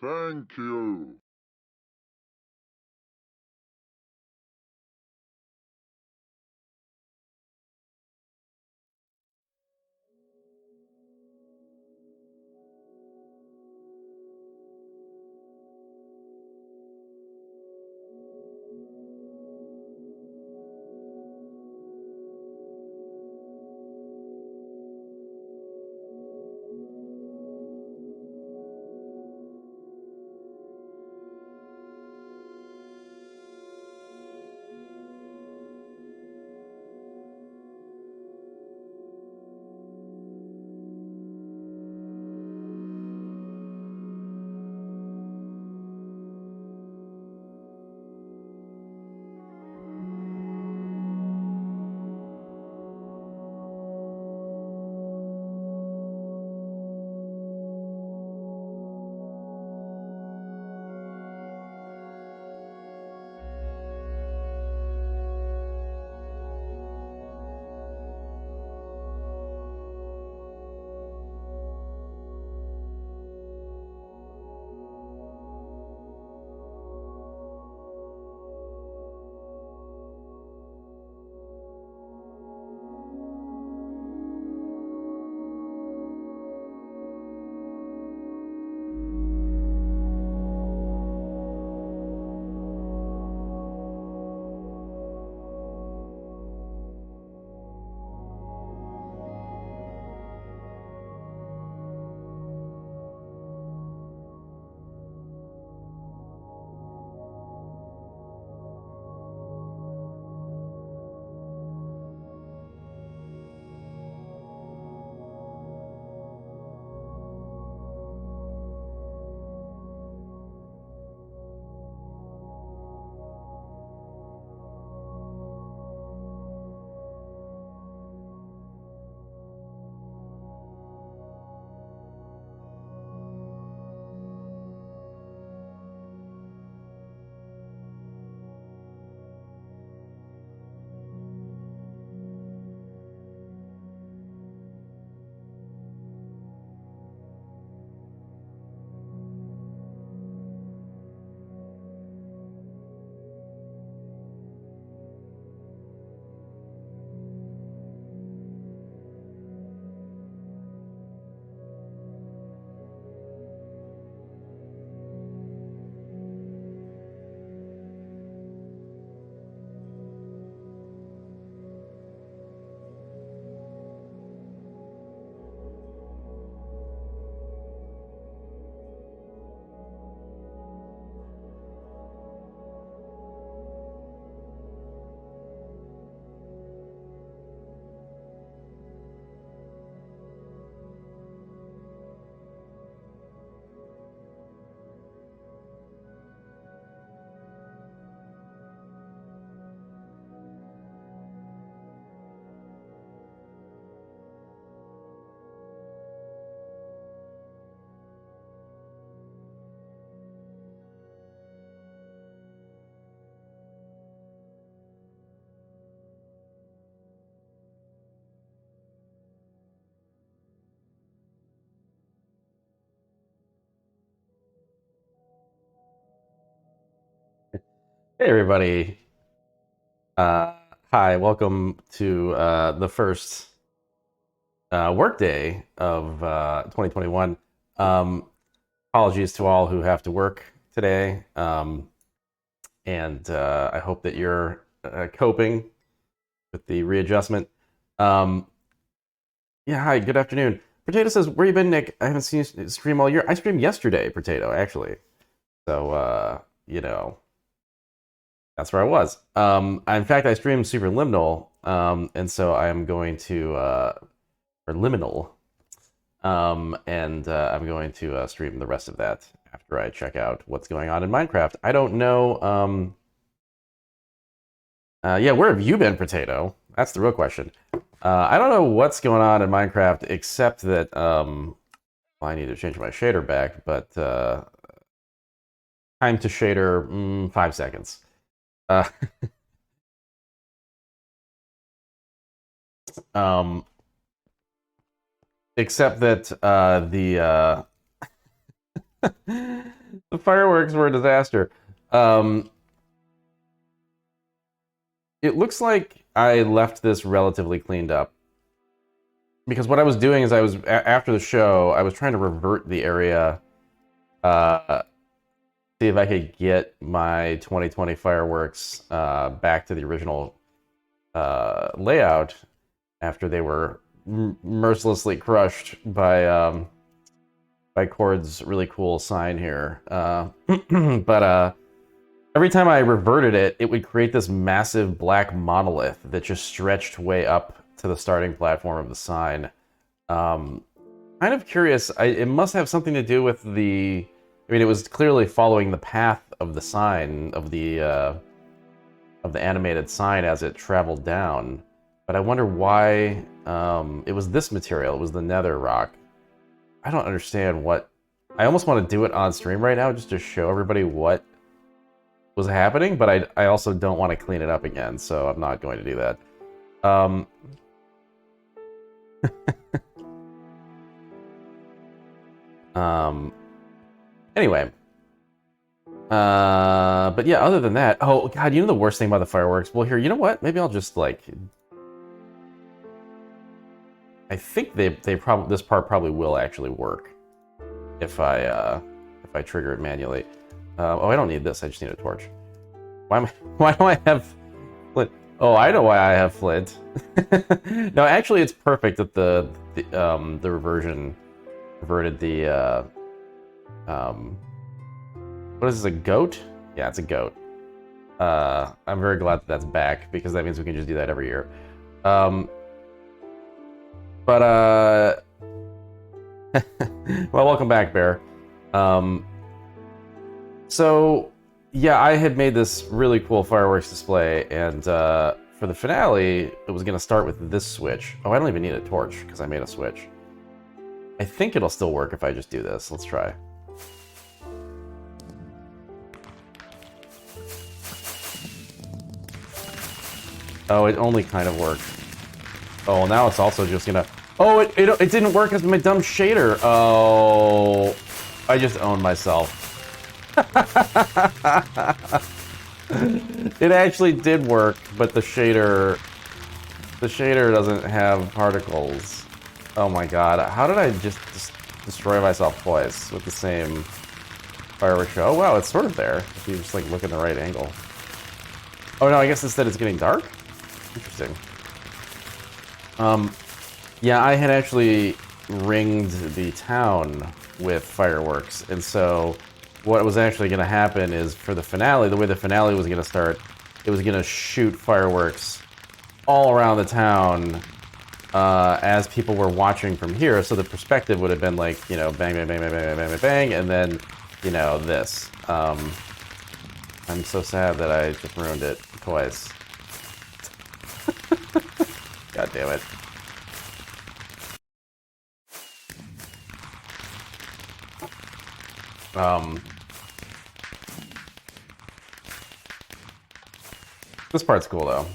Thank you. Hey everybody. Uh, Hi, welcome to the first workday of 2021. Um, Apologies to all who have to work today, and I hope that you're coping with the readjustment. Um, yeah, hi, good afternoon. Potato says, "Where you been, Nick? I haven't seen you stream all year. I streamed yesterday, Potato, actually. So, you know, that's where I was. In fact, I streamed Superliminal, and so I am going to or Liminal, and I'm going to stream the rest of that after I check out what's going on in Minecraft. I don't know. Yeah, where have you been, Potato? That's the real question. I don't know what's going on in Minecraft except that well, I need to change my shader back, but time to shader 5 seconds. Uh, um, Except that the The fireworks were a disaster. Um, it looks like I left this relatively cleaned up. Because what I was doing is after the show, I was trying to revert the area, see if I could get my 2020 fireworks back to the original layout after they were mercilessly crushed by Cord's really cool sign here. But every time I reverted it, it would create this massive black monolith that just stretched way up to the starting platform of the sign. Kind of curious. It must have something to do with the. I mean, it was clearly following the path of the sign of the animated sign as it traveled down. But I wonder why it was this material. It was the nether rock. I don't understand what. I almost want to do it on stream right now just to show everybody what was happening, but I also don't want to clean it up again, so I'm not going to do that. Anyway. But yeah, other than that, oh god, you know the worst thing about the fireworks? Well, here, you know what? Maybe I'll just like. I think they probably this part probably will actually work if I trigger it manually. Oh, I don't need this. I just need a torch. Why do I have flint? Oh, I know why I have flint. No, actually, it's perfect that the reversion reverted the what is this, a goat? Yeah, it's a goat. I'm very glad that that's back because that means we can just do that every year. Well, welcome back, Bear. So, yeah, I had made this really cool fireworks display, and for the finale, it was going to start with this switch. Oh, I don't even need a torch, because I made a switch. I think it'll still work if I just do this. Let's try. Oh, it only kind of worked. Oh, now it's also just gonna... Oh, it didn't work because of my dumb shader. Oh, I just owned myself. It actually did work, but the shader doesn't have particles. Oh my god, how did I just destroy myself twice with the same fireworks show? Oh wow, it's sort of there if you just like look in the right angle. Oh no, I guess instead it's getting dark? Interesting. Yeah, I had actually ringed the town with fireworks, and so what was actually going to happen is for the finale, the way the finale was going to start, it was going to shoot fireworks all around the town as people were watching from here. So the perspective would have been like, you know, bang, bang, bang, bang, bang, bang, bang, bang, and then, you know, this. I'm so sad that I just ruined it twice. God damn it. This part's cool though.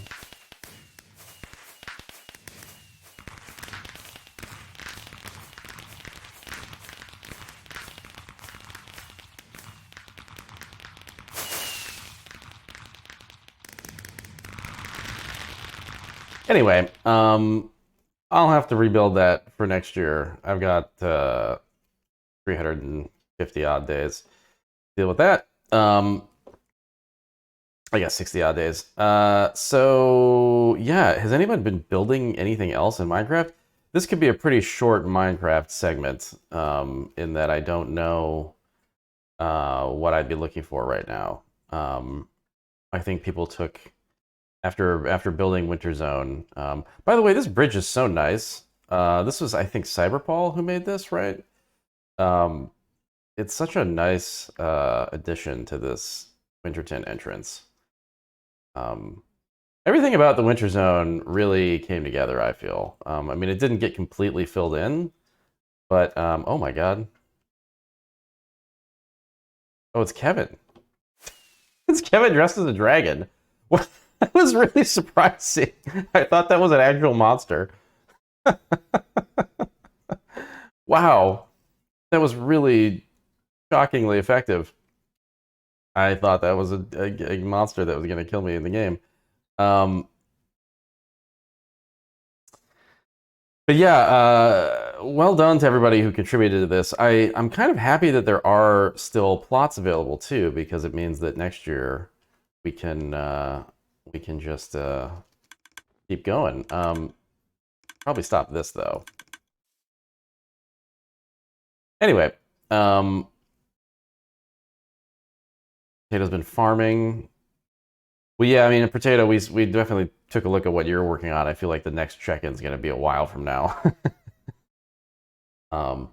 Anyway, I'll have to rebuild that for next year. I've got 350 odd days to deal with that. I guess 60 odd days. So yeah, has anyone been building anything else in Minecraft? This could be a pretty short Minecraft segment, in that I don't know what I'd be looking for right now. I think people took after building Winter Zone. By the way, this bridge is so nice. This was, I think, Cyberpaul who made this, right? It's such a nice addition to this Winterton entrance. Everything about the Winter Zone really came together, I feel. I mean, it didn't get completely filled in, but oh my god. Oh, it's Kevin. It's Kevin dressed as a dragon. What? That was really surprising. I thought that was an actual monster. Wow. That was really shockingly effective. I thought that was a monster that was going to kill me in the game. But yeah, well done to everybody who contributed to this. I'm kind of happy that there are still plots available too, because it means that next year we can just keep going. Probably stop this though. Anyway, Potato's been farming. Well, yeah, I mean, Potato, we definitely took a look at what you're working on. I feel like the next check-in is going to be a while from now. Oh,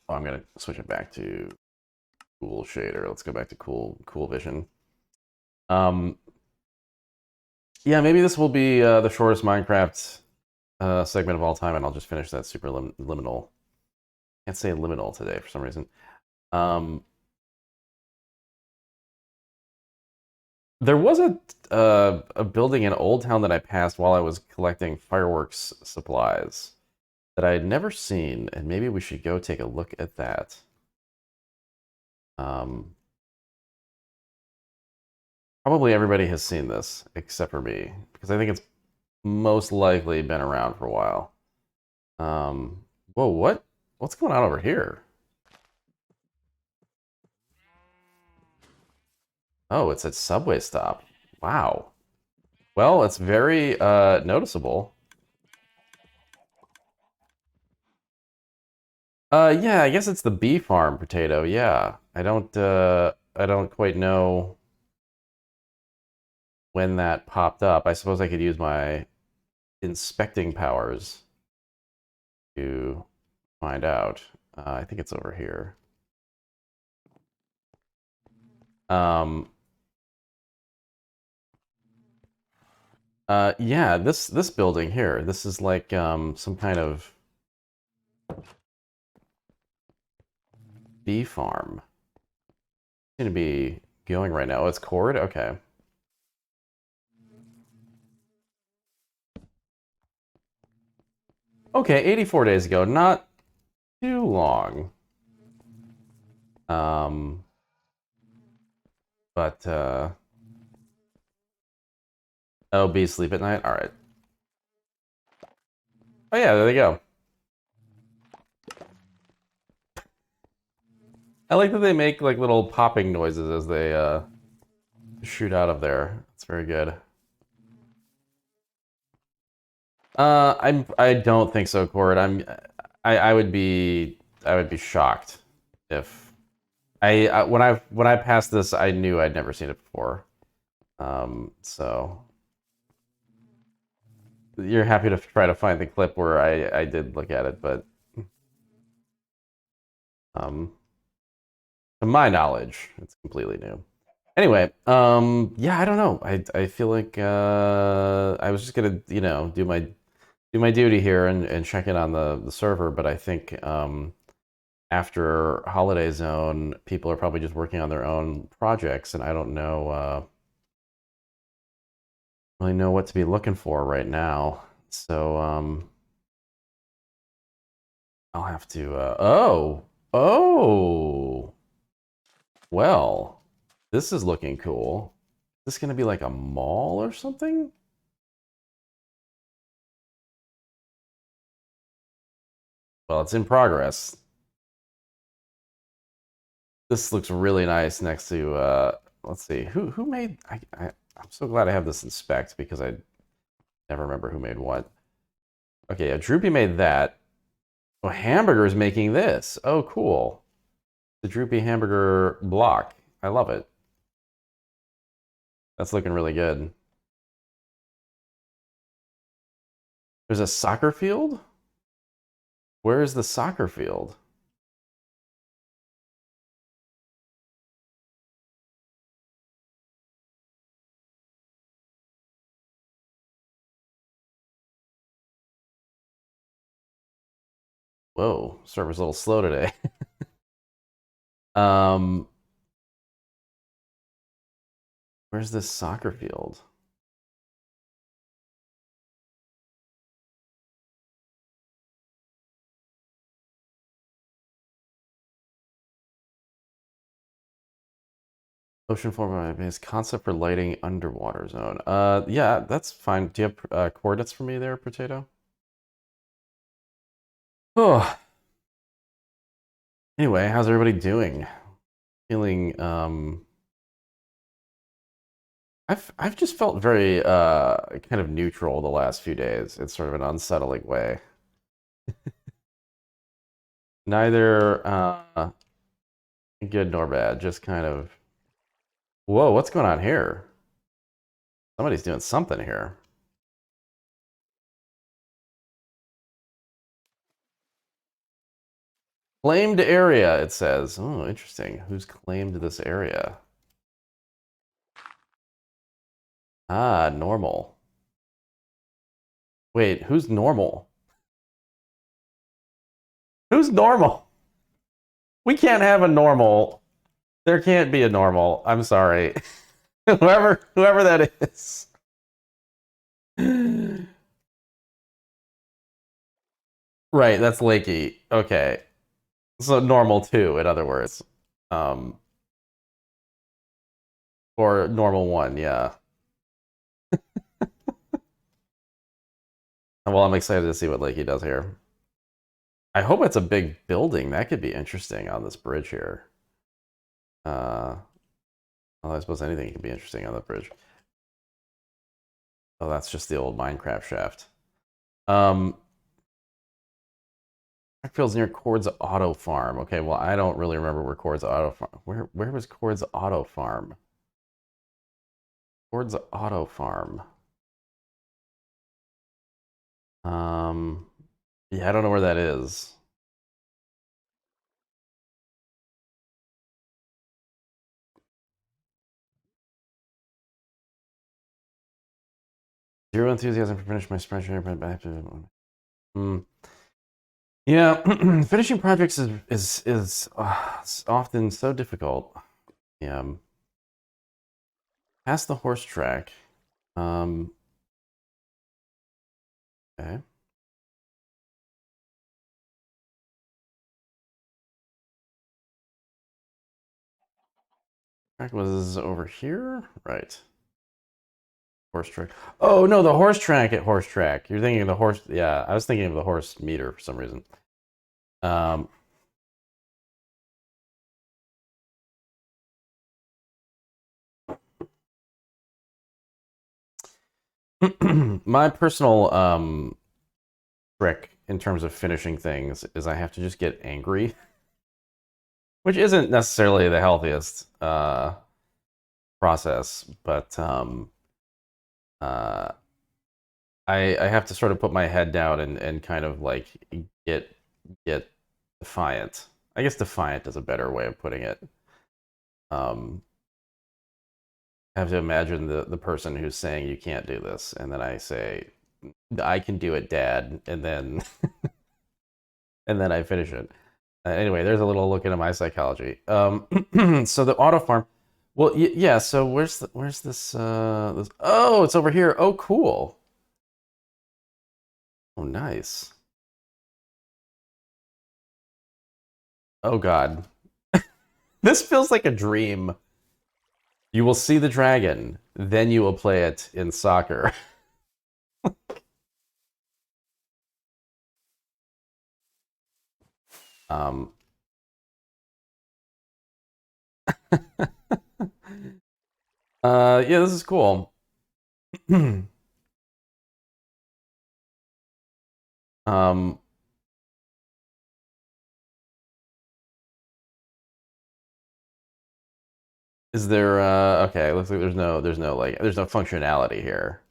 I'm going to switch it back to Cool Shader. Let's go back to Cool Vision. Yeah, maybe this will be the shortest Minecraft segment of all time, and I'll just finish that Superliminal. Can't say liminal today for some reason. There was a building in Old Town that I passed while I was collecting fireworks supplies that I had never seen, and maybe we should go take a look at that. Probably everybody has seen this except for me, because I think it's most likely been around for a while. Whoa, what's going on over here? Oh, it's a subway stop. Wow. Well, it's very noticeable. Yeah, I guess it's the bee farm potato. Yeah, I don't quite know when that popped up. I suppose I could use my inspecting powers to find out. I think it's over here. Um, yeah, this building here. This is like some kind of bee farm. Seem to be going right now. Oh, it's cord? Okay. Okay, 84 days ago. Not too long. But oh, bees sleep at night. All right. Oh yeah, there they go. I like that they make like little popping noises as they shoot out of there. It's very good. I don't think so, Cord. I would be shocked if when I passed this, I knew I'd never seen it before. So you're happy to try to find the clip where I did look at it, but to my knowledge, it's completely new. Anyway, yeah, I don't know. I feel like I was just gonna, do my duty here and check in on the server, but I think after Holiday Zone, people are probably just working on their own projects, and I don't know really know what to be looking for right now. So I'll have to. Oh, well, this is looking cool. Is this gonna be like a mall or something? Well, it's in progress. This looks really nice next to let's see, who made I'm so glad I have this inspect because I never remember who made what. Okay, yeah, Droopy made that. Oh, Hamburger's making this. Oh, cool. The Droopy hamburger block. I love it. That's looking really good. There's a soccer field? Where is the soccer field? Whoa, server's a little slow today. um, where's this soccer field? Ocean form base concept for lighting underwater zone. Yeah, that's fine. Do you have coordinates for me there, Potato? Oh. Anyway, how's everybody doing? Feeling I've just felt very kind of neutral the last few days. It's sort of an unsettling way. Neither good nor bad, just kind of whoa, what's going on here? Somebody's doing something here. Claimed area, it says. Oh, interesting. Who's claimed this area? Ah, normal. Wait, who's normal? Who's normal? We can't have a normal. There can't be a normal. I'm sorry. whoever that is. Right, that's Lakey. Okay. So normal two, in other words. Um or normal one, yeah. Well, I'm excited to see what Lakey does here. I hope it's a big building. That could be interesting on this bridge here. Well, I suppose anything can be interesting on the bridge. Oh, that's just the old Minecraft shaft. Backfield's near Cord's Auto Farm. Okay, well, I don't really remember where Cord's Auto Farm. Where was Cord's Auto Farm? Cord's Auto Farm. Yeah, I don't know where that is. Zero enthusiasm for finishing my spreadsheet. Back to. Yeah, finishing projects is often so difficult. Yeah. Past the horse track. Okay. Track was over here, right? Horse track. Oh no, the horse track at horse track. You're thinking of the horse. Yeah, I was thinking of the horse meter for some reason. My personal trick in terms of finishing things is I have to just get angry, which isn't necessarily the healthiest process, but uh, I have to sort of put my head down and kind of like get defiant. I guess defiant is a better way of putting it. I have to imagine the person who's saying you can't do this, and then I say, I can do it, Dad, and then and then I finish it. Anyway, there's a little look into my psychology. So the auto farm. Well, yeah. So where's this? This? Oh, it's over here. Oh, cool. Oh, nice. Oh God, this feels like a dream. You will see the dragon, then you will play it in soccer. um, yeah, this is cool. um, is there? Okay, looks like there's no functionality here.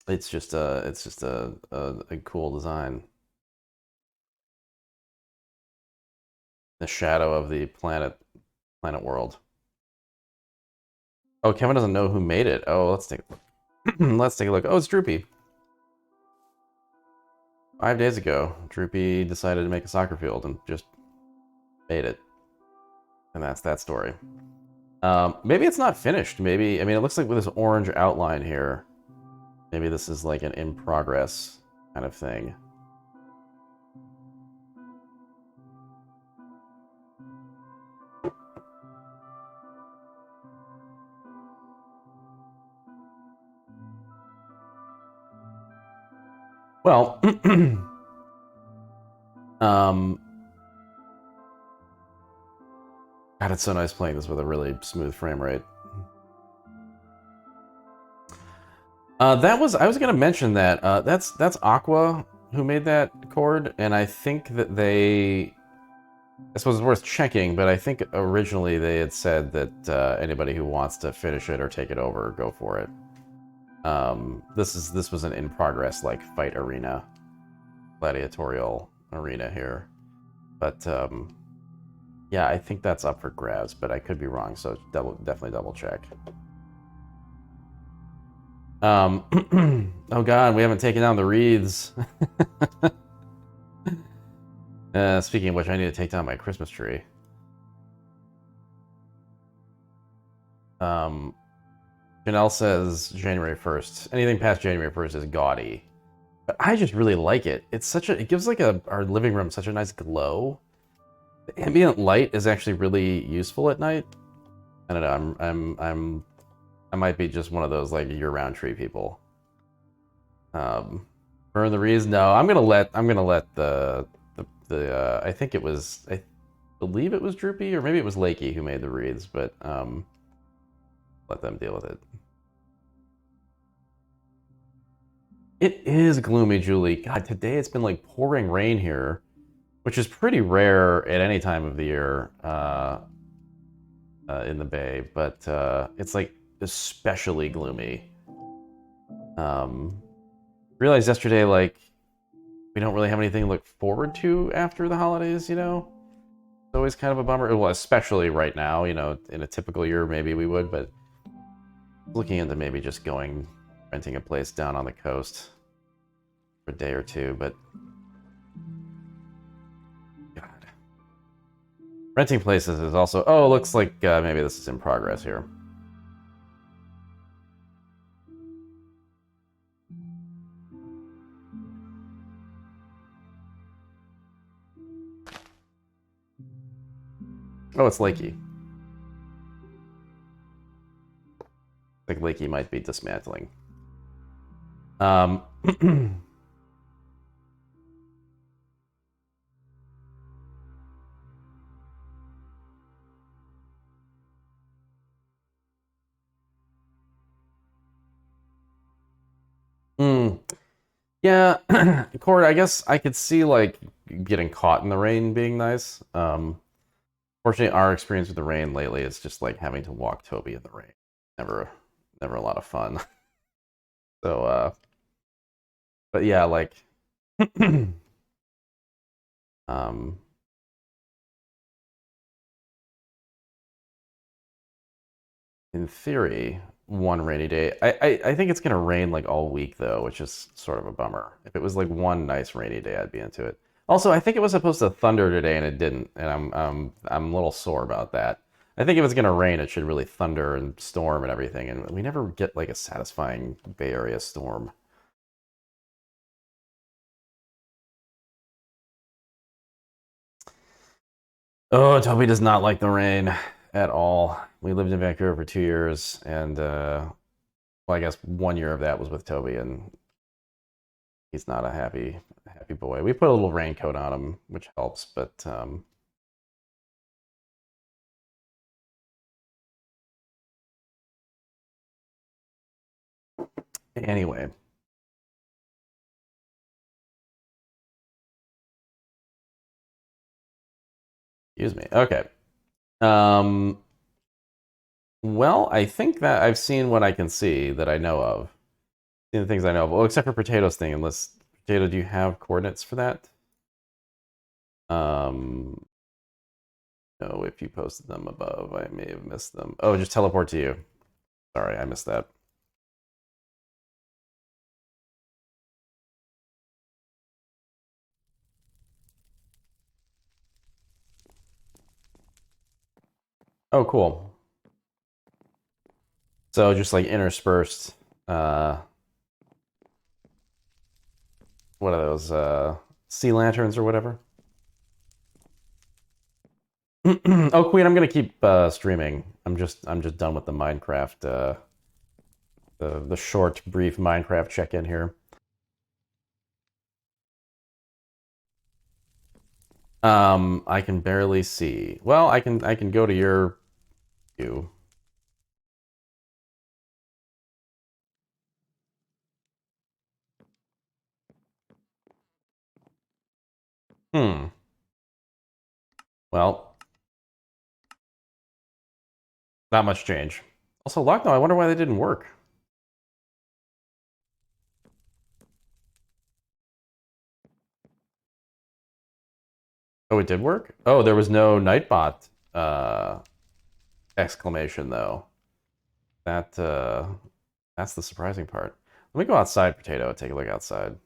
It's just a cool design. The shadow of the planet world. Oh, Kevin doesn't know who made it. Oh, let's take a look. Let's take a look. Oh, it's Droopy. 5 days ago, Droopy decided to make a soccer field and just made it. And that's that story. Maybe it's not finished. Maybe, I mean, it looks like with this orange outline here, maybe this is like an in progress kind of thing. Well, God, it's so nice playing this with a really smooth frame rate. I was gonna mention that that's Aqua who made that chord, and I think that I suppose it's worth checking, but I think originally they had said that anybody who wants to finish it or take it over, go for it. This was an in progress like fight arena, gladiatorial arena here, but yeah, I think that's up for grabs, but I could be wrong, so definitely double check. Oh god, we haven't taken down the wreaths. Speaking of which, I need to take down my Christmas tree. Janelle says January 1st. Anything past January 1st is gaudy. But I just really like it. It gives like our living room such a nice glow. The ambient light is actually really useful at night. I don't know, I might be just one of those like year-round tree people. Burn the wreaths? No, I'm gonna let the I think it was, I believe it was Droopy, or maybe it was Lakey who made the wreaths, but let them deal with it. It is gloomy, Julie. God, today it's been like pouring rain here, which is pretty rare at any time of the year in the Bay, but it's like especially gloomy. Realized yesterday, like, we don't really have anything to look forward to after the holidays, you know? It's always kind of a bummer. Well, especially right now, you know, in a typical year, maybe we would, but looking into maybe just renting a place down on the coast for a day or two, but God. Renting places is also, oh, looks like maybe this is in progress here. Oh, it's Lakey. I think Lakey might be dismantling. Yeah, Cord, I guess I could see like getting caught in the rain being nice. Fortunately, our experience with the rain lately is just like having to walk Toby in the rain. Never a lot of fun. So, but yeah, like, in theory, one rainy day. I think it's gonna rain like all week though, which is sort of a bummer. If it was like one nice rainy day, I'd be into it. Also, I think it was supposed to thunder today and it didn't, and I'm a little sore about that. I think if it's gonna rain, it should really thunder and storm and everything, and we never get like a satisfying Bay Area storm. Oh, Toby does not like the rain at all. We lived in Vancouver for 2 years, and well, I guess 1 year of that was with Toby, and he's not a happy boy. We put a little raincoat on him, which helps, but anyway. Excuse me. Okay. Well, I think that I've seen what I can see that I know of. Seen the things I know of. Well, except for Potato's thing, unless Potato, do you have coordinates for that? No, if you posted them above, I may have missed them. Oh, just teleport to you. Sorry, I missed that. Oh, cool. So just like interspersed, what are those, sea lanterns or whatever? Oh, Queen, I'm gonna keep streaming. I'm just done with the Minecraft, the short, brief Minecraft check-in here. I can barely see. Well, I can go to your view. Hmm. Well, not much change. Also, lockdown. I wonder why they didn't work. Oh, it did work? Oh, there was no Nightbot exclamation though. That that's the surprising part. Let me go outside, Potato, and take a look outside.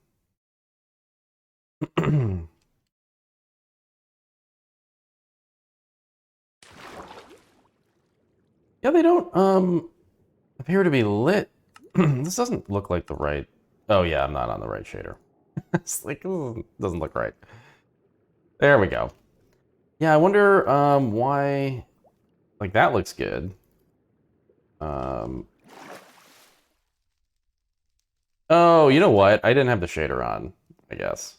Yeah, they don't appear to be lit. This doesn't look like the right. Oh yeah, I'm not on the right shader. It's like doesn't look right. There we go. Yeah, I wonder why like that looks good. Um Oh, you know what? I didn't have the shader on, I guess.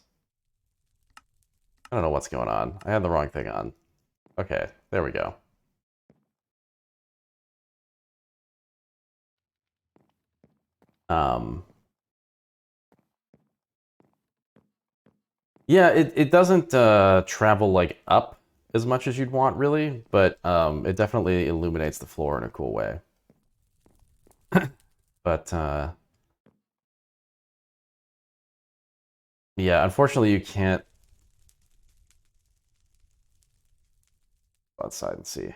I don't know what's going on. I had the wrong thing on. Okay, there we go. Um Yeah, it doesn't travel like up as much as you'd want, really, but it definitely illuminates the floor in a cool way. But yeah, unfortunately, you can't go outside and see. I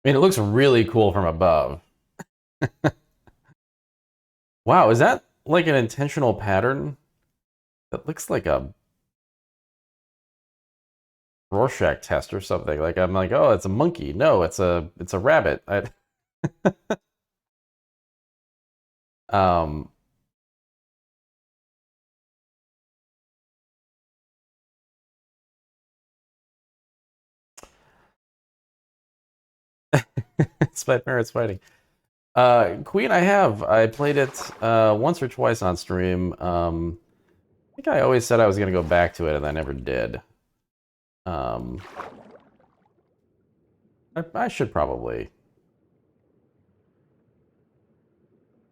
mean, it looks really cool from above. Wow, is that like an intentional pattern? That looks like a Rorschach test or something. Like I'm like, oh, it's a monkey. No, it's a rabbit. Um, it's my parents fighting. Queen, I played it once or twice on stream. I think I always said I was gonna go back to it, and I never did. Um, I should probably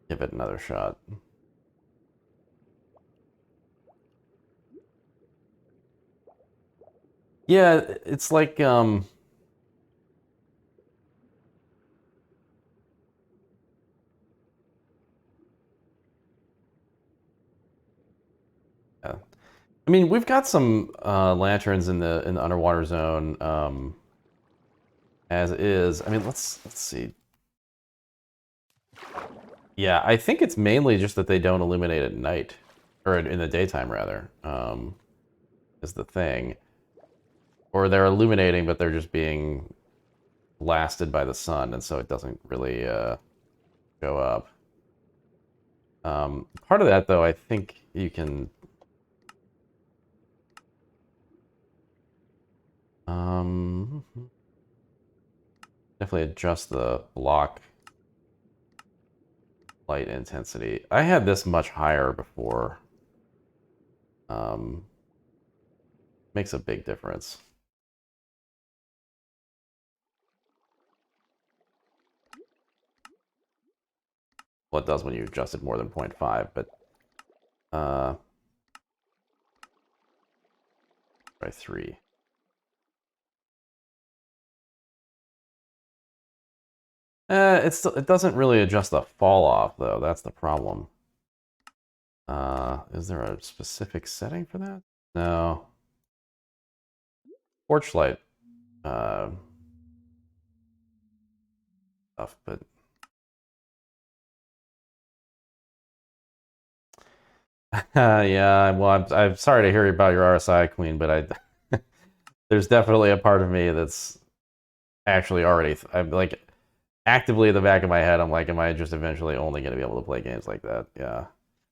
give it another shot. Yeah, it's like yeah. I mean, we've got some lanterns in the underwater zone as is. I mean, let's see. Yeah, I think it's mainly just that they don't illuminate at night or in the daytime rather. Is the thing, or they're illuminating, but they're just being blasted by the sun, and so it doesn't really go up. Part of that, though, I think you can um, definitely adjust the block light intensity. I had this much higher before. Um, Makes a big difference. Well, it does when you adjust it more than 0.5, but uh, by 3. It doesn't really adjust the fall off though. That's the problem. Is there a specific setting for that? No. Porch light uh, stuff, but yeah. Well, I'm sorry to hear about your RSI, Queen, but I there's definitely a part of me that's actually already I'm like actively in the back of my head. I'm like, am I just eventually only going to be able to play games like that? Yeah.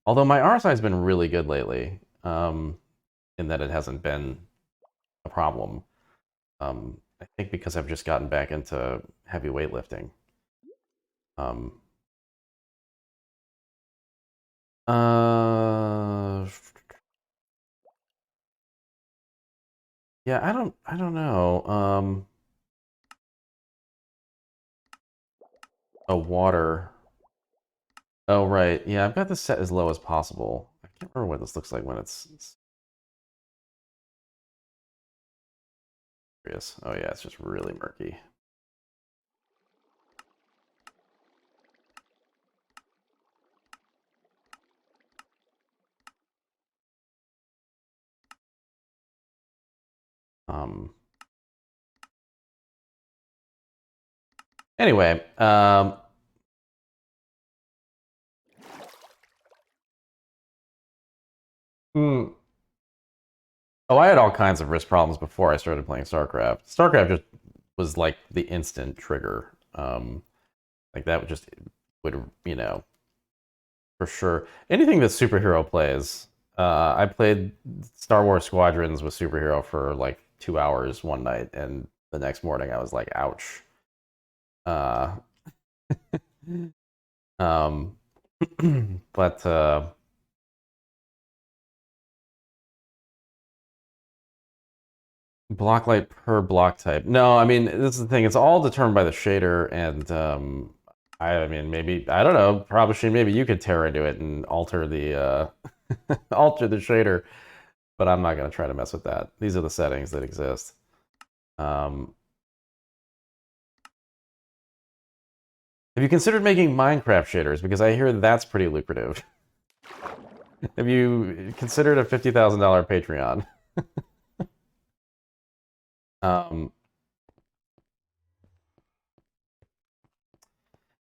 Although my RSI has been really good lately, in that it hasn't been a problem. I think because I've just gotten back into heavy weightlifting. Um, Uh, yeah, I don't know. Oh, water. Oh, right. Yeah, I've got this set as low as possible. I can't remember what this looks like when it's serious. Oh yeah, it's just really murky. Um. Anyway, hmm. Oh, I had all kinds of wrist problems before I started playing StarCraft. StarCraft just was like the instant trigger. Like that would just would for sure anything that superhero plays. I played Star Wars Squadrons with superhero for like 2 hours one night, and the next morning I was like, ouch. Uh, um, but block light per block type. No, I mean this is the thing. It's all determined by the shader, and I mean maybe I don't know. Probably maybe you could tear into it and alter the alter the shader, but I'm not gonna try to mess with that. These are the settings that exist. Um, have you considered making Minecraft shaders? Because I hear that's pretty lucrative. Have you considered a $50,000 Patreon? Um,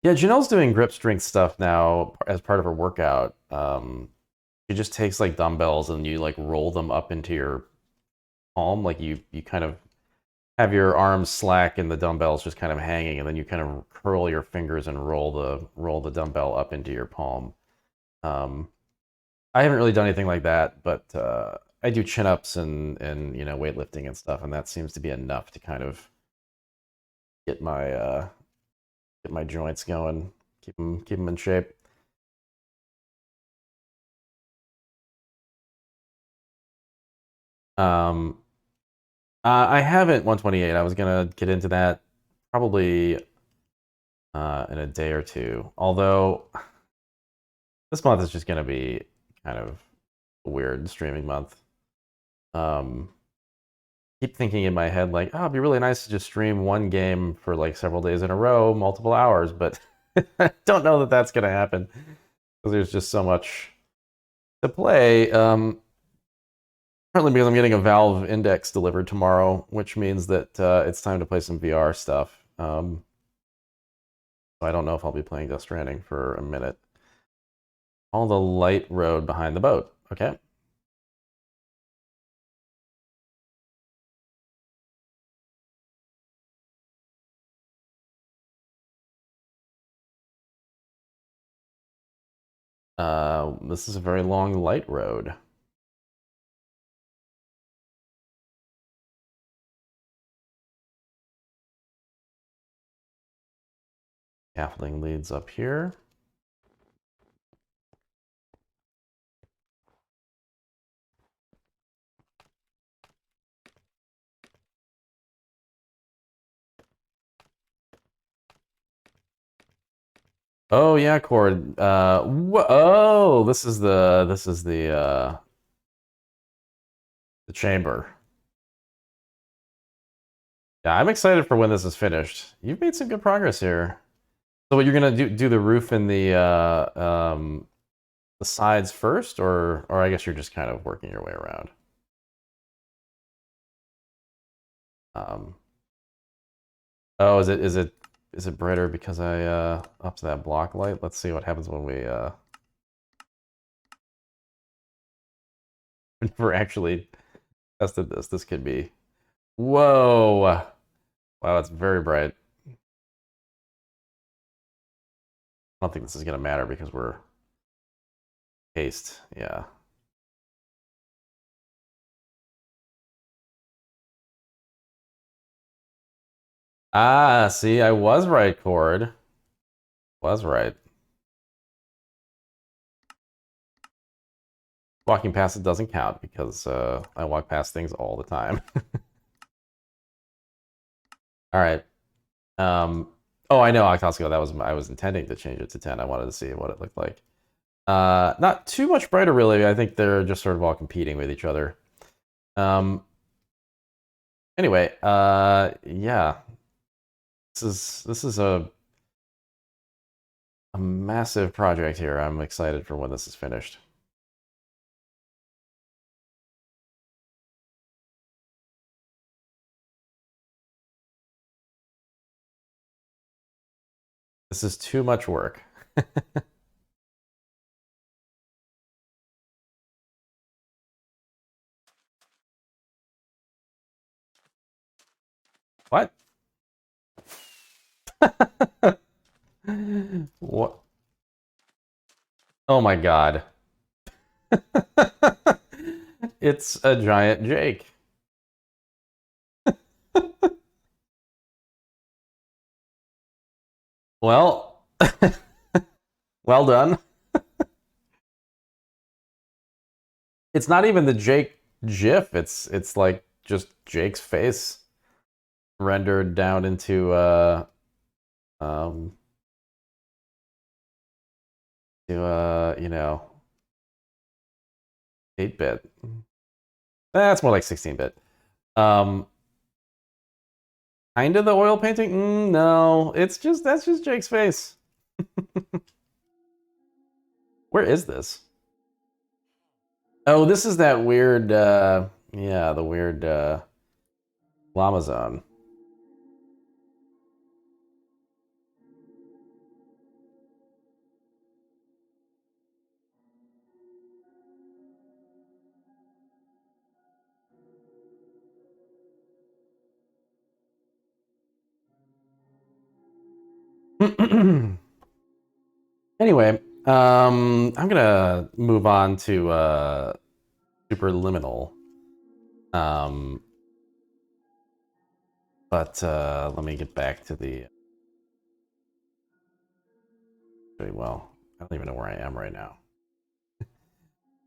yeah, Janelle's doing grip strength stuff now as part of her workout. She just takes like dumbbells and you like roll them up into your palm, like you kind of have your arms slack and the dumbbells just kind of hanging, and then you kind of curl your fingers and roll the dumbbell up into your palm. Um, I haven't really done anything like that, but I do chin ups and weightlifting and stuff, and that seems to be enough to kind of get my joints going, keep them in shape. Um, I haven't 128. I was gonna get into that probably in a day or two. Although this month is just gonna be kind of a weird streaming month. Um, keep thinking in my head like, oh, it'd be really nice to just stream one game for like several days in a row, multiple hours, but I don't know that that's gonna happen because there's just so much to play. Partly because I'm getting a Valve Index delivered tomorrow, which means that it's time to play some VR stuff. So I don't know if I'll be playing Death Stranding for a minute. All the light road behind the boat. Okay. This is a very long light road. Scaffolding leads up here. Oh yeah, Cord. Oh, this is the chamber. Yeah, I'm excited for when this is finished. You've made some good progress here. So what you're gonna do the roof and the sides first, or I guess you're just kind of working your way around. Um, oh, is it brighter because I upped that block light? Let's see what happens when we never actually tested this. This could be whoa. Wow, it's very bright. I don't think this is gonna matter because we're cased. Yeah. Ah, see, I was right, Cord. Was right. walking past it doesn't count because I walk past things all the time. All right. Oh, I know, Octosco. That was I was intending to change it to 10. I wanted to see what it looked like. Not too much brighter, really. I think they're just sort of all competing with each other. Anyway, yeah. This is a massive project here. I'm excited for when this is finished. This is too much work. What? What? Oh my god. It's a giant Jake. Well, well done. It's not even the Jake GIF. It's like just Jake's face rendered down into you know, 8-bit. That's more like 16-bit. Kind of the oil painting? No, that's just Jake's face. Where is this? Oh, this is that weird, yeah, the weird llama zone. Anyway, I'm gonna move on to Superliminal. But let me get back to the. Well, I don't even know where I am right now.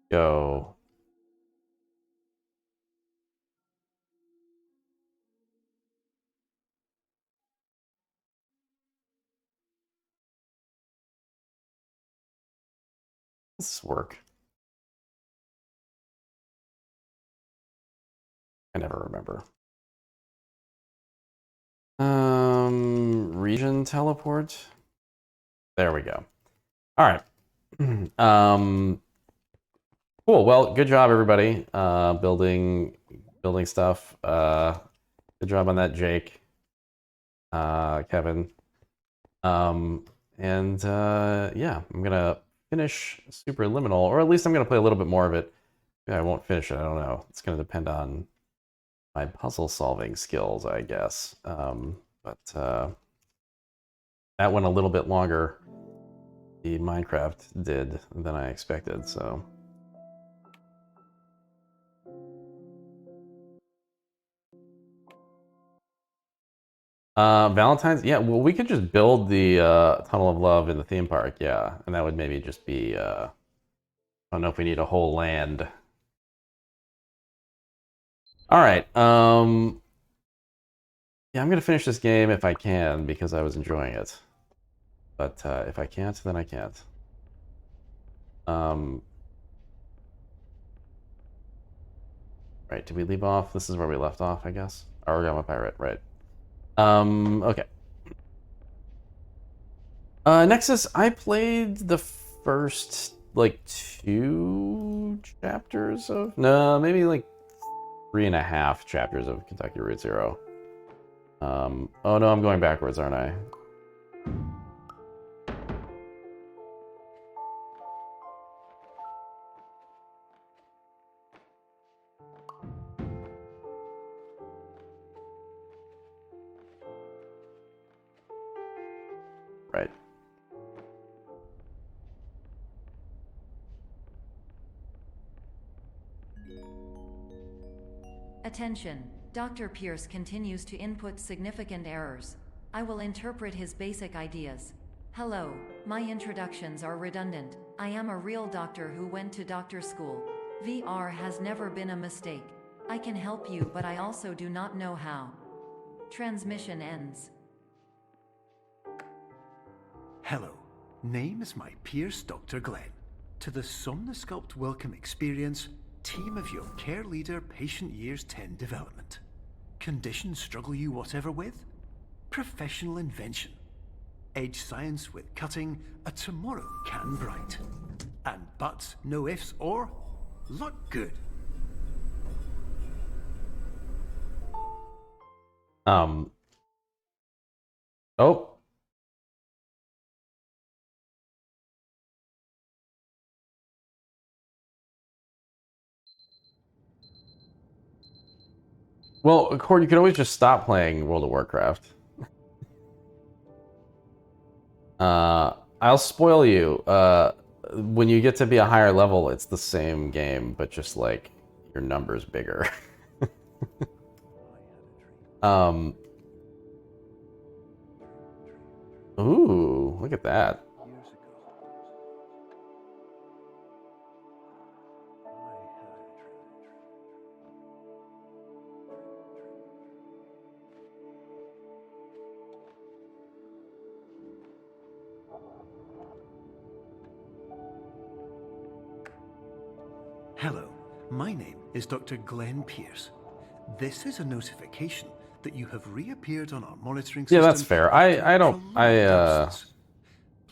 Go. This work. I never remember. Region teleport. There we go. All right. Cool. Well, good job, everybody. Building stuff. Good job on that, Jake. Kevin. Yeah, I'm gonna finish Superliminal, or at least I'm gonna play a little bit more of it. Yeah, I won't finish it. I don't know. It's gonna depend on my puzzle solving skills, I guess. But that went a little bit longer. The Minecraft did than I expected. So. Valentine's, yeah. Well, we could just build the Tunnel of Love in the theme park, yeah, and that would maybe just be. I don't know if we need a whole land. All right. Yeah, I'm gonna finish this game if I can because I was enjoying it. But if I can't, then I can't. Right? Did we leave off? This is where we left off, I guess. Origami Pirate, right? Okay. Nexus, I played the first like 2 chapters of no, maybe like 3.5 chapters of Kentucky Route Zero. Oh no, I'm going backwards, aren't I? Right. Attention, Dr. Pierce continues to input significant errors. I will interpret his basic ideas. Hello, my introductions are redundant. I am a real doctor who went to doctor school. VR has never been a mistake. I can help you, but I also do not know how. Transmission ends. Hello, name is my Pierce Dr. Glenn. To the Somnosculpt Welcome Experience, team of your care leader patient years 10 development. Conditions struggle you whatever with? Professional invention. Edge science with cutting, a tomorrow can bright. And buts, no ifs, or look good. Oh. Well, Cord, you can always just stop playing World of Warcraft. I'll spoil you. When you get to be a higher level, it's the same game, but just like your number's bigger. Ooh, look at that. Hello, my name is Dr. Glenn Pierce. This is a notification that you have reappeared on our monitoring system. Yeah, that's fair.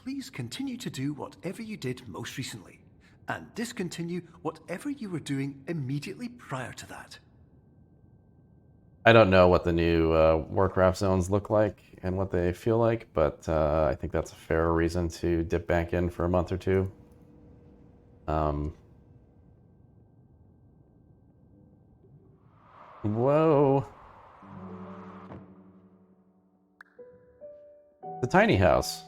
Please continue to do whatever you did most recently, and discontinue whatever you were doing immediately prior to that. I don't know what the new Warcraft zones look like and what they feel like, but I think that's a fair reason to dip back in for a month or two. Whoa. The tiny house.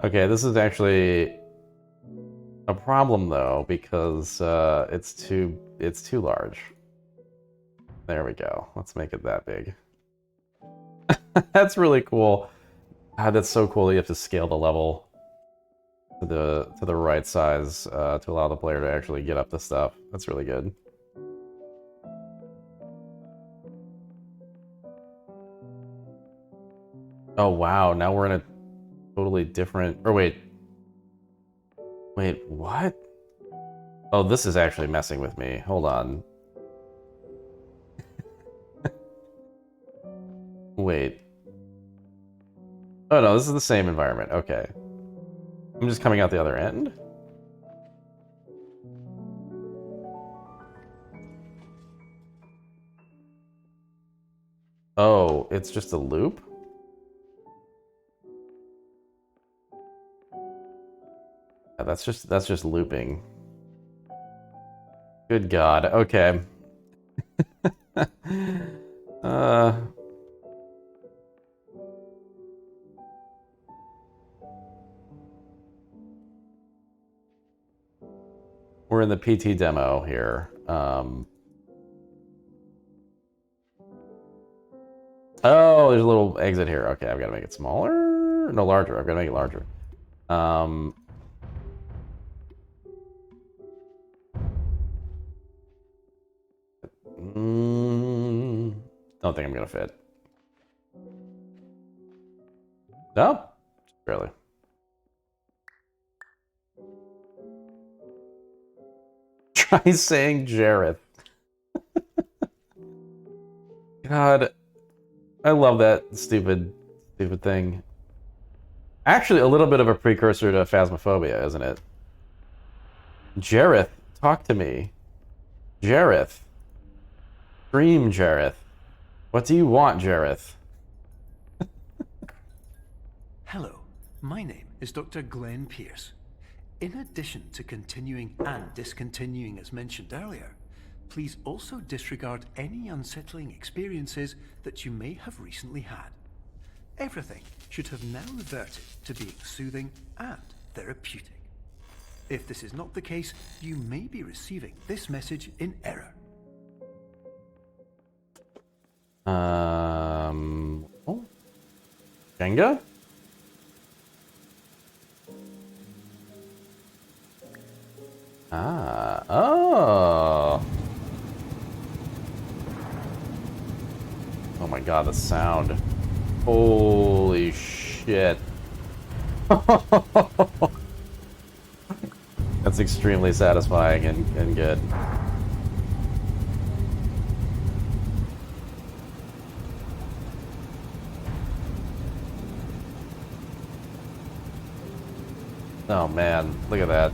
Okay, this is actually a problem though, because it's too large. There we go. Let's make it that big. That's really cool. God, that's so cool that you have to scale the level to the right size to allow the player to actually get up to stuff. That's really good. Oh wow, now we're in a totally different... Or wait, what? Oh, this is actually messing with me. Hold on. Wait. Oh no, this is the same environment. Okay. I'm just coming out the other end? Oh, it's just a loop? Yeah, that's just looping. Good God. Okay. We're in the PT demo here. Oh, there's a little exit here. Okay, I've got to make it smaller? No, larger. I've got to make it larger. Don't think I'm gonna fit. No, barely. Try saying Jareth. God, I love that stupid thing. Actually, a little bit of a precursor to Phasmophobia, isn't it? Jareth, talk to me. Jareth. Dream, Jareth. What do you want, Jareth? Hello, my name is Dr. Glenn Pierce. In addition to continuing and discontinuing as mentioned earlier, please also disregard any unsettling experiences that you may have recently had. Everything should have now reverted to being soothing and therapeutic. If this is not the case, you may be receiving this message in error. Oh, Jenga? Oh. Oh my god, the sound. Holy shit. That's extremely satisfying and good. Oh man, look at that.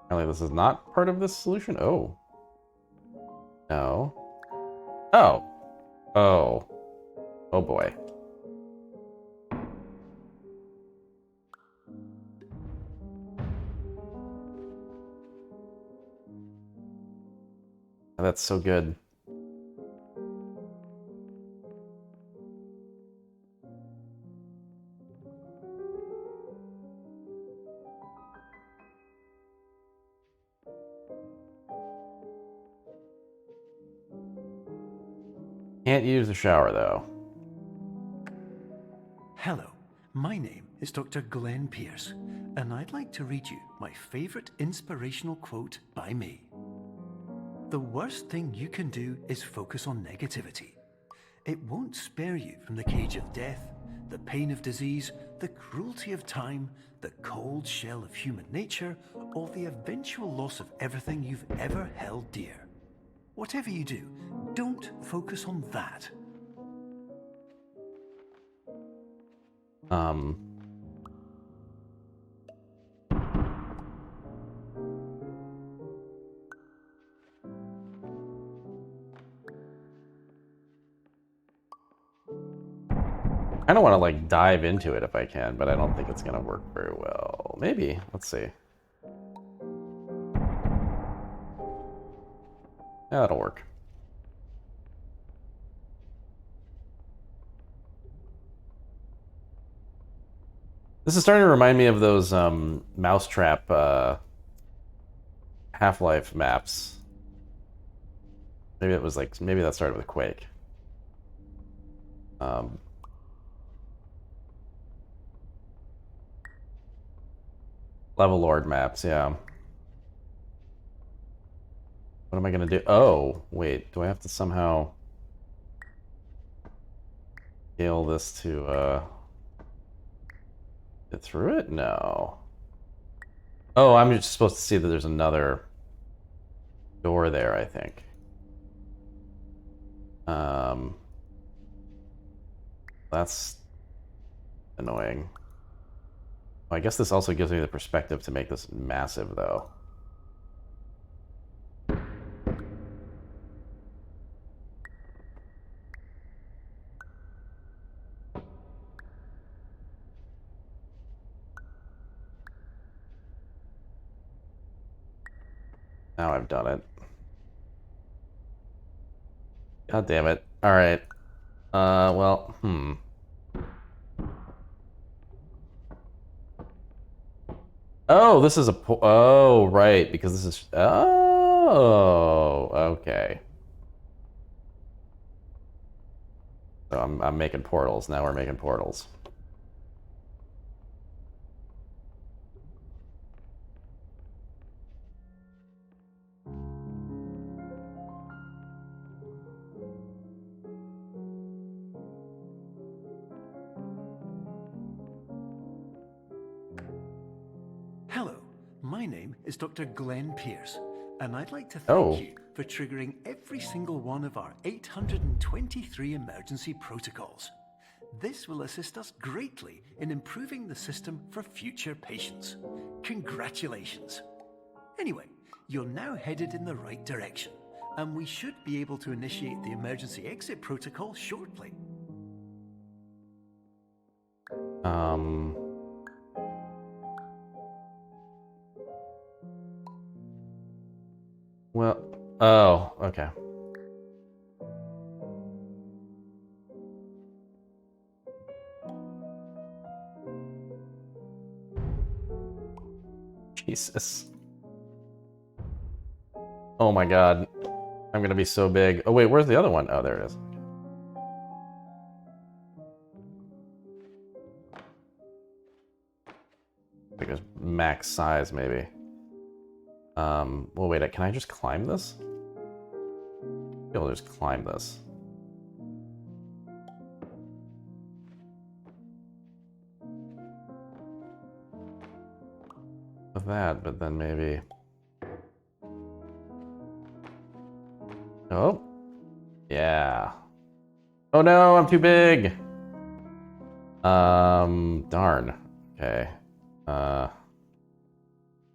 Apparently this is not part of this solution. Oh. No. Oh. Oh. Oh boy. That's so good. Can't use the shower though. Hello, my name is Dr. Glenn Pierce, and I'd like to read you my favorite inspirational quote by me. The worst thing you can do is focus on negativity. It won't spare you from the cage of death, the pain of disease, the cruelty of time, the cold shell of human nature, or the eventual loss of everything you've ever held dear. Whatever you do, don't focus on that. I don't want to like dive into it if I can, but I don't think it's gonna work very well. Maybe. Let's see. Yeah, that'll work. This is starting to remind me of those Mousetrap Half-Life maps. Maybe it was like, maybe that started with Quake. Level Lord maps, yeah. What am I gonna do? Oh, wait, do I have to somehow scale this to get through it? No. Oh, I'm just supposed to see that there's another door there, I think. That's annoying. Well, I guess this also gives me the perspective to make this massive, though. Now I've done it. God damn it. Alright. Well, Oh, this is a oh, right, because this is oh, okay. So I'm making portals. Now we're making portals. Hello, my name is Dr. Glenn Pierce, and I'd like to thank you for triggering every single one of our 823 emergency protocols. This will assist us greatly in improving the system for future patients. Congratulations. Anyway, you're now headed in the right direction, and we should be able to initiate the emergency exit protocol shortly. Um... Well... Oh, okay. Jesus. Oh my god. I'm gonna be so big. Oh wait, where's the other one? Oh, there it is. I think it's max size, maybe. Well wait, can I just climb this? I'll just climb this. With that, but then maybe... Oh. Yeah. Oh no, I'm too big! Darn. Okay.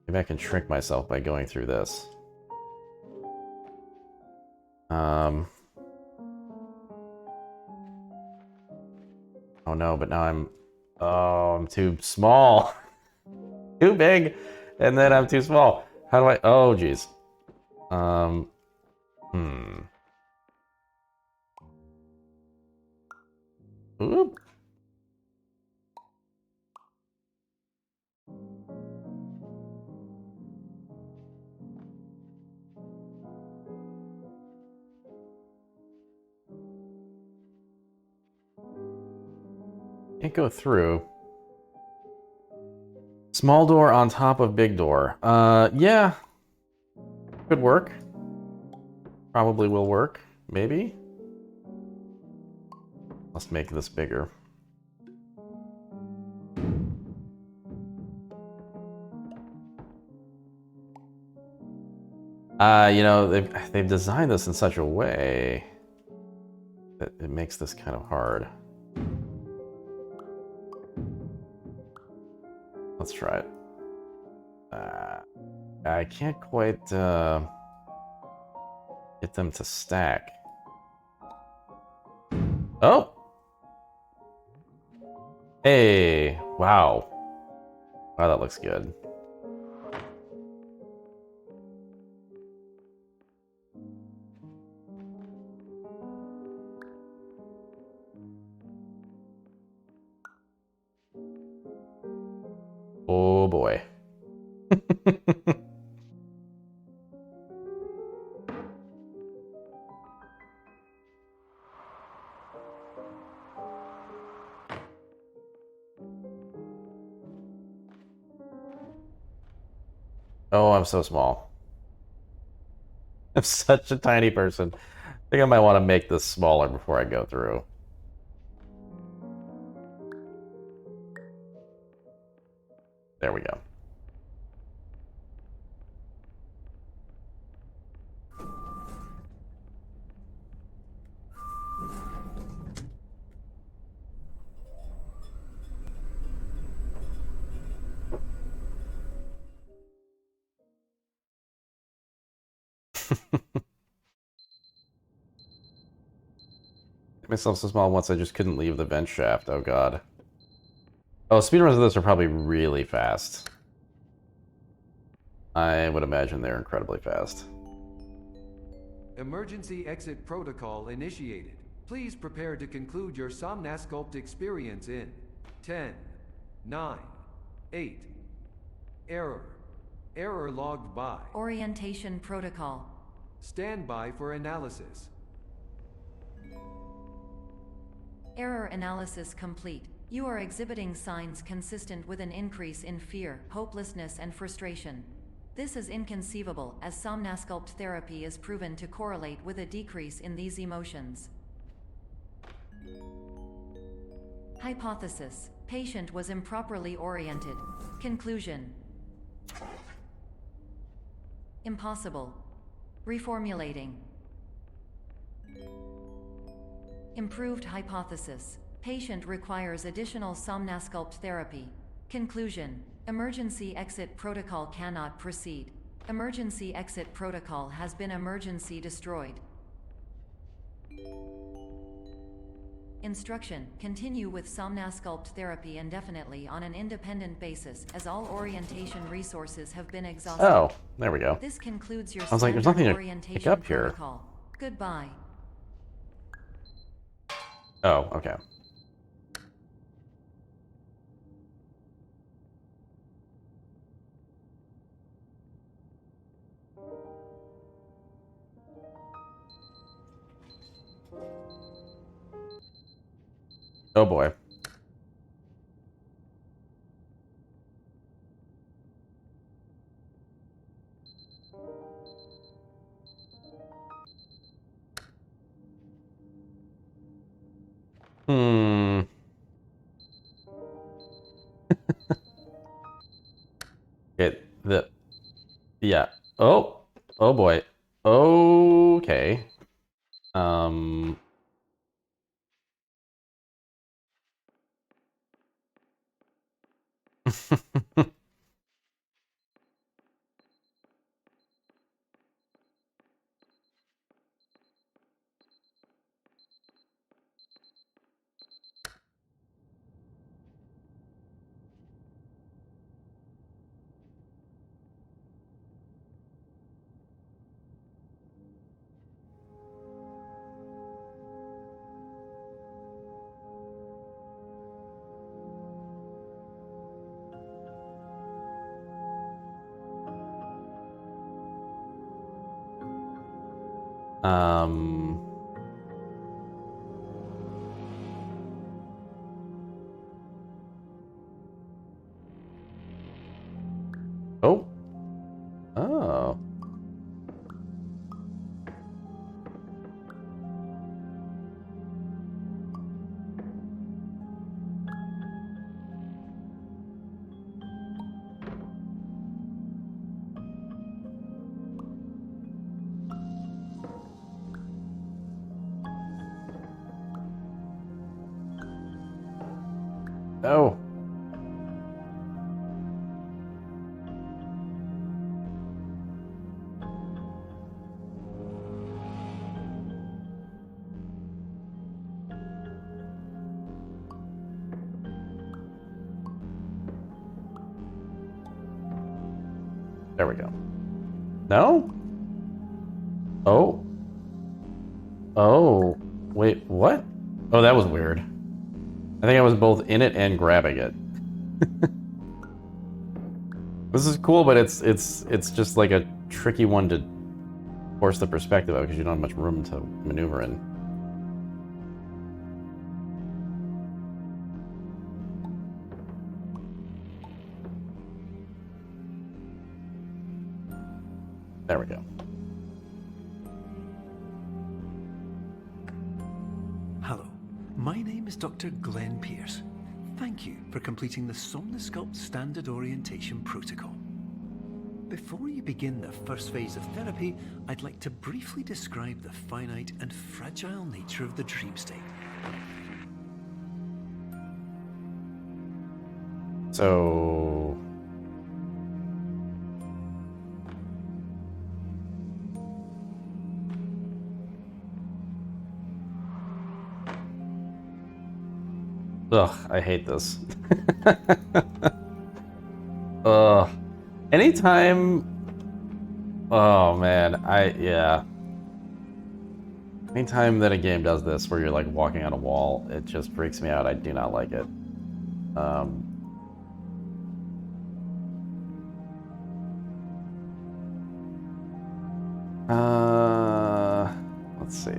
Maybe I can shrink myself by going through this. Oh no, but now I'm too small. Too big, and then I'm too small. How do I... Oh, jeez. Oop. Can't go through. Small door on top of big door. Yeah. Could work. Probably will work. Maybe. Let's make this bigger. You know, they've designed this in such a way that it makes this kind of hard. Let's try it. I can't quite get them to stack. Oh! Hey! Wow. Wow, that looks good. Oh boy. Oh, I'm so small. I'm such a tiny person. I think I might want to make this smaller before I go through. There we go. Made myself so small once I just couldn't leave the vent shaft. Oh god. Oh, speedruns of this are probably really fast. I would imagine they're incredibly fast. Emergency exit protocol initiated. Please prepare to conclude your Somnasculpt experience in 10, 9, 8. Error. Error logged by. Orientation protocol. Stand by for analysis. Error analysis complete. You are exhibiting signs consistent with an increase in fear, hopelessness, and frustration. This is inconceivable, as Somnasculpt therapy is proven to correlate with a decrease in these emotions. Hypothesis: patient was improperly oriented. Conclusion: impossible. Reformulating. Improved hypothesis: patient requires additional Somnasculpt therapy. Conclusion: emergency exit protocol cannot proceed. Emergency exit protocol has been emergency destroyed. Instruction: continue with Somnasculpt therapy indefinitely on an independent basis, as all orientation resources have been exhausted. Oh, there we go. This concludes your I was like, there's nothing to pick orientation up here. protocol. Goodbye. Oh, okay. Oh boy. Hmm. Yeah. Oh. Oh boy. Okay. Um. Um. Oh. Oh. Oh. There we go. No? Oh. Oh. Wait, what? Oh, that was weird. I think I was both in it and grabbing it. This is cool, but it's just like a tricky one to force the perspective of because you don't have much room to maneuver in. There we go. Hello, my name is Dr. Glenn Pierce. Thank you for completing the Somnasculpt Standard Orientation Protocol. Before you begin the first phase of therapy, I'd like to briefly describe the finite and fragile nature of the dream state. So... Ugh, I hate this. Ugh. Anytime... Oh, man. Yeah. Anytime that a game does this, where you're, like, walking on a wall, it just freaks me out. I do not like it. Let's see.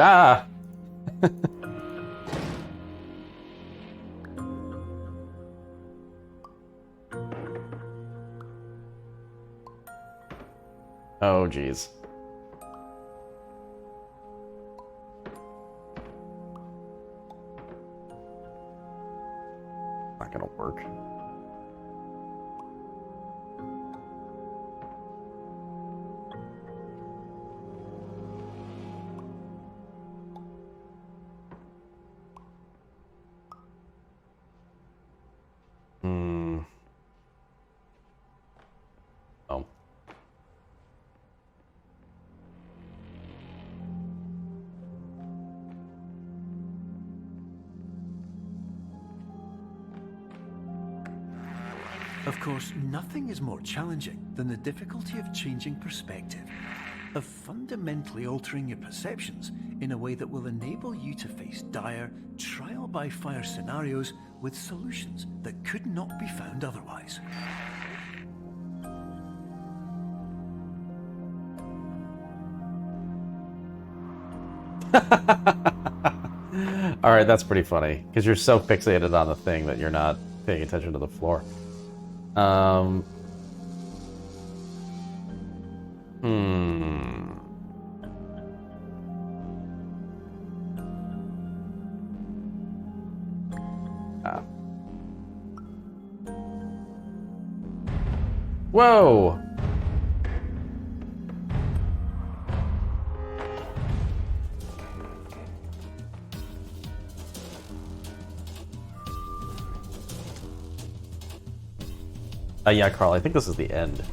Ah! Oh, geez. Not gonna work. Hmm. Of course, nothing is more challenging than the difficulty of changing perspective, of fundamentally altering your perceptions in a way that will enable you to face dire, trial-by-fire scenarios with solutions that could not be found otherwise. All right, that's pretty funny because you're so fixated on the thing that you're not paying attention to the floor. Hmm. Ah. Whoa! Yeah, Carl, I think this is the end.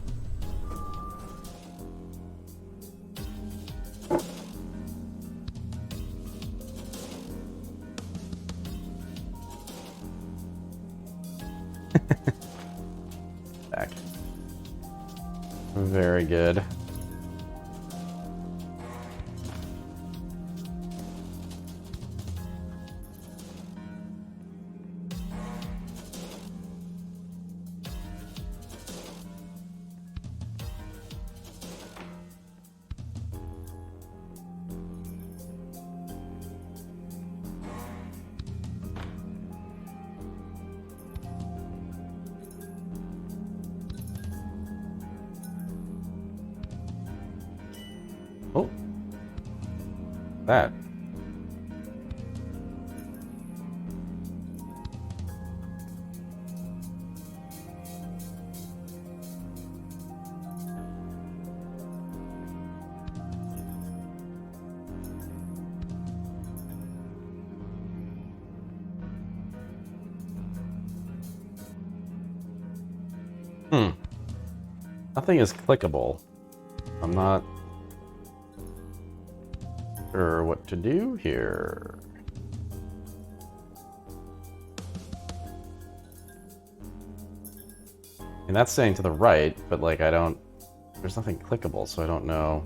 Back. Very good. Oh. That. Nothing is clickable. I'm not sure what to do here. And that's saying to the right, but like I don't, there's nothing clickable, so I don't know.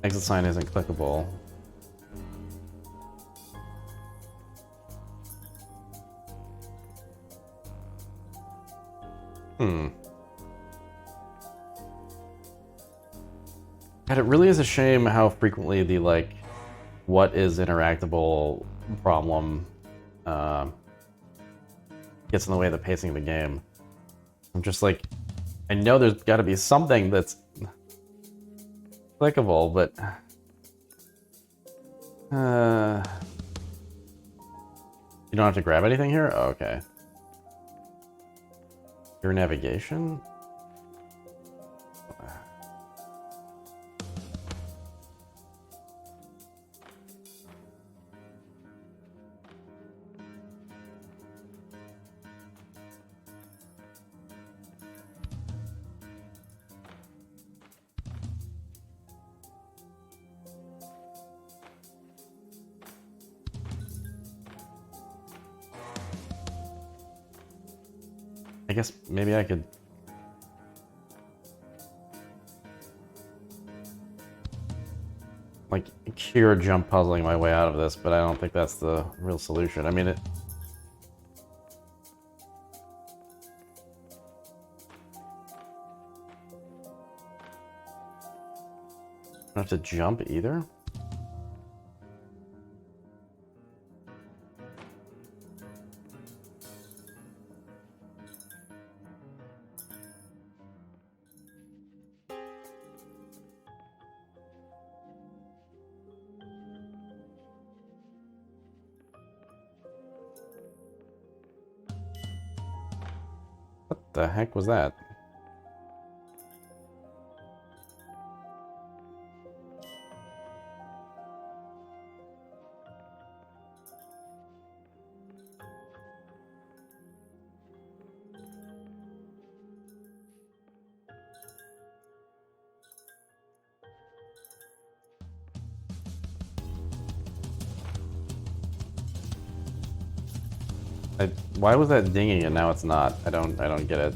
Exit sign isn't clickable. God, it really is a shame how frequently the like, what is interactable problem gets in the way of the pacing of the game. I'm just like, I know there's got to be something that's clickable, but you don't have to grab anything here? Oh, okay. Your navigation? I guess maybe I could... like, pure jump puzzling my way out of this, but I don't think that's the real solution. I mean, it... I don't have to jump either? What the heck was that? Why was that dinging and now it's not? I don't get it.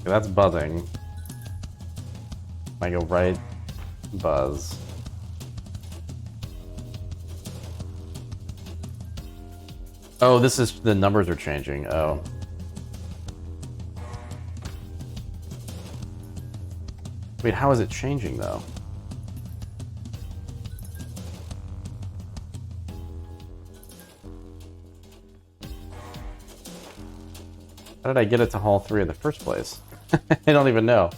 Okay, that's buzzing. I go right, buzz. Oh, this is, the numbers are changing. Oh. Wait, how is it changing though? How did I get it to Hall 3 in the first place? I don't even know.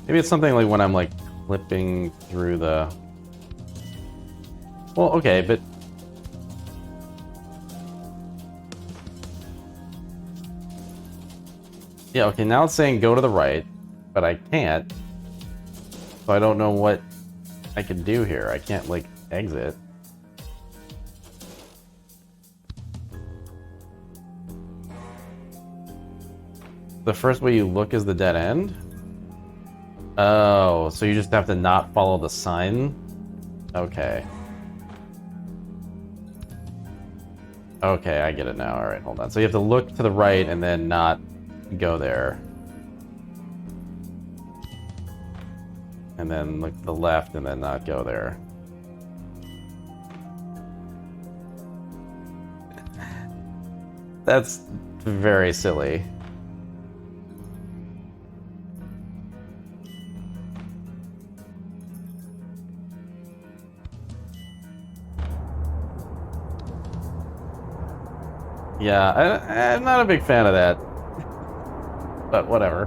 Maybe it's something like when I'm like flipping through the... Well, okay, but... Yeah, okay, now it's saying go to the right, but I can't. So I don't know what I can do here. I can't, like, exit. The first way you look is the dead end? Oh, so you just have to not follow the sign? Okay. Okay, I get it now. Alright, hold on. So you have to look to the right and then not go there. And then look to the left and then not go there. That's very silly. Yeah, I'm not a big fan of that. But whatever.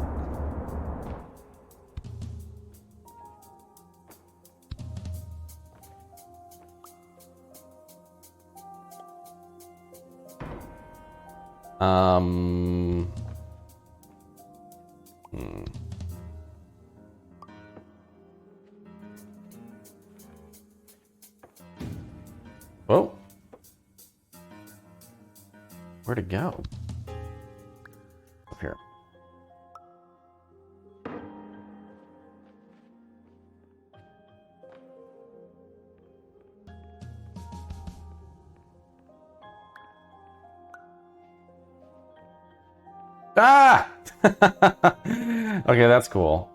Whoa. Where'd it go? Up here. Ah! Okay, that's cool.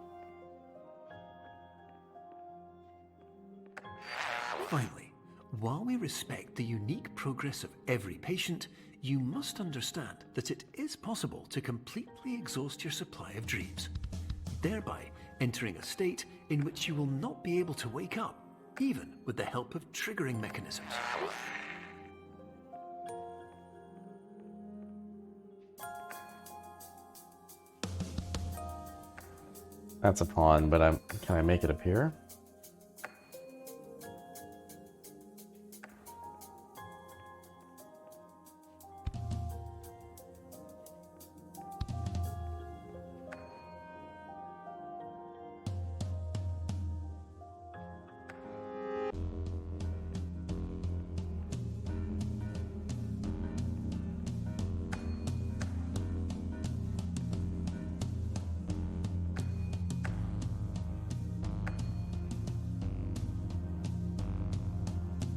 Finally, while we respect the unique progress of every patient, you must understand that it is possible to completely exhaust your supply of dreams, thereby entering a state in which you will not be able to wake up, even with the help of triggering mechanisms. That's a pawn, but can I make it appear?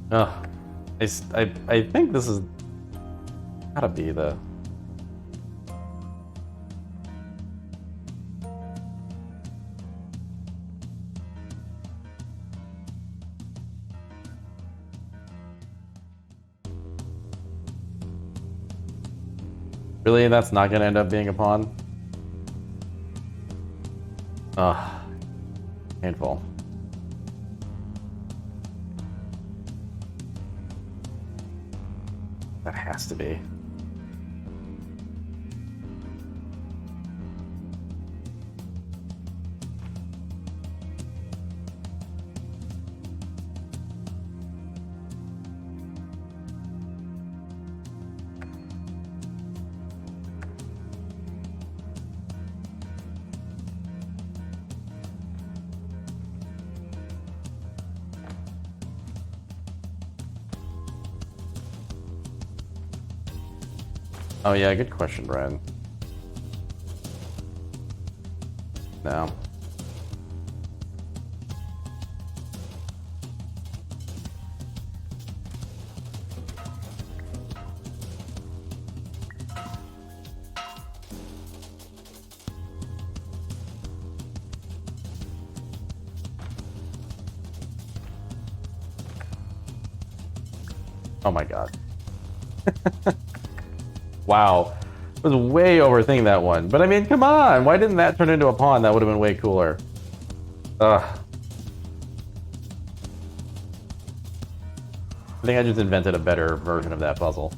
Oh, I think this is gotta be the... Really? That's not gonna end up being a pawn? Ugh. Painful. That has to be. Oh yeah, good question, Brian. No. Oh my god. Wow. I was way overthinking that one. But I mean, come on! Why didn't that turn into a pawn? That would have been way cooler. Ugh. I think I just invented a better version of that puzzle.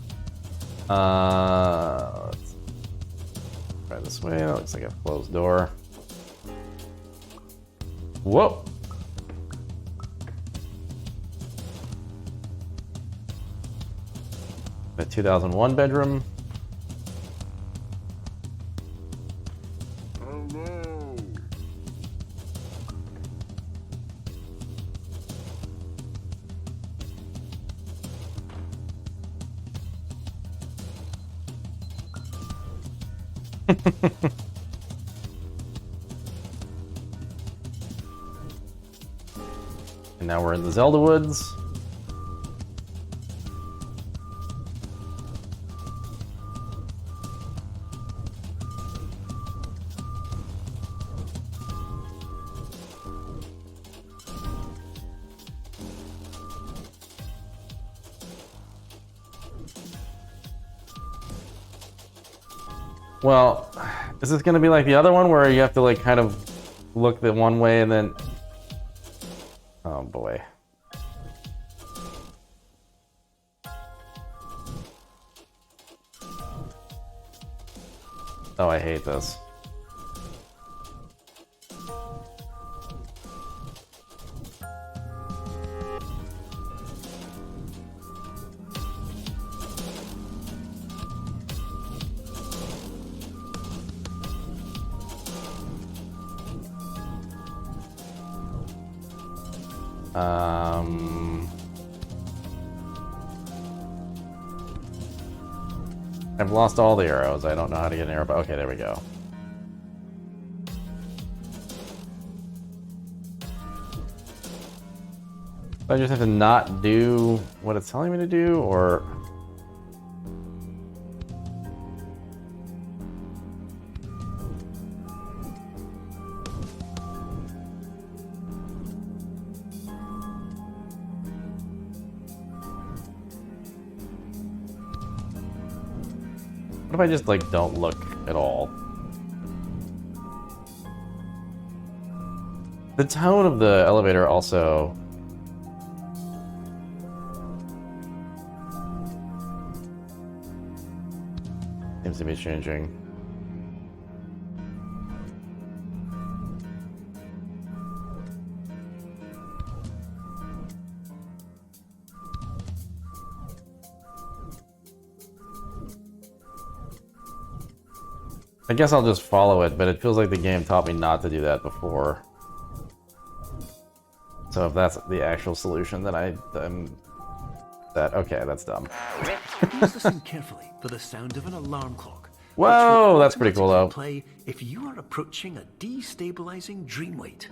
Let's try this way. That looks like a closed door. Whoa! The 2001 bedroom. Oh no! And now we're in the Zelda Woods. Well, is this going to be like the other one where you have to like kind of look the one way and then... Oh boy. Oh, I hate this. I've lost all the arrows. I don't know how to get an arrow, but okay, there we go. I just have to not do what it's telling me to do, or... What if I just, like, don't look at all? The tone of the elevator also... seems to be changing. I guess I'll just follow it, but it feels like the game taught me not to do that before. So if that's the actual solution, then okay, that's dumb. Please listen carefully for the sound of an alarm clock. Whoa, that's pretty cool though. Play if you are approaching a destabilizing dream weight.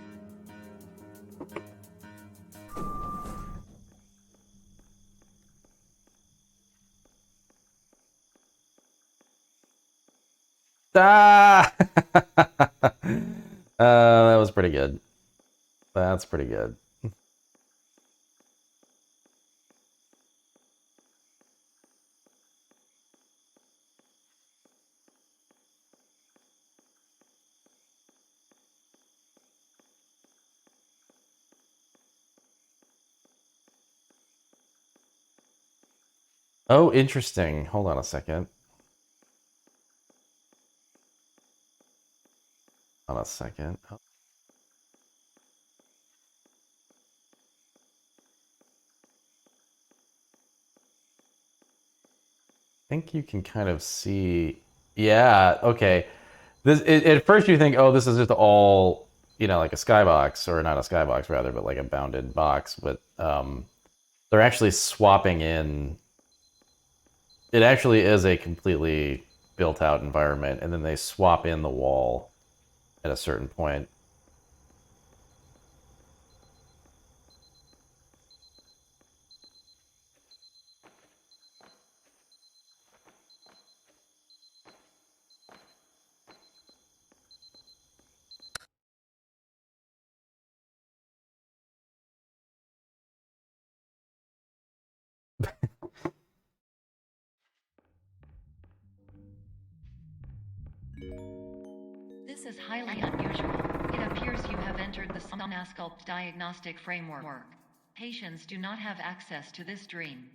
Ah! That was pretty good. That's pretty good. Oh, interesting. Hold on a second. Hold on a second. Oh. I think you can kind of see. Yeah, okay. At first you think, oh, this is just all, you know, like a skybox, or not a skybox rather, but like a bounded box. But they're actually swapping in. It actually is a completely built out environment, and then they swap in the wall at a certain point. This is highly unusual. It appears you have entered the Somnasculpt diagnostic framework. Patients do not have access to this dream.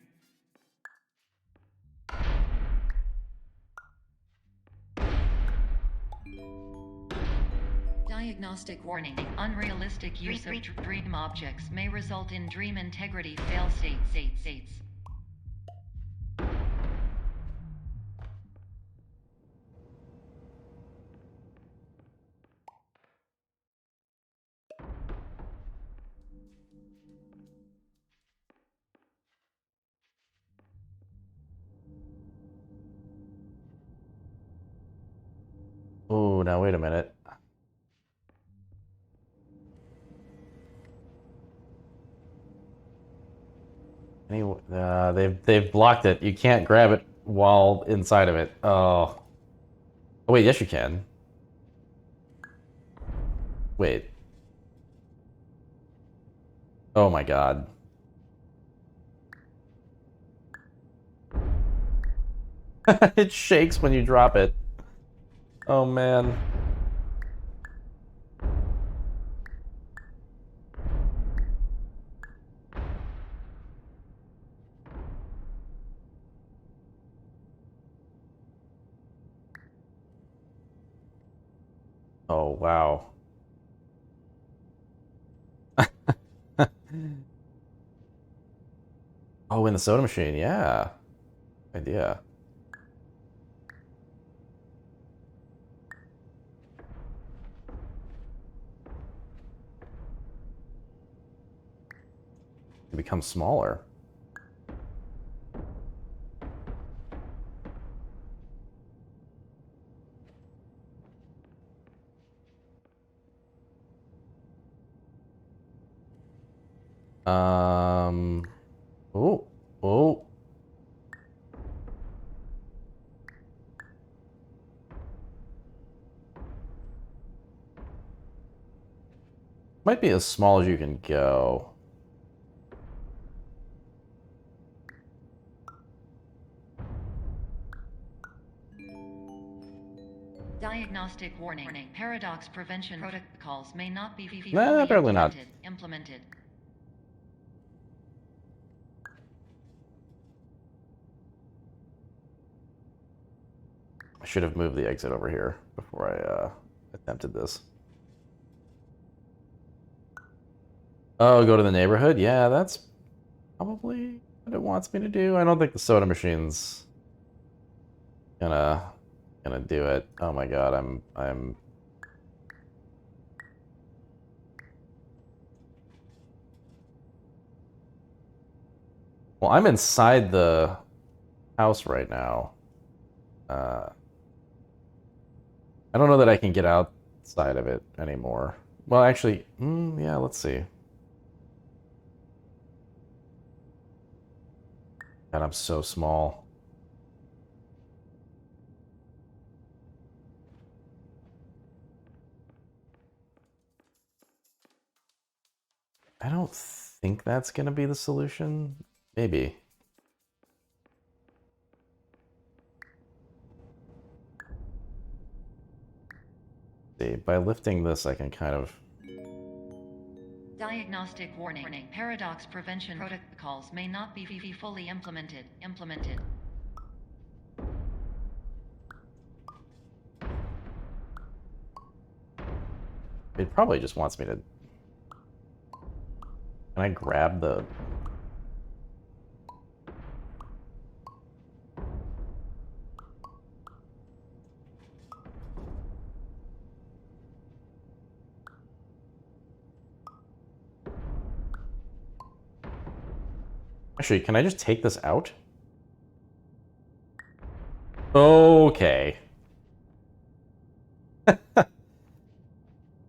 Diagnostic warning. Unrealistic use of dream objects may result in dream integrity fail states. Oh, now wait a minute. They've blocked it. You can't grab it while inside of it. Oh. Oh wait, yes you can. Wait. Oh my god. It shakes when you drop it. Oh man. Oh wow. Oh, in the soda machine, yeah. Idea. It becomes smaller. Oh, oh. Might be as small as you can go. Diagnostic warning. Paradox prevention protocols may not be fully Nah, apparently not. implemented. I should have moved the exit over here before I attempted this. Oh, go to the neighborhood? Yeah, that's probably what it wants me to do. I don't think the soda machine's gonna do it. Oh my god, I'm well, I'm inside the house right now. I don't know that I can get outside of it anymore. Well, actually, yeah, let's see. God, I'm so small. I don't think that's gonna be the solution. Maybe. See, by lifting this, I can kind of... Diagnostic warning. Paradox prevention protocols may not be fully implemented. It probably just wants me to... Can I grab the... Actually, can I just take this out? Okay. Okay.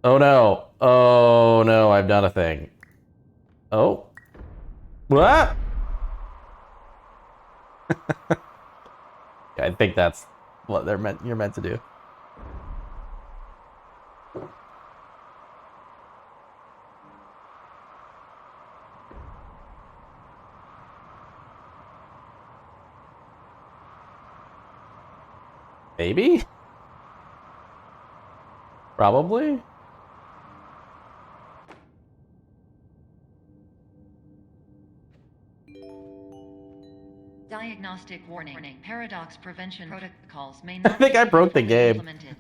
Oh no. Oh no, I've done a thing. Oh. What? I think that's what you're meant to do. Maybe? Probably? Diagnostic warning. Paradox prevention protocols may I not think be I broke the fully game. implemented.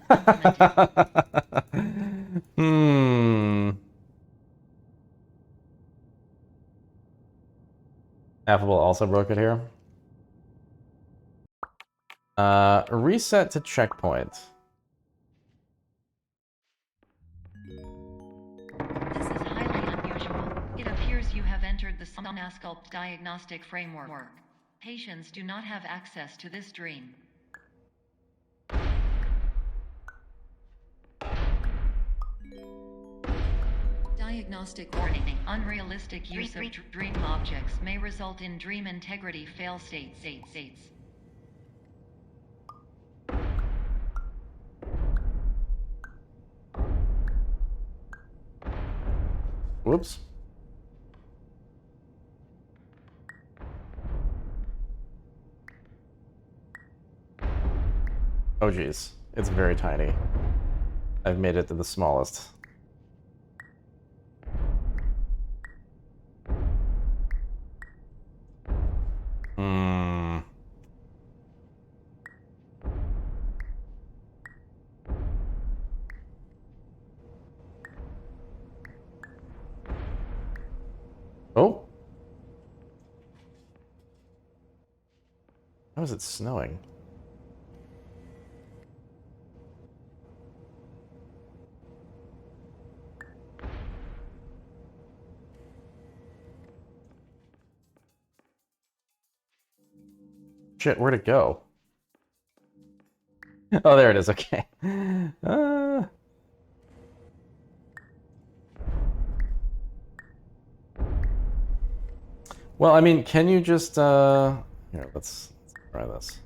Affable also broke it here. Reset to checkpoint. This is highly unusual. It appears you have entered the Somnasculpt diagnostic framework. Patients do not have access to this dream. Diagnostic warning. Unrealistic use of dream objects may result in dream integrity fail states. Whoops. Oh geez, it's very tiny. I've made it to the smallest. Oh. How is it snowing? Shit, where'd it go? Oh, there it is, okay. Well, I mean, can you just, Here, let's try this.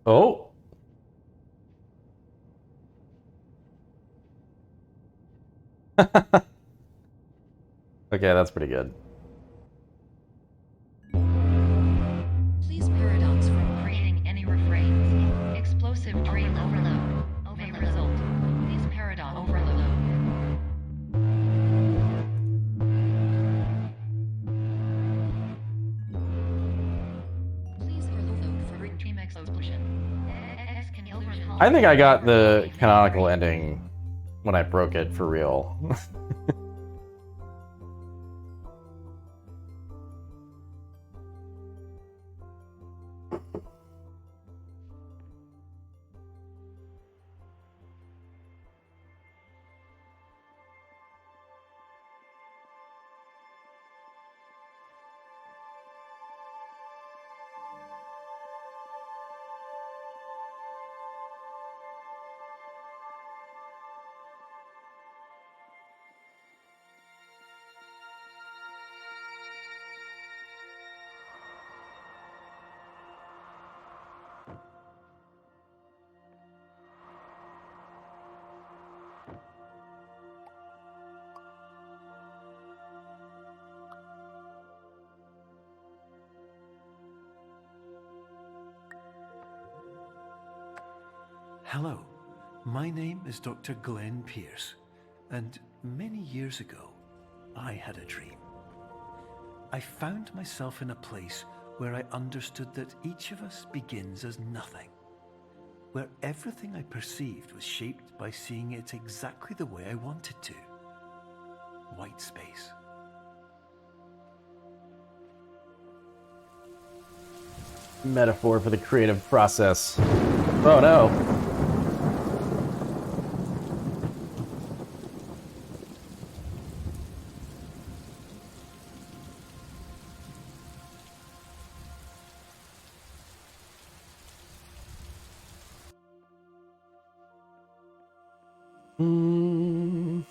Oh. Okay, that's pretty good. Please paradox from creating any refrains. Explosive dream overload may result. Please paradox overload. Please overload for dream explosion. I think I got the canonical ending when I broke it for real. Hello, my name is Dr. Glenn Pierce, and many years ago, I had a dream. I found myself in a place where I understood that each of us begins as nothing, where everything I perceived was shaped by seeing it exactly the way I wanted to. White space. metaphor for the creative process. Oh no. Mm.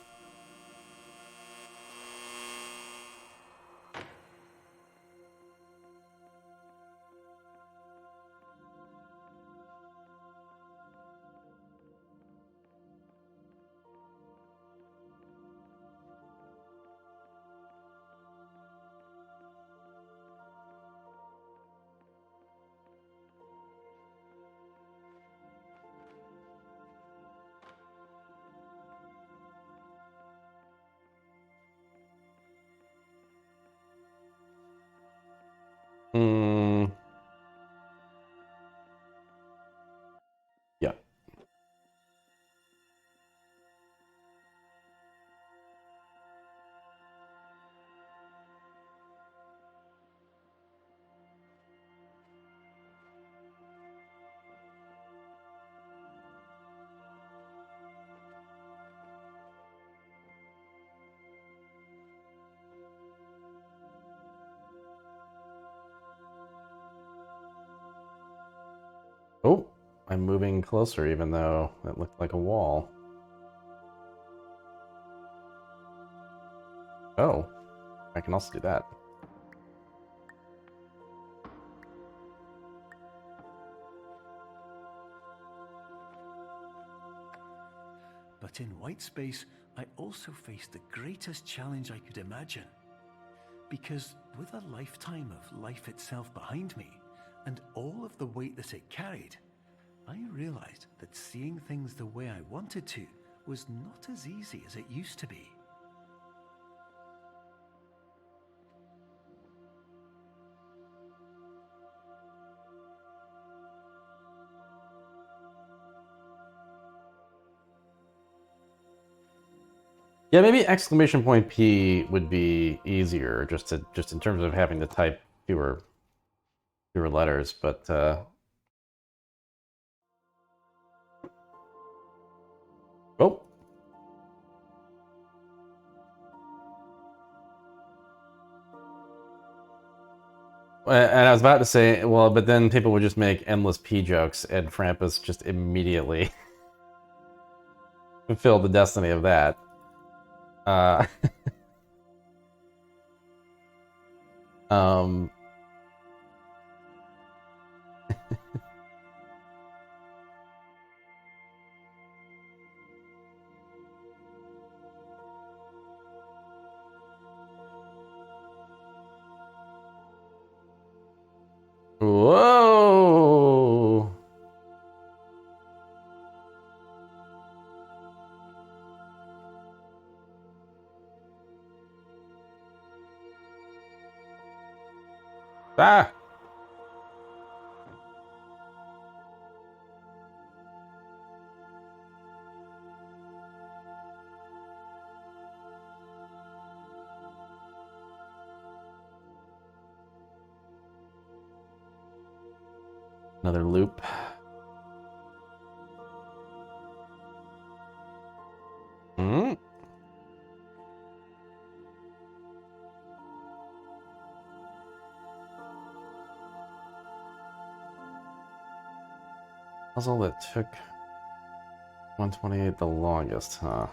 Mm. Yeah. Oh, I'm moving closer even though it looked like a wall. Oh, I can also do that. But in white space, I also faced the greatest challenge I could imagine. Because with a lifetime of life itself behind me, and all of the weight that it carried, I realized that seeing things the way I wanted to was not as easy as it used to be. Yeah, maybe exclamation point P would be easier, just in terms of having to type fewer letters. But oh, and I was about to say, well, but then people would just make endless P jokes, and Frampus just immediately fulfilled the destiny of that. Um. Whoa! Ah! Another loop. Hmm. Puzzle that took 128 the longest, huh?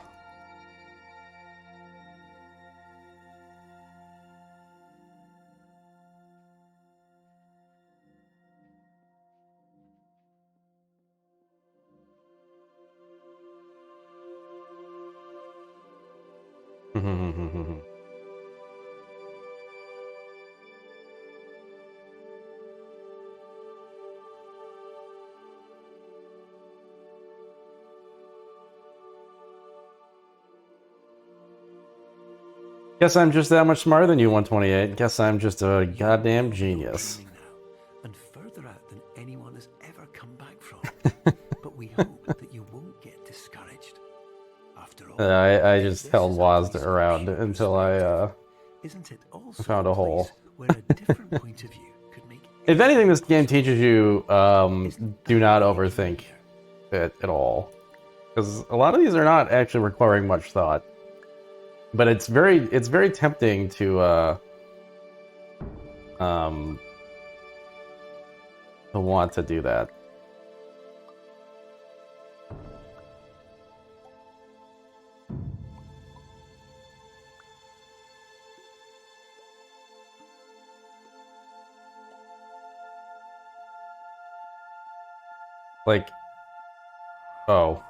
Guess I'm just that much smarter than you, 128. Guess I'm just a goddamn genius. Now, and further out than anyone has ever come back from. But we hope that you won't get discouraged. After all, I just held WASD around until I isn't it also found a hole. place where a different point of view could make If anything, this game teaches you do not overthink it at all, because a lot of these are not actually requiring much thought. But it's very tempting to want to do that. Like, oh.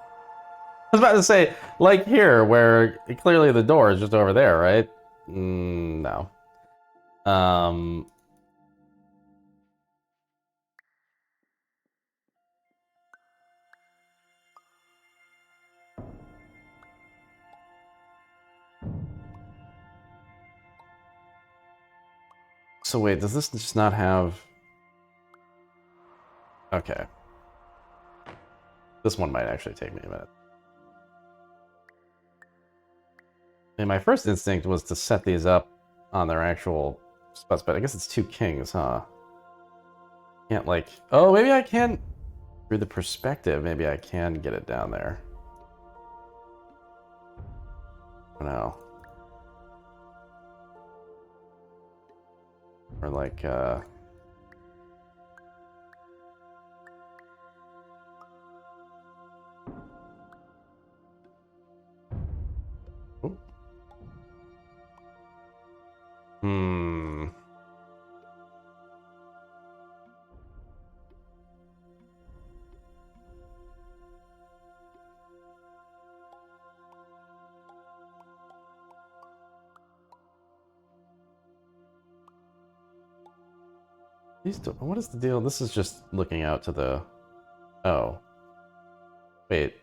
I was about to say, like here, where clearly the door is just over there, right? No. So wait, does this just not have... Okay. This one might actually take me a minute. And my first instinct was to set these up on their actual spots, but I guess it's two kings, huh? Can't like... Oh, maybe I can... Through the perspective, maybe I can get it down there. Oh, no. Or like, Ooh. What is the deal? This is just looking out to the... Oh. Wait.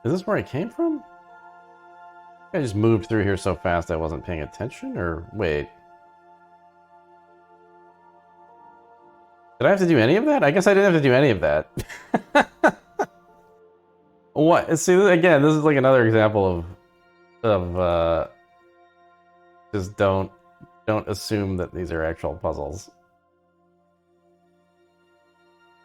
Is this where I came from? I just moved through here so fast I wasn't paying attention, or wait. Did I have to do any of that? I guess I didn't have to do any of that. What? See, again, this is like another example of just don't assume that these are actual puzzles.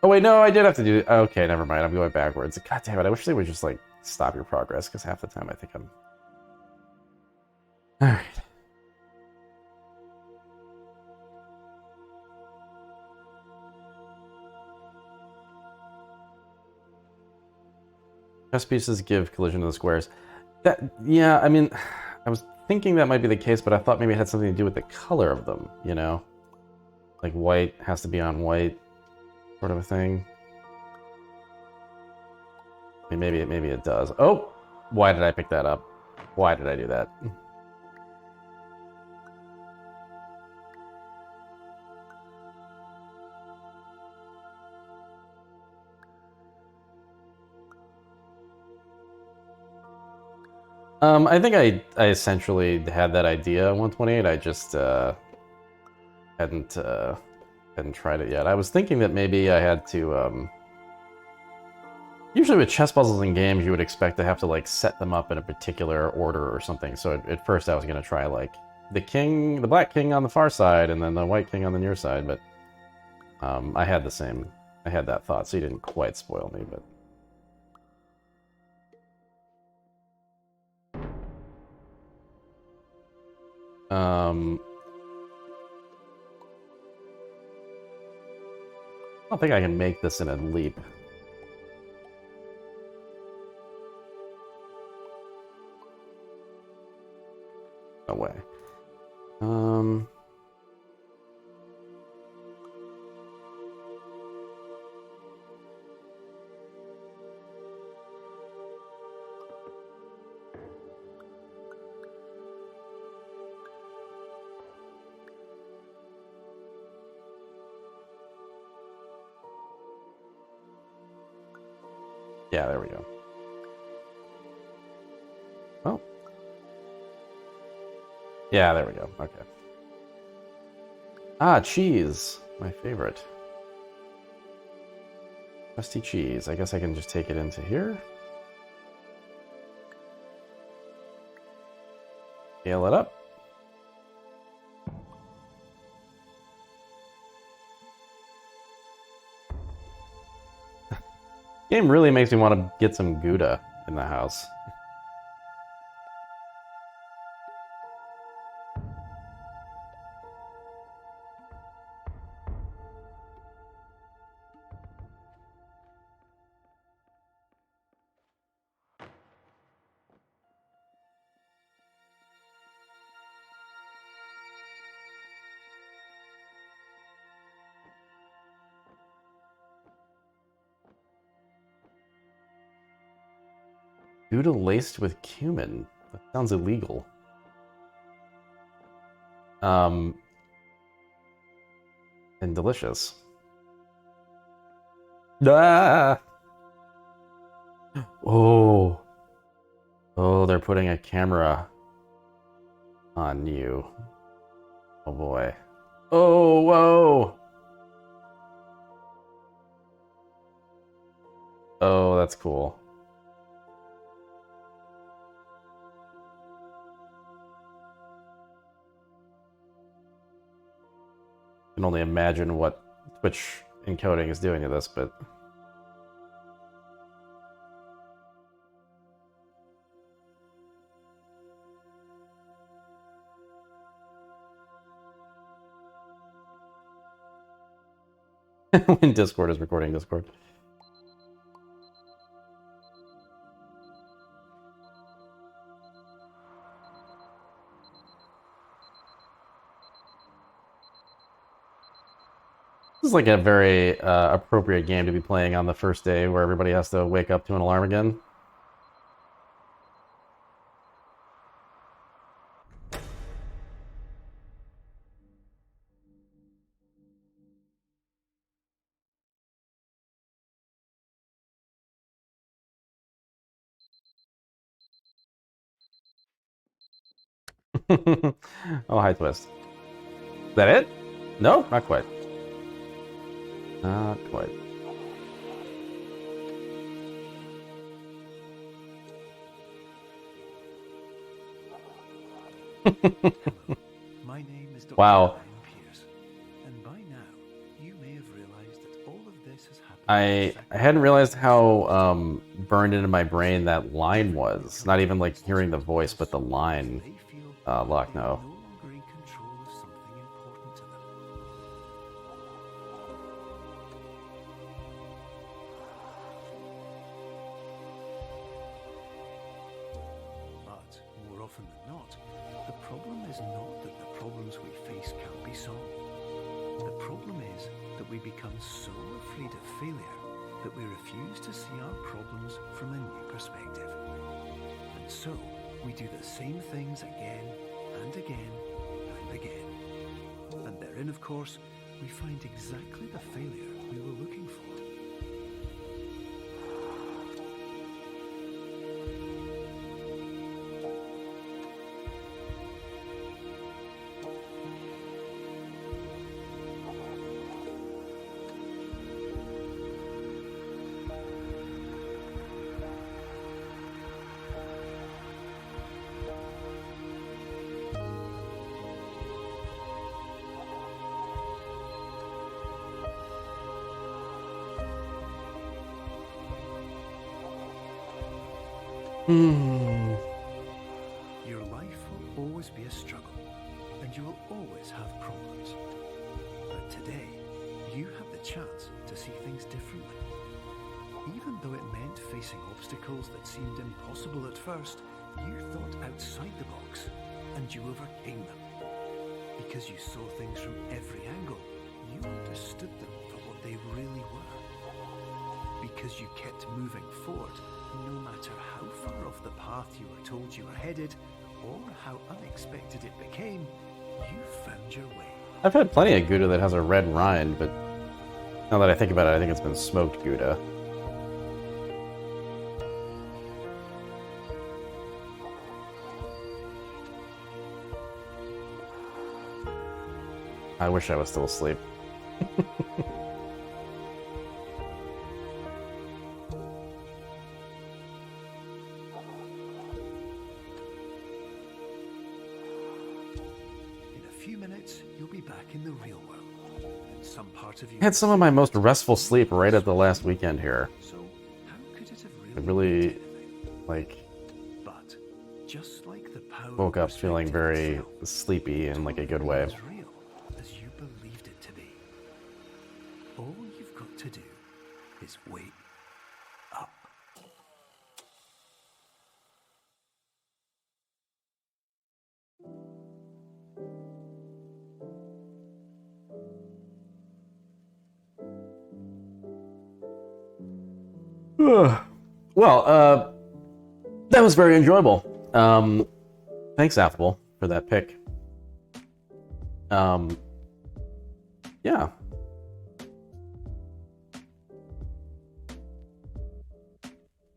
Oh wait, no, I did have to do... Okay, never mind, I'm going backwards. God damn it, I wish they would just like stop your progress, because half the time I think I'm... Alright. Chess pieces give collision to the squares. Yeah, I mean, I was thinking that might be the case, but I thought maybe it had something to do with the color of them, you know? Like white has to be on white, sort of a thing. I mean, maybe it does. Oh! Why did I pick that up? Why did I do that? I think I essentially had that idea at 128. I just hadn't tried it yet. I was thinking that maybe I had to. Usually with chess puzzles in games, you would expect to have to like set them up in a particular order or something. So at first I was gonna try like the black king on the far side, and then the white king on the near side. But I had that thought, so you didn't quite spoil me, but. I don't think I can make this in a leap. No way. Yeah, there we go. Oh. Yeah, there we go. Okay. Ah, cheese. My favorite. Rusty cheese. I guess I can just take it into here. Scale it up. Game really makes me want to get some Gouda in the house. Gouda laced with cumin. That sounds illegal. And delicious. Ah! Oh. Oh, they're putting a camera on you. Oh boy. Oh, whoa! Oh, that's cool. I can only imagine what Twitch encoding is doing to this, but... when Discord is recording Discord. This is like a very appropriate game to be playing on the first day where everybody has to wake up to an alarm again. Oh, hi, Twist. Is that it? No, not quite. Not quite. My name is Dr. Wow. Pierce, and by now you may have realized that all of this has happened. I hadn't realized how burned into my brain that line was. Not even like hearing the voice, but the line. They feel Lock, they are no. no longer in control of something important to them. But more often than not, the problem is not that the problems we face can't be solved. The problem is that we become so afraid of failure that we refuse to see our problems from a new perspective. And so, we do the same things again and again and again. And therein, of course, we find exactly the failure we were looking for. Your life will always be a struggle, and you will always have problems. But today, you have the chance to see things differently. Even though it meant facing obstacles that seemed impossible at first, you thought outside the box, and you overcame them. Because you saw things from every angle, you understood them for what they really were. Because you kept moving forward, no matter how far off the path you were told you were headed, or how unexpected it became, you found your way. I've had plenty of Gouda that has a red rind, but now that I think about it, I think it's been smoked Gouda. I wish I was still asleep. I had some of my most restful sleep right at the last weekend here. So, I really, like, But just like the power woke of up feeling very perspective sleepy in, like, a good way. itself, as real as you believed it to be. All you've got to do is wait up. Well, that was very enjoyable. Thanks, Affable, for that pick. Yeah.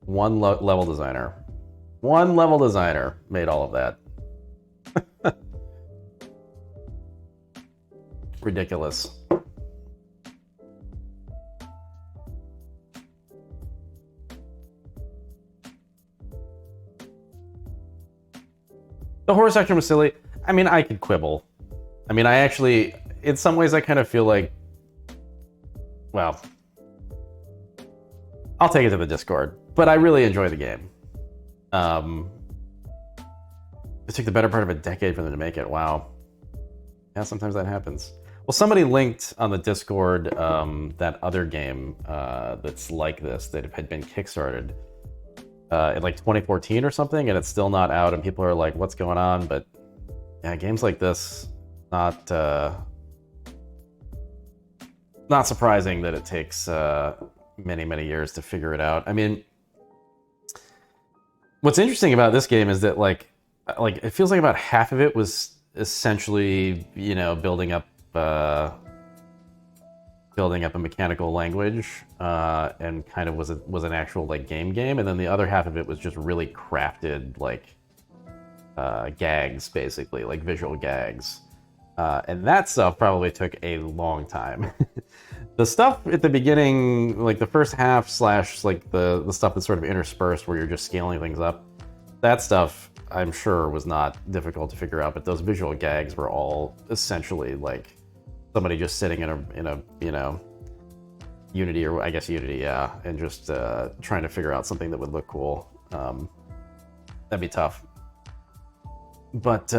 One level designer. One level designer made all of that. Ridiculous. The horror section was silly. I mean, I could quibble. I mean, I actually, in some ways, I kind of feel like, well, I'll take it to the Discord, but I really enjoy the game. It took the better part of a decade for them to make it. Wow. Yeah, sometimes that happens. Well, somebody linked on the Discord that other game that's like this that had been kickstarted in like 2014 or something, and it's still not out, and people are like, what's going on? But yeah, games like this, not surprising that it takes many years to figure it out. I mean, what's interesting about this game is that like it feels like about half of it was essentially, you know, building up a mechanical language and kind of was an actual like game, and then the other half of it was just really crafted like gags, basically, like visual gags, and that stuff probably took a long time. The stuff at the beginning, like the first half slash like the stuff that's sort of interspersed where you're just scaling things up, that stuff I'm sure was not difficult to figure out, but those visual gags were all essentially like somebody just sitting in a you know, Unity, or I guess Unity, yeah, and just trying to figure out something that would look cool. That'd be tough. But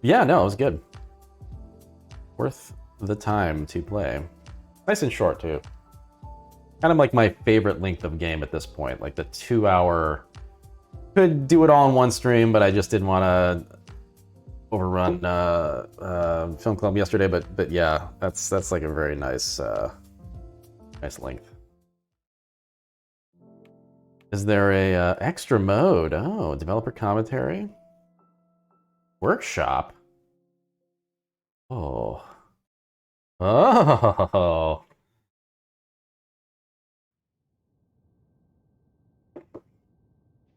yeah, no, it was good. Worth the time to play. Nice and short too. Kind of like my favorite length of game at this point, like the 2 hour. Could do it all in one stream, but I just didn't want to overrun Film Club yesterday. But yeah, that's like a very nice nice length. Is there a extra mode? Oh, developer commentary, workshop. Oh, oh.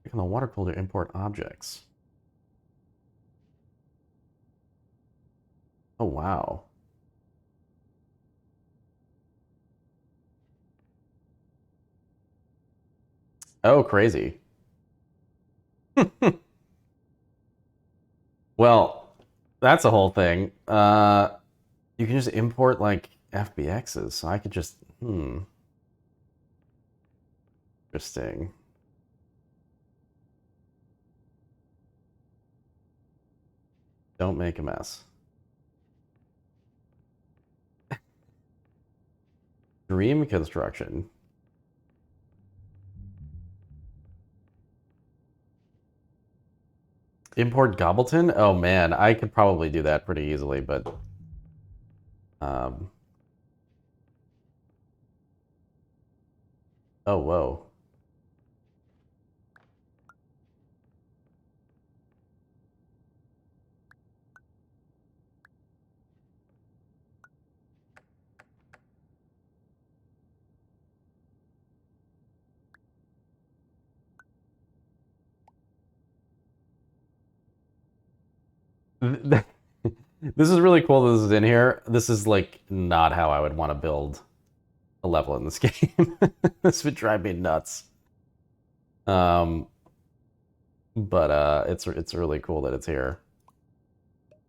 Click on the water cooler, import objects. Oh, wow. Oh, crazy. Well, that's a whole thing. You can just import like FBXs, so I could just, Interesting. Don't make a mess. Dream construction. Import Gobbleton? Oh man, I could probably do that pretty easily, but oh whoa. This is really cool that this is in here. This is like not how I would want to build a level in this game. This would drive me nuts. But it's really cool that it's here.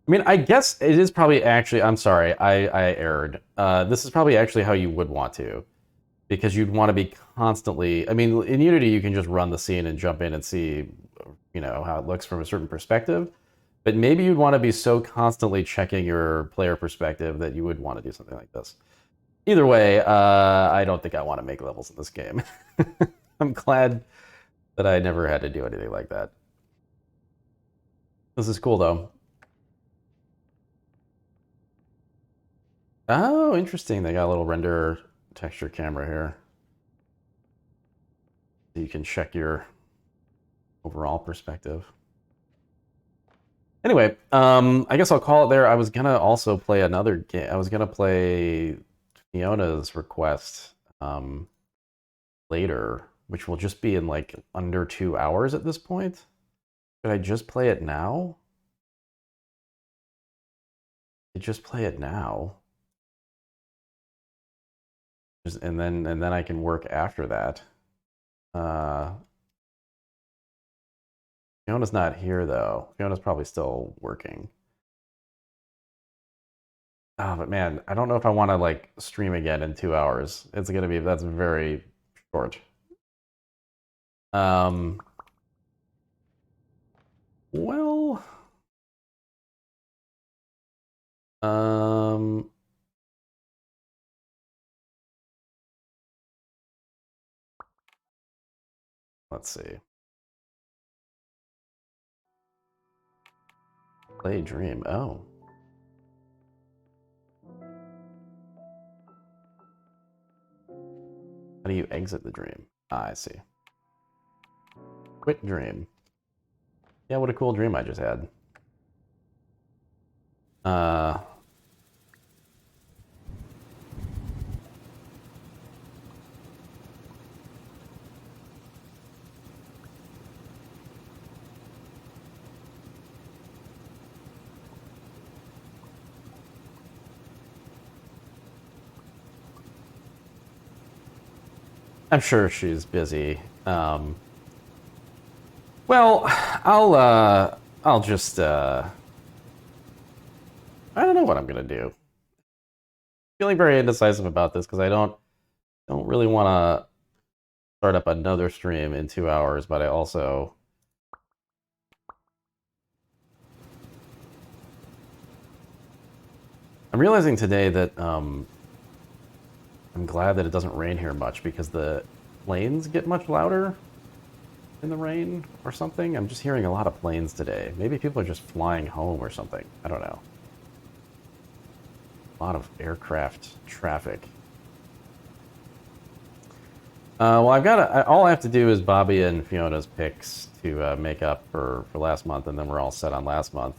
I mean, I guess it is probably actually, I'm sorry, I erred. This is probably actually how you would want to. because you'd want to be constantly. I mean, in Unity, you can just run the scene and jump in and see, how it looks from a certain perspective. But maybe you'd want to be so constantly checking your player perspective that you would want to do something like this. Either way, I don't think I want to make levels in this game. I'm glad that I never had to do anything like that. This is cool, though. Oh, interesting. They got a little render texture camera here. So you can check your overall perspective. Anyway, I guess I'll call it there. I was gonna also play another game. I was gonna play Fiona's Request later, which will just be in like under 2 hours at this point. Should I just play it now? Just play it now. And then I can work after that. Fiona's not here though. Fiona's probably still working. Oh, but man, I don't know if I want to like stream again in 2 hours. That's very short. Well, let's see. Play dream. Oh. How do you exit the dream? Ah, I see. Quit dream. Yeah, what a cool dream I just had. I'm sure she's busy. Well, I'll just, I don't know what I'm gonna do. Feeling very indecisive about this because I don't really want to start up another stream in 2 hours, but I also I'm realizing today that I'm glad that it doesn't rain here much because the planes get much louder in the rain or something. I'm just hearing a lot of planes today. Maybe people are just flying home or something. I don't know. A lot of aircraft traffic. Well, all I have to do is Bobby and Fiona's picks to make up for last month, and then we're all set on last month.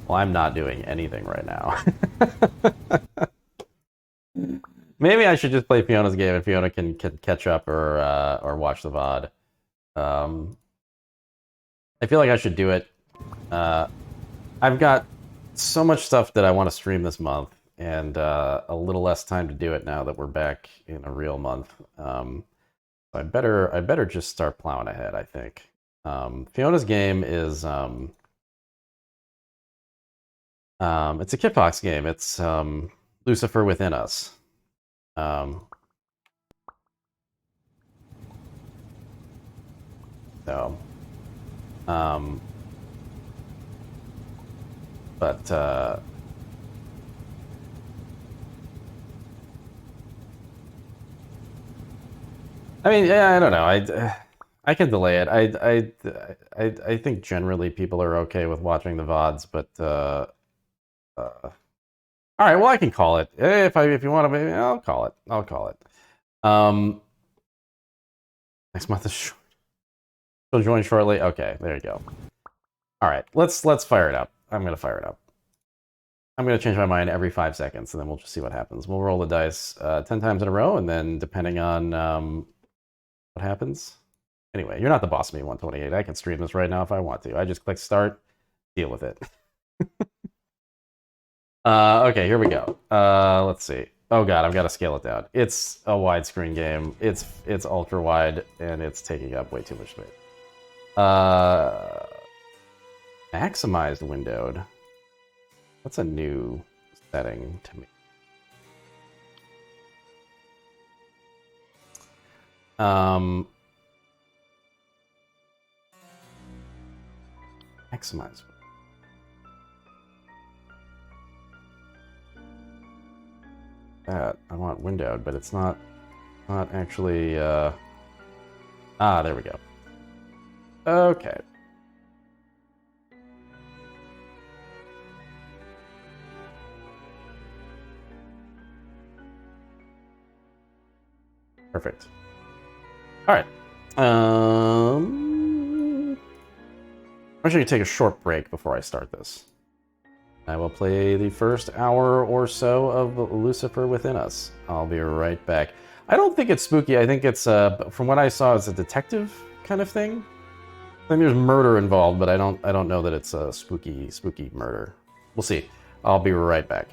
Well, I'm not doing anything right now. Maybe I should just play Fiona's game and Fiona can catch up or watch the VOD. I feel like I should do it. I've got so much stuff that I want to stream this month, and a little less time to do it now that we're back in a real month. So I better just start plowing ahead, I think. Fiona's game is it's a Kitbox game. It's Lucifer Within Us. But I mean, yeah, I don't know. I can delay it. I think generally people are okay with watching the VODs, but all right. Well, I can call it if you want to. I'll call it. I'll call it. Next month is short. She'll join shortly. Okay, there you go. All right, let's fire it up. I'm gonna fire it up. I'm going to change my mind every 5 seconds, and then we'll just see what happens. We'll roll the dice 10 times in a row, and then depending on what happens. Anyway, you're not the boss of me, 128. I can stream this right now if I want to. I just click start, deal with it. Okay, here we go. Let's see. Oh god, I've got to scale it down. It's a widescreen game. It's ultra wide, and it's taking up way too much space. Maximized windowed. That's a new setting to me. Maximize. That I want windowed, but it's not actually. There we go. Okay. Perfect. All right. I'm actually gonna take a short break before I start this. I will play the first hour or so of Lucifer Within Us. I'll be right back. I don't think it's spooky. I think it's from what I saw, it's a detective kind of thing. I think there's murder involved, but I don't know that it's a spooky murder. We'll see. I'll be right back.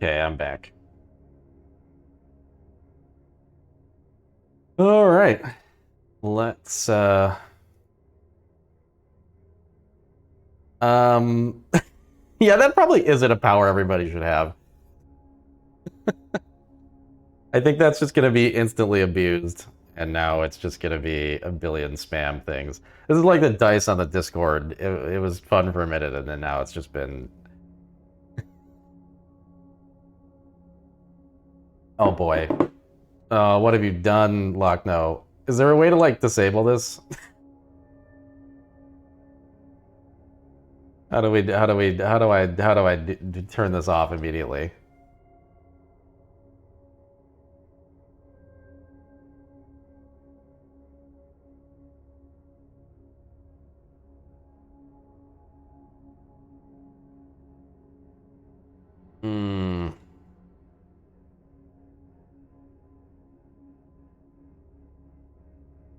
Okay, I'm back. All right. Let's yeah, that probably isn't a power everybody should have. I think that's just going to be instantly abused, and now it's just going to be a billion spam things. This is like the dice on the Discord. It was fun for a minute, and then now it's just been... Oh boy. What have you done, Lochno? Is there a way to, like, disable this? How do I turn this off immediately?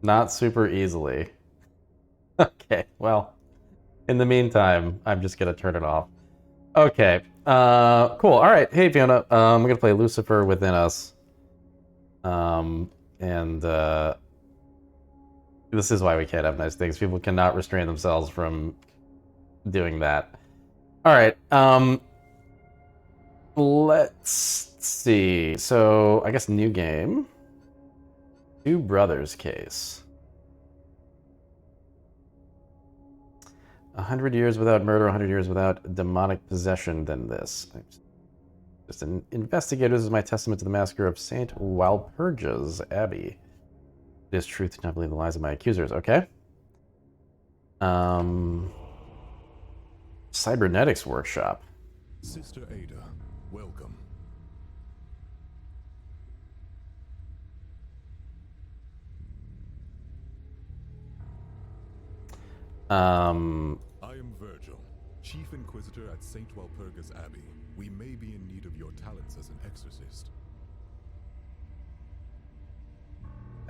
Not super easily. Okay, well, in the meantime, I'm just gonna turn it off. Okay, cool. All right, hey Fiona, I'm gonna play Lucifer Within Us. This is why we can't have nice things. People cannot restrain themselves from doing that. All right, let's see. So, I guess new game. Two Brothers case. 100 years without murder, 100 years without demonic possession than this. Just an investigator. This is my testament to the massacre of St. Walpurgis Abbey. It is truth to not believe the lies of my accusers. Okay. Cybernetics workshop. Sister Ada, welcome. I am Virgil, Chief Inquisitor at St. Walpurgis Abbey. We may be in need of your talents as an exorcist.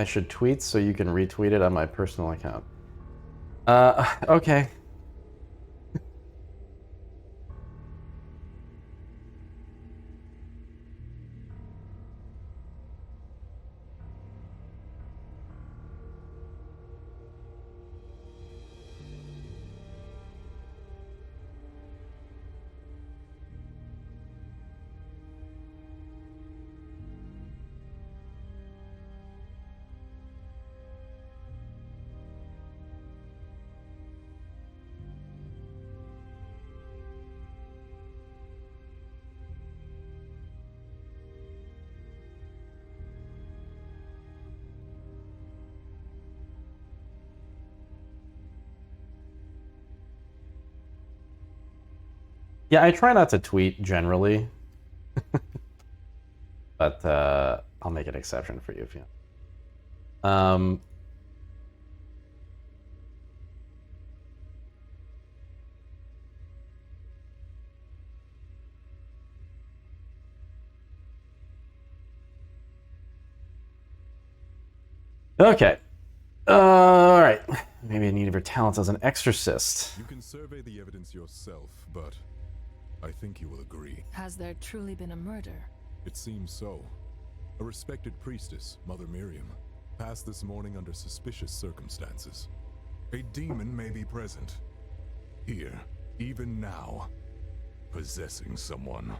I should tweet so you can retweet it on my personal account. Okay. Yeah, I try not to tweet generally, but I'll make an exception for you if you. Okay. All right. Maybe in need of your talents as an exorcist. You can survey the evidence yourself, but I think you will agree. Has there truly been a murder? It seems so. A respected priestess, Mother Miriam, passed this morning under suspicious circumstances. A demon may be present. Here, even now, possessing someone.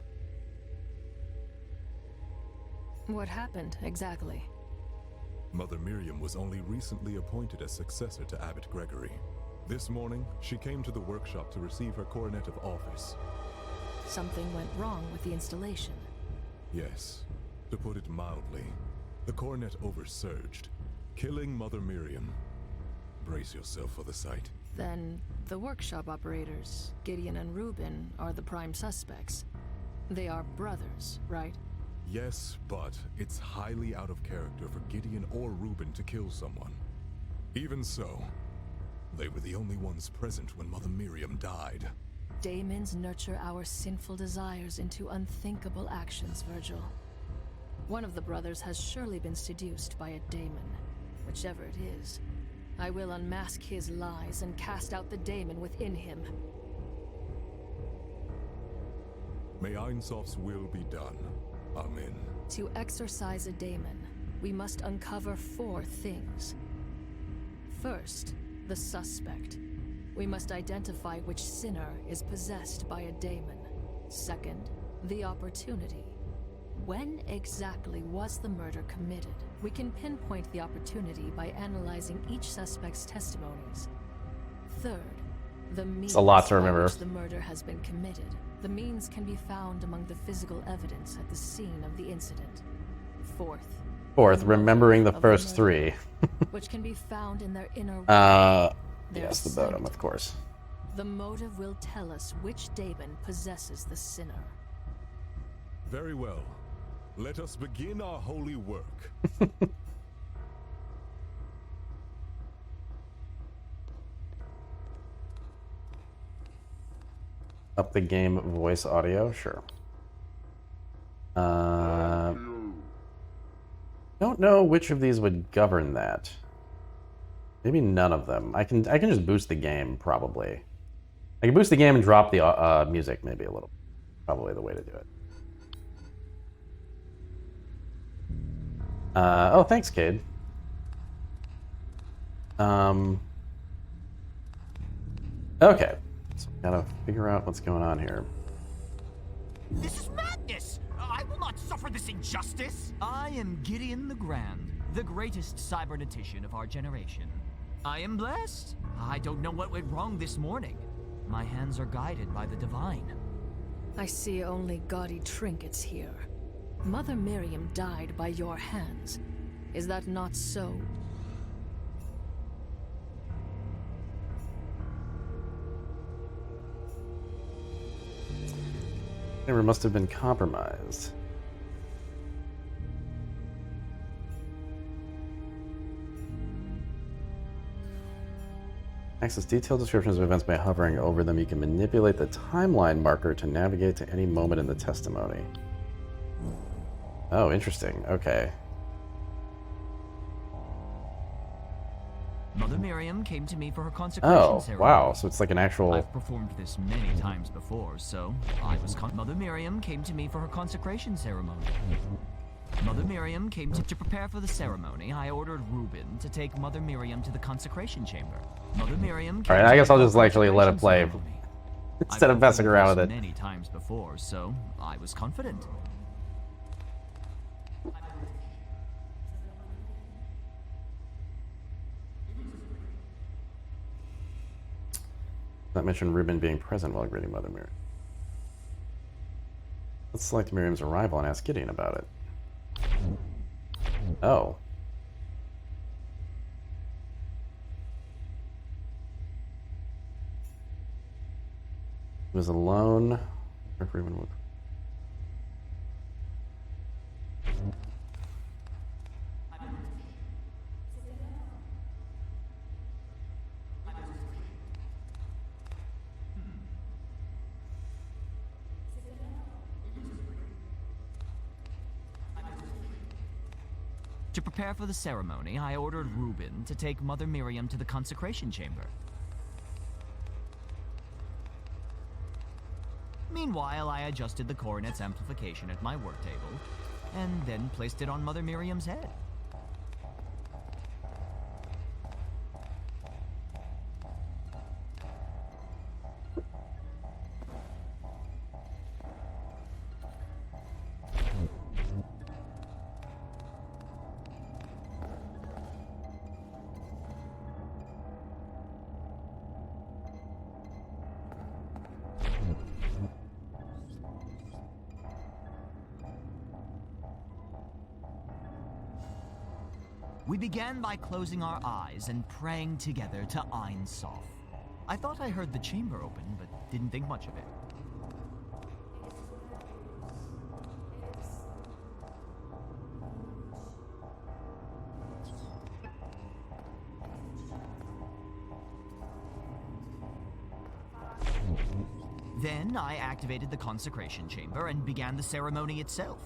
What happened exactly? Mother Miriam was only recently appointed as successor to Abbot Gregory. This morning, she came to the workshop to receive her coronet of office. Something went wrong with the installation. Yes, to put it mildly, the coronet oversurged, killing Mother Miriam. Brace yourself for the sight. Then, the workshop operators, Gideon and Reuben, are the prime suspects. They are brothers, right? Yes, but it's highly out of character for Gideon or Reuben to kill someone. Even so, they were the only ones present when Mother Miriam died. Daemons nurture our sinful desires into unthinkable actions, Virgil. One of the brothers has surely been seduced by a daemon. Whichever it is, I will unmask his lies and cast out the daemon within him. May Einsoff's will be done. Amen. To exorcise a daemon, we must uncover 4 things. First, the suspect. We must identify which sinner is possessed by a daemon. Second, the opportunity. When exactly was the murder committed? We can pinpoint the opportunity by analyzing each suspect's testimonies. Third, the means a lot to by remember. which the murder has been committed. The means can be found among the physical evidence at the scene of the incident. Fourth, the remembering the motive of first murder, 3. which can be found in their inner Yes, the Bodum, of course. The motive will tell us which daemon possesses the sinner. Very well. Let us begin our holy work. Up the game voice audio, sure. Don't know which of these would govern that. Maybe none of them. I can just boost the game, probably. I can boost the game and drop the music maybe a little. Probably the way to do it. Oh, thanks, Cade. Okay. So gotta figure out what's going on here. This is madness! I will not suffer this injustice! I am Gideon the Grand, the greatest cybernetician of our generation. I am blessed. I don't know what went wrong this morning. My hands are guided by the divine. I see only gaudy trinkets here. Mother Miriam died by your hands. Is that not so? Camera must have been compromised. Access detailed descriptions of events by hovering over them. You can manipulate the timeline marker to navigate to any moment in the testimony. Oh, interesting. Okay. Mother Miriam came to me for her consecration Oh, ceremony. wow. So it's like an actual... I've performed this many times before, so I was Mother Miriam came to me for her consecration ceremony. Mother Miriam came to prepare for the ceremony. I ordered Reuben to take Mother Miriam to the consecration chamber. Mother Miriam came Alright, I to guess me I'll for just her actually let it play consecration ceremony. instead of I've messing performed around this with it. many times before, so I was confident. Not mention Reuben being present while greeting Mother Miriam. Let's select Miriam's arrival and ask Gideon about it. Oh. He was alone. If Reuben would... To prepare for the ceremony, I ordered Reuben to take Mother Miriam to the consecration chamber. Meanwhile, I adjusted the coronet's amplification at my work table, and then placed it on Mother Miriam's head. We began by closing our eyes and praying together to Ein Sof. I thought I heard the chamber open, but didn't think much of it. Then I activated the consecration chamber and began the ceremony itself.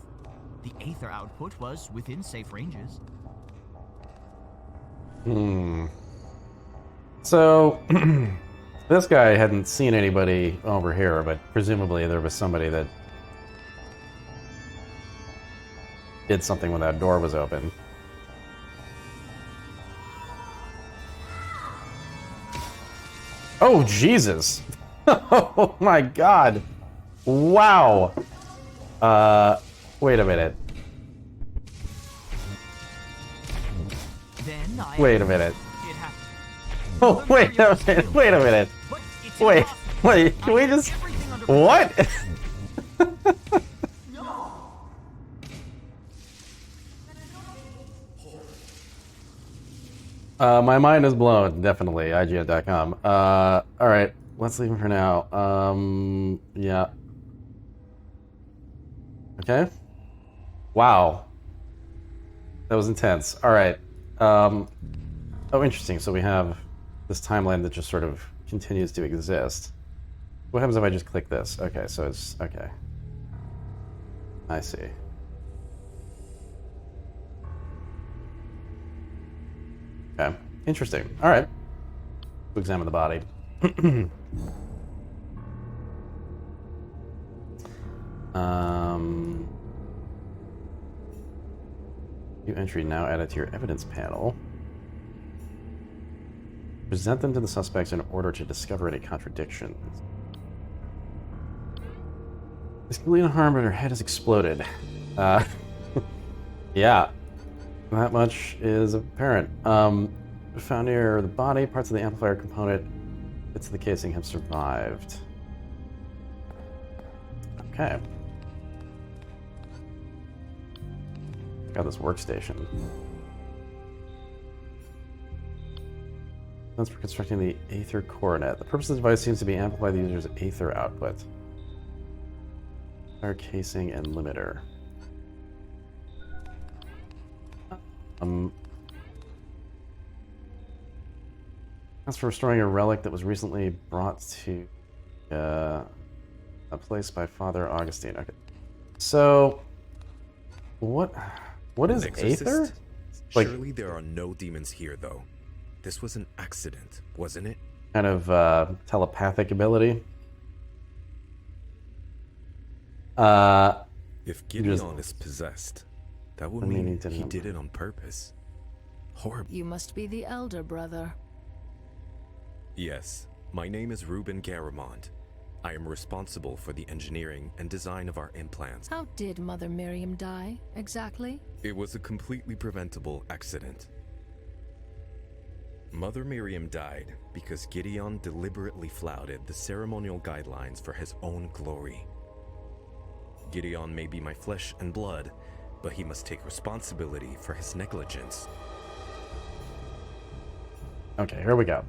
The aether output was within safe ranges. So, this guy hadn't seen anybody over here, but presumably there was somebody that did something when that door was open. Oh, Jesus. Oh, my God. Wow. Wait a minute. Then I Wait a minute. it happened. Oh, wait a minute. Wait a minute. But it's Wait. impossible. Wait. Can we I have just... everything under What? My mind is blown, definitely. IGN.com. Alright, let's leave him for now. Yeah. Okay. Wow. That was intense. Alright. Oh, interesting. So we have this timeline that just sort of continues to exist. What happens if I just click this? Okay, so it's... Okay. I see. Okay, interesting. All right. We'll examine the body. New entry now added to your evidence panel. Present them to the suspects in order to discover any contradictions. Is completely unharmed, but her head has exploded. Yeah. That much is apparent. Found near the body, parts of the amplifier component, bits of the casing have survived. Okay. Got this workstation. That's for constructing the Aether coronet. The purpose of the device seems to be to amplify the user's Aether output. Fire casing and limiter. That's for restoring a relic that was recently brought to a place by Father Augustine. Okay. So, what is Aether? Like, surely there are no demons here, though. This was an accident, wasn't it? Kind of telepathic ability. If Gideon is possessed, that would mean he did it on purpose. Horrible. You must be the elder brother. Yes, my name is Ruben Garamond. I am responsible for the engineering and design of our implants. How did Mother Miriam die, exactly? It was a completely preventable accident. Mother Miriam died because Gideon deliberately flouted the ceremonial guidelines for his own glory. Gideon may be my flesh and blood, but he must take responsibility for his negligence. Okay, here we go.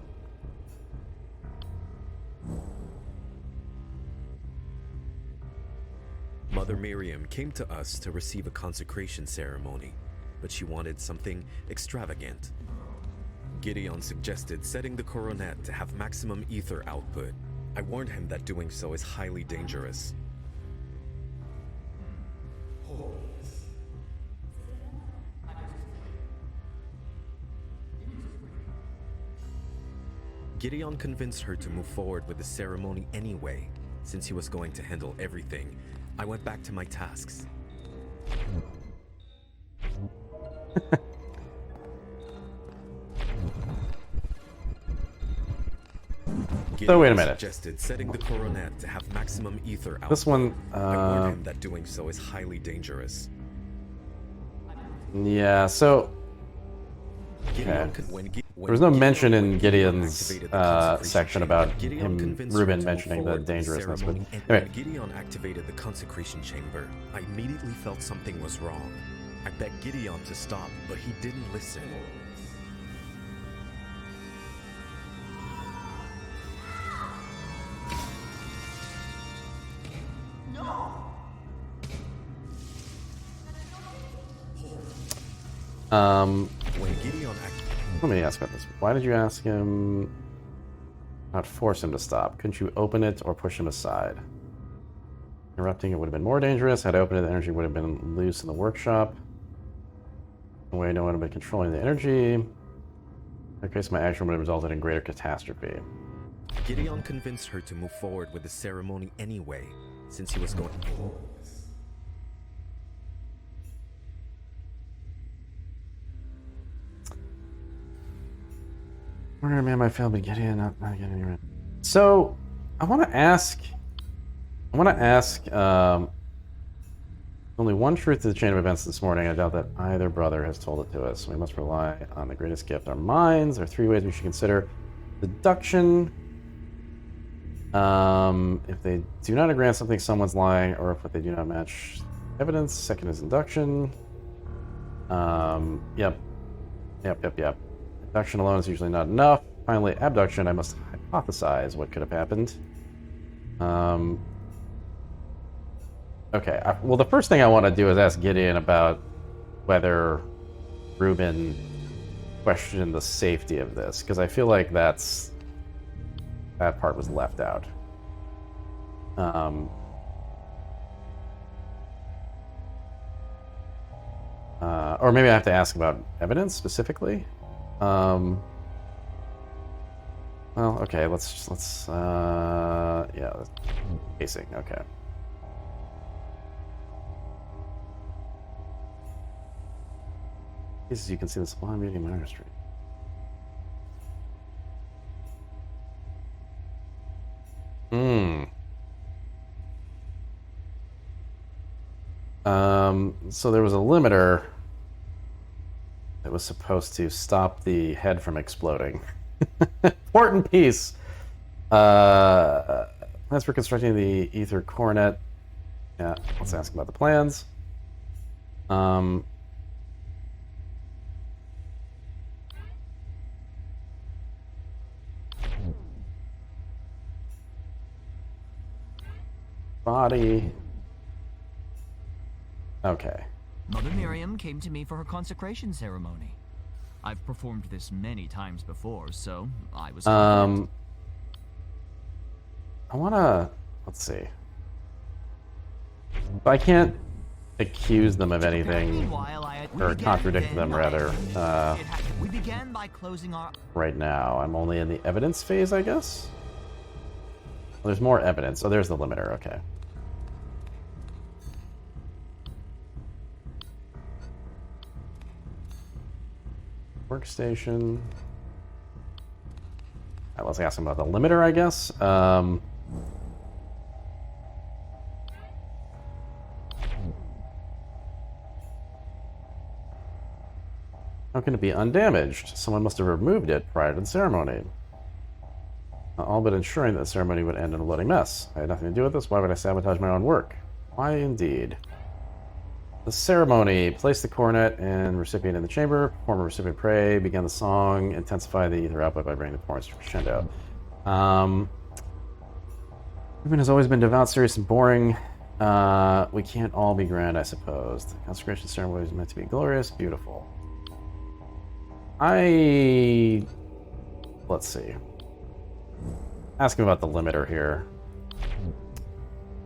Mother Miriam came to us to receive a consecration ceremony, but she wanted something extravagant. Gideon suggested setting the coronet to have maximum ether output. I warned him that doing so is highly dangerous. Gideon convinced her to move forward with the ceremony anyway. Since he was going to handle everything, I went back to my tasks. So wait a minute. Suggested setting the coronet to have maximum ether output. This one, I warned him that doing so is highly dangerous. Yeah, so... Okay. There was no mention in Gideon's section about him, Ruben mentioning the dangerousness, but anyway. When Gideon activated the consecration chamber, I immediately felt something was wrong. I begged Gideon to stop, but he didn't listen. When Gideon let me ask about this. Why did you ask him not force him to stop? Couldn't you open it or push him aside? Interrupting it would have been more dangerous. Had I opened it, the energy would have been loose in the workshop. No way no one would have been controlling the energy. In that case, my action would have resulted in greater catastrophe. Gideon convinced her to move forward with the ceremony anyway, since he was going... Murder man might fail, but get in, not getting anywhere. So, I want to ask. Only one truth to the chain of events this morning. I doubt that either brother has told it to us. We must rely on the greatest gift, our minds. There are 3 ways we should consider deduction. If they do not agree on something, someone's lying, or if what they do not match evidence. Second is induction. Yep. Induction alone is usually not enough. Finally, abduction. I must hypothesize what could have happened. Okay. Well, the first thing I want to do is ask Gideon about whether Ruben questioned the safety of this, because I feel like that part was left out. Or maybe I have to ask about evidence specifically. Well, okay, let's pacing, okay. As you can see, the sublime beauty of minor history. So there was a limiter that was supposed to stop the head from exploding. Important piece. Plans for constructing the ether coronet. Yeah, let's ask about the plans. Body. Okay. Mother Miriam came to me for her consecration ceremony. I've performed this many times before, so I was confident. I wanna... Let's see. I can't accuse them of anything, or contradict them, rather, we began by closing our... right now. I'm only in the evidence phase, I guess? Well, there's more evidence. Oh, there's the limiter, okay. Workstation. Alright, let's ask him about the limiter, I guess. How can it be undamaged? Someone must have removed it prior to the ceremony. All but ensuring that the ceremony would end in a bloody mess. I had nothing to do with this. Why would I sabotage my own work? Why indeed? The ceremony. Place the coronet and recipient in the chamber. Perform a recipient pray. Begin the song. Intensify the ether output by bringing the performance to crescendo. Ruben has always been devout, serious, and boring. We can't all be grand, I suppose. The consecration ceremony is meant to be glorious, beautiful. Let's see. Ask him about the limiter here.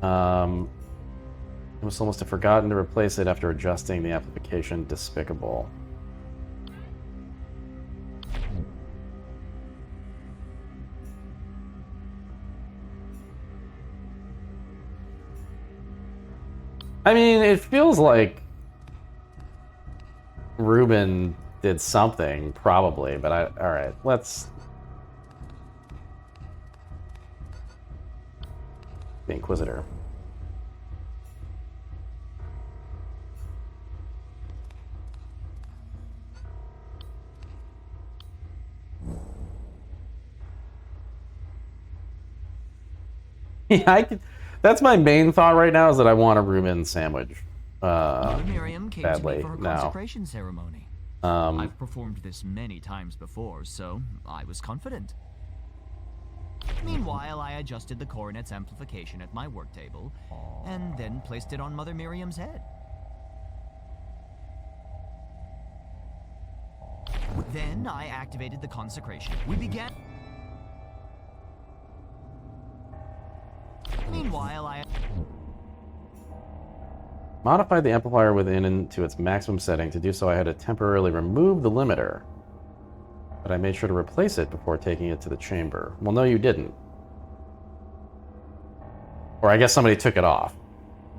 I must almost have forgotten to replace it after adjusting the amplification. Despicable. I mean, it feels like Ruben did something, probably, but alright, let's... The Inquisitor. Yeah, that's my main thought right now, is that I want a Ruben sandwich. Miriam came badly to me for her now. consecration ceremony. I've performed this many times before, so I was confident. Meanwhile, I adjusted the coronet's amplification at my work table, and then placed it on Mother Miriam's head. Then I activated the consecration. We began... Meanwhile, I... Modified the amplifier within into its maximum setting. To do so, I had to temporarily remove the limiter. But I made sure to replace it before taking it to the chamber. Well, no, you didn't. Or I guess somebody took it off.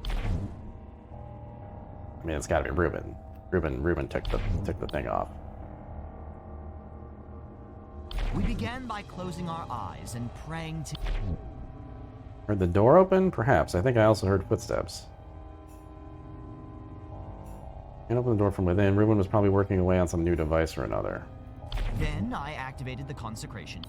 I mean, it's got to be Ruben. Ruben took the thing off. We began by closing our eyes and praying to... Heard the door open? Perhaps. I think I also heard footsteps. And open the door from within. Ruben was probably working away on some new device or another. Then I activated the consecration.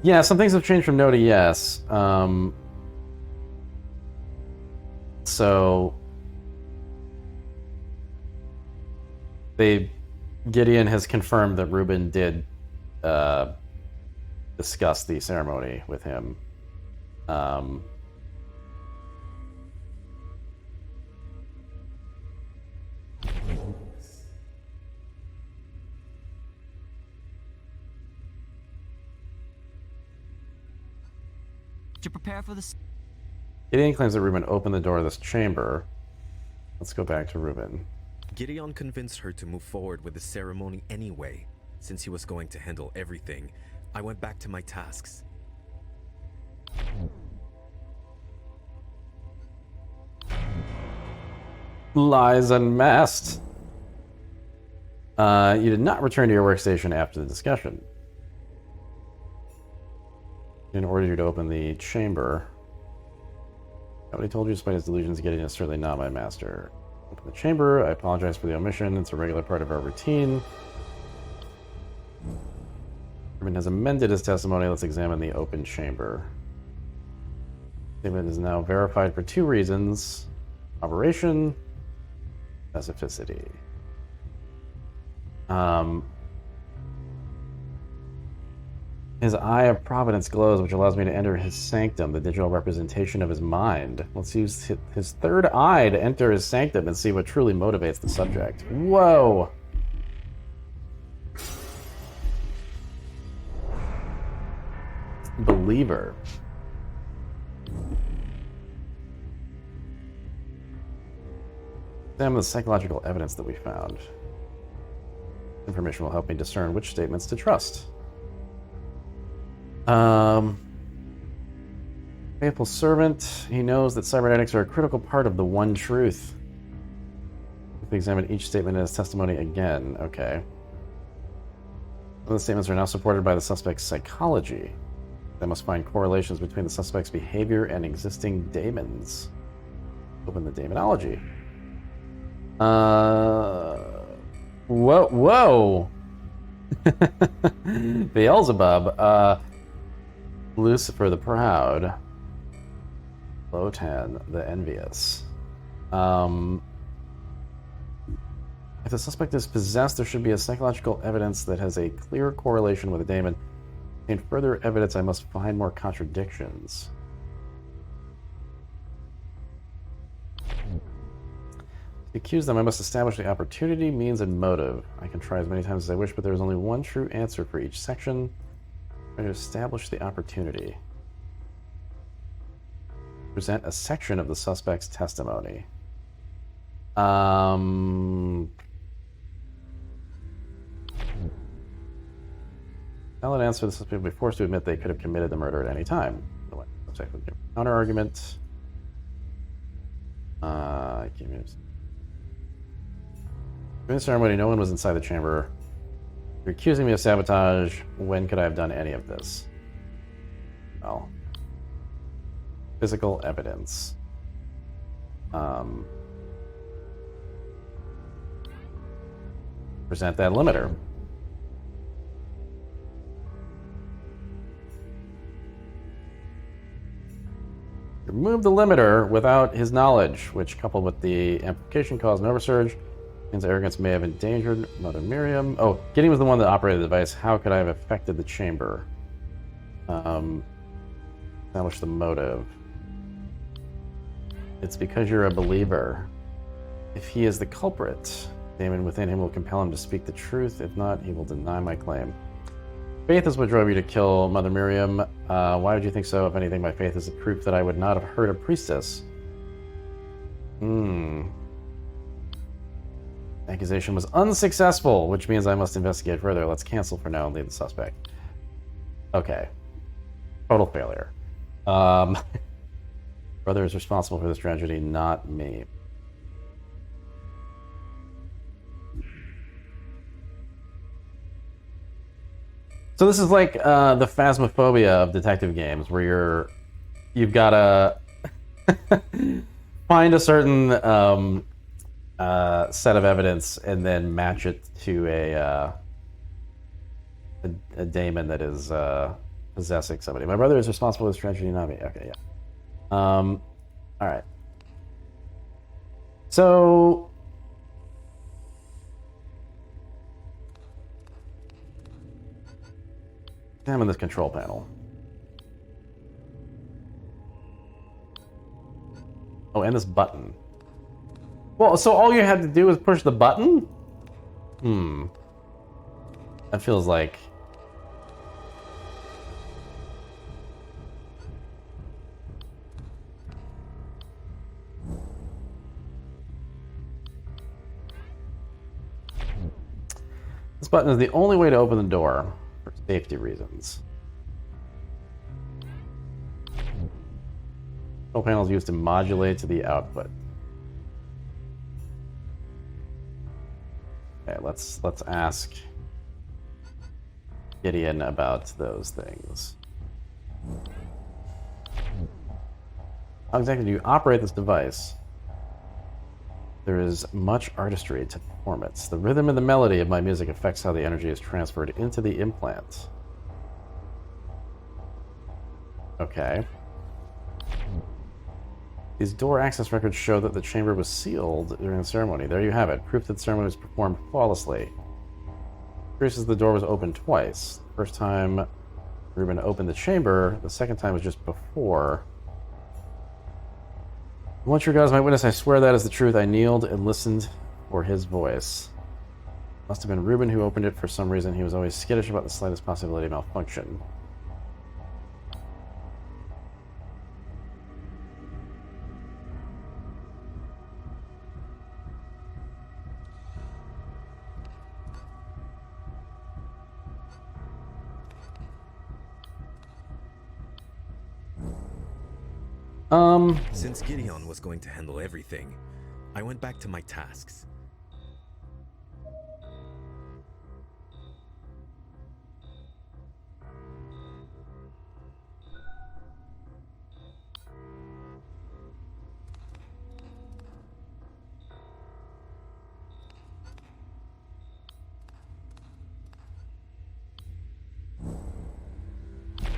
Yeah, some things have changed from no to yes. So Gideon has confirmed that Ruben did discuss the ceremony with him. To prepare for the... Gideon claims that Ruben opened the door of this chamber. Let's go back to Ruben. Gideon convinced her to move forward with the ceremony anyway. Since he was going to handle everything, I went back to my tasks. Lies unmasked. You did not return to your workstation after the discussion. In order you to open the chamber. Nobody told you, despite his delusions, Gideon is certainly not my master. Open the chamber. I apologize for the omission. It's a regular part of our routine. Ruben has amended his testimony. Let's examine the open chamber. Statement is now verified for 2 reasons: operation, specificity. His eye of providence glows, which allows me to enter his sanctum, the digital representation of his mind. Let's use his third eye to enter his sanctum and see what truly motivates the subject. Whoa! Believer. Examine the psychological evidence that we found. Information will help me discern which statements to trust. Faithful servant. He knows that cybernetics are a critical part of the one truth. If we examine each statement as testimony again. Okay. Some of the statements are now supported by the suspect's psychology. They must find correlations between the suspect's behavior and existing daemons. Open the daemonology. Whoa! Beelzebub. Lucifer the Proud. Lotan the Envious. If the suspect is possessed, there should be a psychological evidence that has a clear correlation with a daemon. In further evidence, I must find more contradictions. To accuse them, I must establish the opportunity, means, and motive. I can try as many times as I wish, but there is only one true answer for each section. I'm going to establish the opportunity. Present a section of the suspect's testimony. Valid answer: the suspect will be forced to admit they could have committed the murder at any time. Counter argument. During the ceremony, no one was inside the chamber. You're accusing me of sabotage. When could I have done any of this? Well, physical evidence. Present that limiter. Remove the limiter without his knowledge, which, coupled with the amplification, caused an oversurge. Means arrogance may have endangered Mother Miriam. Oh, Gideon was the one that operated the device. How could I have affected the chamber? Establish the motive. It's because you're a believer. If he is the culprit, daemon within him will compel him to speak the truth. If not, he will deny my claim. Faith is what drove you to kill Mother Miriam. Why would you think so? If anything, my faith is the proof that I would not have hurt a priestess. Accusation was unsuccessful, which means I must investigate further. Let's cancel for now and leave the suspect. Okay. Total failure. Brother is responsible for this tragedy, not me. So this is like the phasmophobia of detective games, where you've got to find a certain set of evidence and then match it to a daemon that is possessing somebody. My brother is responsible for this tragedy, not me. Okay, yeah. All right. So examine this control panel. Oh, and this button. Well, so all you had to do was push the button? That feels like... This button is the only way to open the door for safety reasons. Control panel is used to modulate to the output. Okay, let's ask Gideon about those things. How exactly do you operate this device? There is much artistry to performance. The rhythm and the melody of my music affects how the energy is transferred into the implant. Okay. These door access records show that the chamber was sealed during the ceremony. There you have it. Proof that the ceremony was performed flawlessly. Curious as the door was opened twice. The first time Ruben opened the chamber, the second time was just before. Once your God is my witness, I swear that is the truth. I kneeled and listened for his voice. Must have been Ruben who opened it for some reason. He was always skittish about the slightest possibility of malfunction. Since Gideon was going to handle everything, I went back to my tasks.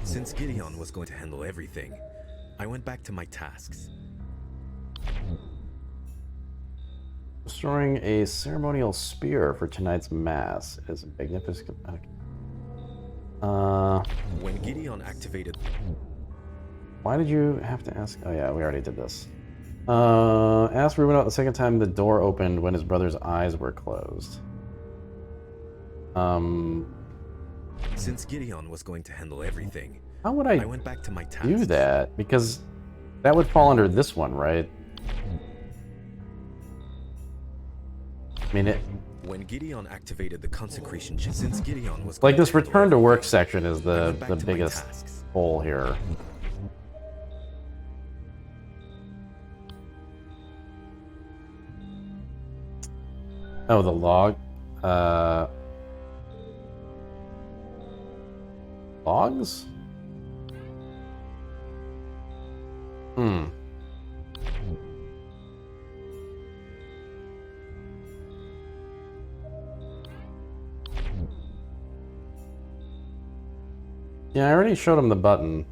Since Gideon was going to handle everything, I went back to my tasks. Restoring a ceremonial spear for tonight's mass is magnificent. When Gideon activated... Why did you have to ask? Oh yeah, we already did this. Ask Ruben out the second time the door opened when his brother's eyes were closed. Since Gideon was going to handle everything, how would I went back to my tasks. do that? Because that would fall under this one, right? I mean, when Gideon activated the consecration, since Gideon was like this to return to work section is the biggest hole here. Oh, the log. Logs? Yeah, I already showed him the button.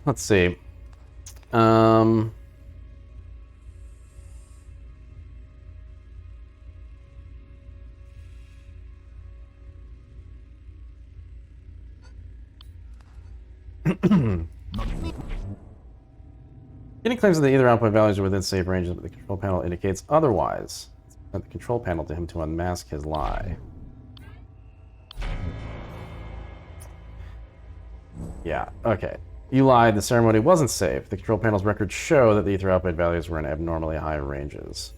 Let's see. Getting claims that the ether output values are within safe ranges, but the control panel indicates otherwise. Set the control panel to him to unmask his lie. Yeah, okay. You lied. The ceremony wasn't safe. The control panel's records show that the ether output values were in abnormally high ranges.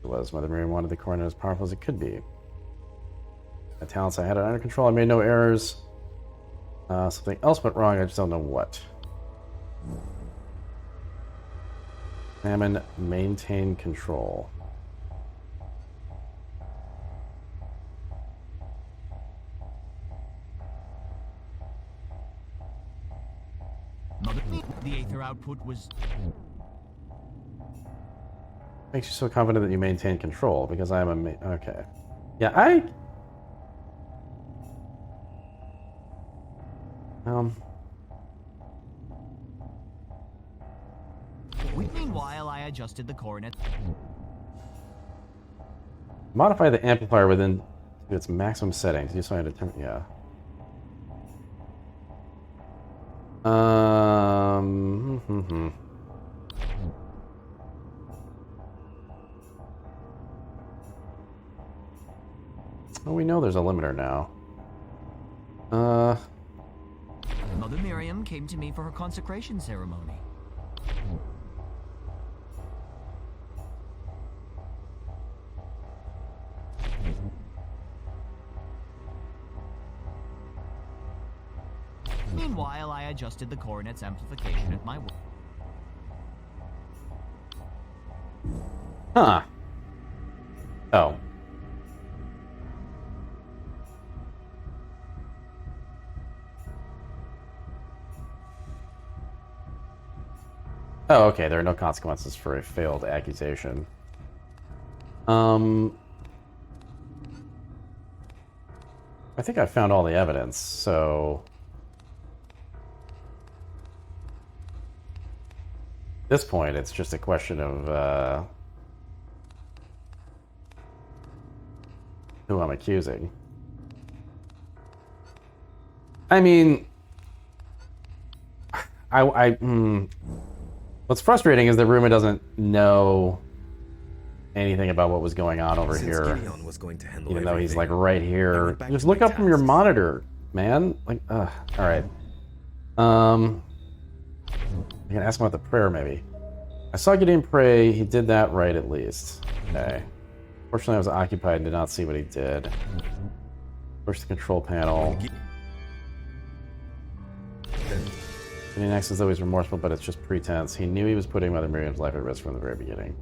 It was. Mother Miriam wanted the coronet as powerful as it could be. The talents I had it under control. I made no errors. Something else went wrong. I just don't know what. Examine, maintain control. The aether output was... Makes you so confident that you maintain control, because I am a... Okay. Yeah, Meanwhile, I adjusted the coronet. Modify the amplifier within its maximum settings. You saw it at 10... Yeah. Well, we know there's a limiter now. Mother Miriam came to me for her consecration ceremony. Meanwhile, I adjusted the coronet's amplification at my will. Huh. Oh. Oh, okay. There are no consequences for a failed accusation. I think I found all the evidence, so... At this point, it's just a question of, who I'm accusing. I mean... What's frustrating is that Ruma doesn't know anything about what was going on over here. Gideon was going to handle even though he's like everything, right I here. went back Just to look my up from your tasks. monitor, man. Like, all right. You can ask him about the prayer, maybe. I saw Gideon pray. He did that right, at least. Okay. Fortunately, I was occupied and did not see what he did. Push the control panel. Gideon acts as though he's remorseful, but it's just pretense. He knew he was putting Mother Miriam's life at risk from the very beginning.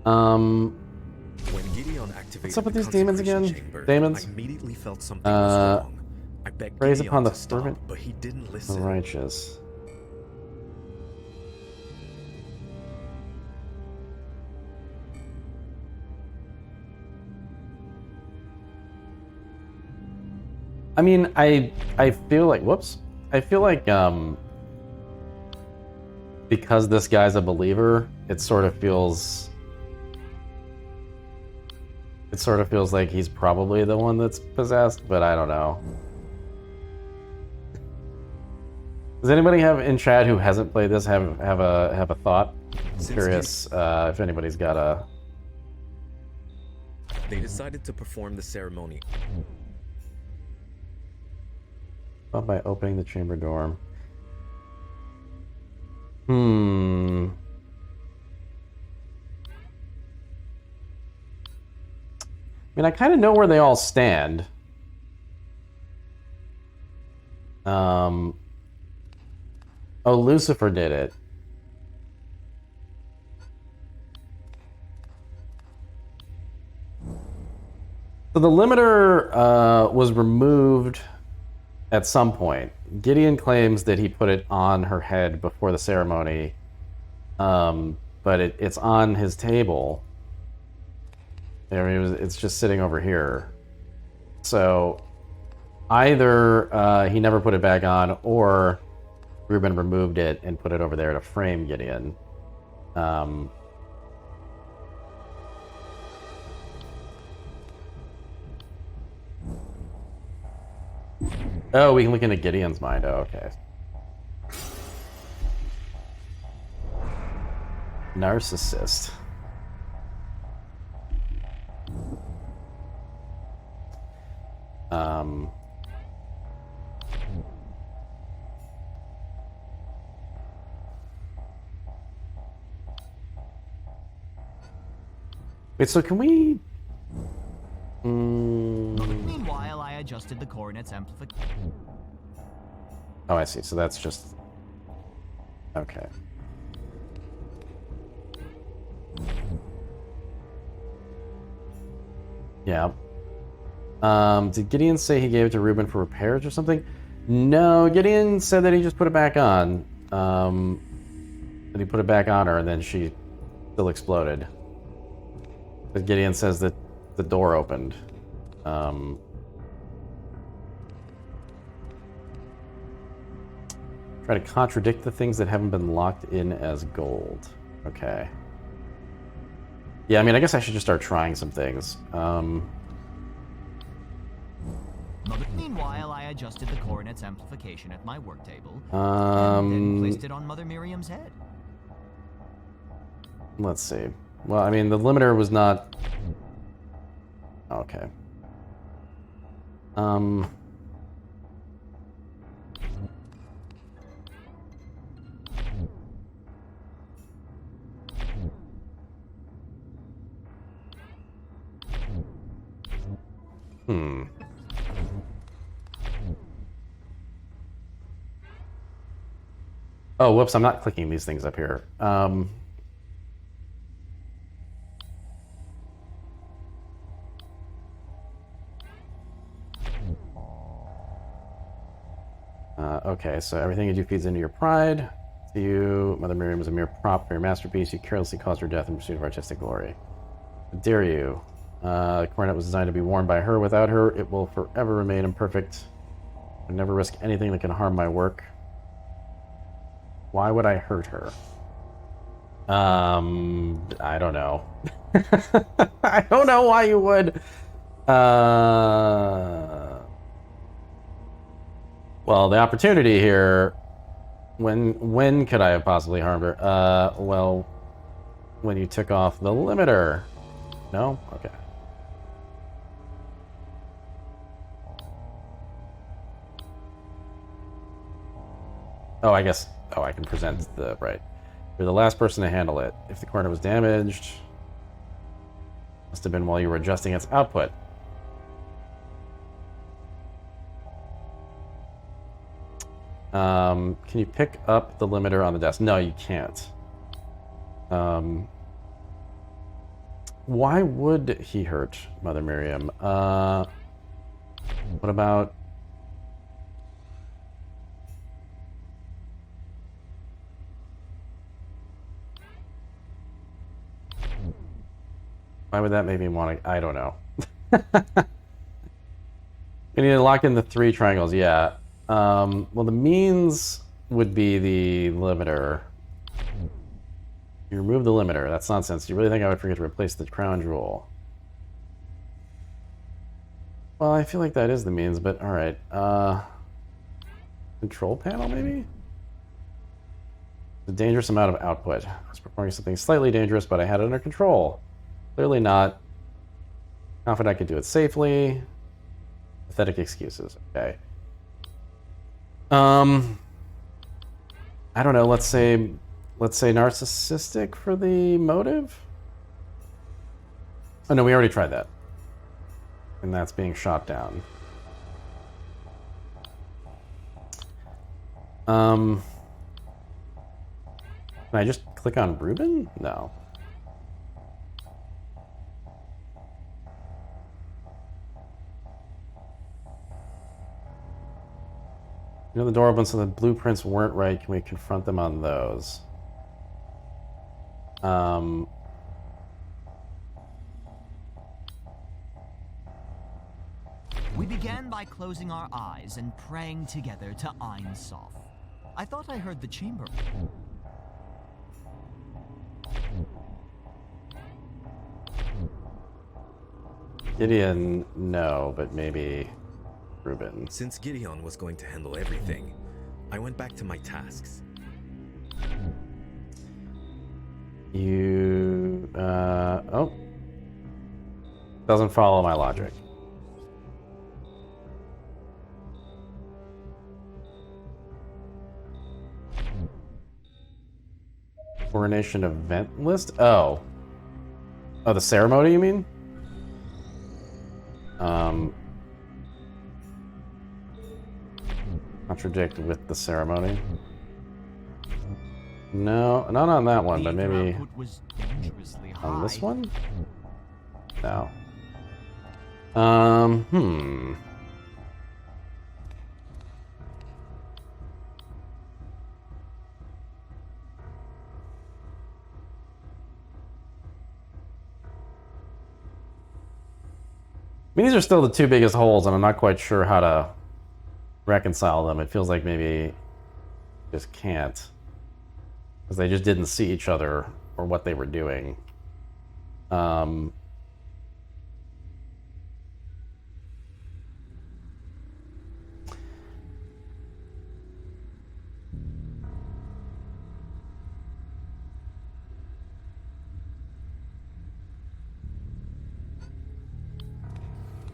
When Gideon activated What's up with the these demons consecration again? chamber, Demons? I immediately felt something was wrong. I begged Praise Gideon upon the to stop, fervent, but he didn't the listen. righteous. I mean, I feel like, whoops. I feel like, because this guy's a believer, it sort of feels like he's probably the one that's possessed, but I don't know. Does anybody have in chat who hasn't played this have a thought? I'm curious if anybody's got a... They decided to perform the ceremony. By opening the chamber door. I mean, I kind of know where they all stand. Oh, Lucifer did it. So the limiter was removed at some point. Gideon claims that he put it on her head before the ceremony, but it's on his table. I mean, it's just sitting over here. So either he never put it back on, or Ruben removed it and put it over there to frame Gideon. Oh, we can look into Gideon's mind. Oh, okay. Narcissist. Wait, so can we... Meanwhile, I adjusted the coronet's amplification. Oh, I see. So that's just... Okay. Yeah. Did Gideon say he gave it to Ruben for repairs or something? No, Gideon said that he just put it back on. That he put it back on her and then she still exploded. But Gideon says that the door opened. Try to contradict the things that haven't been locked in as gold. Okay. Yeah, I mean, I guess I should just start trying some things. Meanwhile, I adjusted the coronet's amplification at my work table and then placed it on Mother Miriam's head. Let's see. Well, I mean, the limiter was not... Okay. Oh, whoops, I'm not clicking these things up here. Okay, so everything you do feeds into your pride. To you, Mother Miriam is a mere prop for your masterpiece. You carelessly caused her death in pursuit of artistic glory. How dare you? The coronet was designed to be worn by her. Without her, it will forever remain imperfect. I would never risk anything that can harm my work. Why would I hurt her? I don't know. I don't know why you would. Well, the opportunity here. When could I have possibly harmed her? Well, when you took off the limiter. No? Okay. Oh, I guess. Oh, I can present the right. You're the last person to handle it. If the corner was damaged, must have been while you were adjusting its output. Can you pick up the limiter on the desk? No, you can't. Why would he hurt Mother Miriam? What about... Why would that make me want to... I don't know. We need to lock in the 3 triangles, yeah. Well, the means would be the limiter. You remove the limiter. That's nonsense. You really think I would forget to replace the crown jewel? Well, I feel like that is the means, but alright. Control panel, maybe? A dangerous amount of output. I was performing something slightly dangerous, but I had it under control. Clearly not. Confident I could do it safely. Pathetic excuses. Okay. I don't know. Let's say narcissistic for the motive. Oh no, we already tried that, and that's being shot down. Can I just click on Ruben? No. You know the door opens so the blueprints weren't right. Can we confront them on those? We began by closing our eyes and praying together to Ein Sof. I thought I heard the chamber. Gideon, no, but maybe Ruben. Since Gideon was going to handle everything, I went back to my tasks. You, oh. Doesn't follow my logic. Coronation event list? Oh. Oh, the ceremony, you mean? Contradict with the ceremony. No, not on that one, but maybe on this one? No. I mean, these are still the two biggest holes, and I'm not quite sure how to reconcile them. It feels like maybe just can't. Because they just didn't see each other or what they were doing.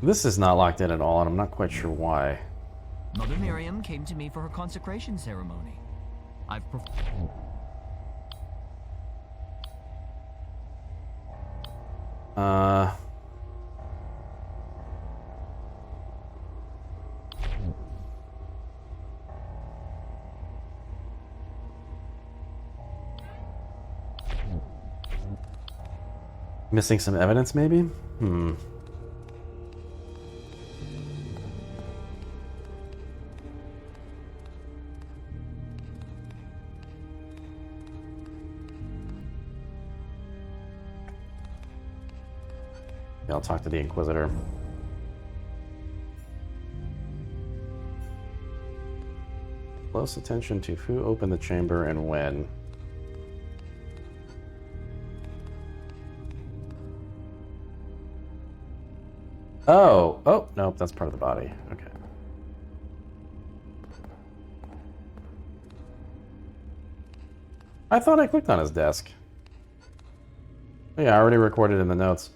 This is not locked in at all, and I'm not quite sure why. Mother Miriam came to me for her consecration ceremony. I've Missing some evidence, maybe? Yeah, I'll talk to the Inquisitor. Close attention to who opened the chamber and when. Oh, nope, that's part of the body. Okay. I thought I clicked on his desk. Oh, yeah, I already recorded in the notes.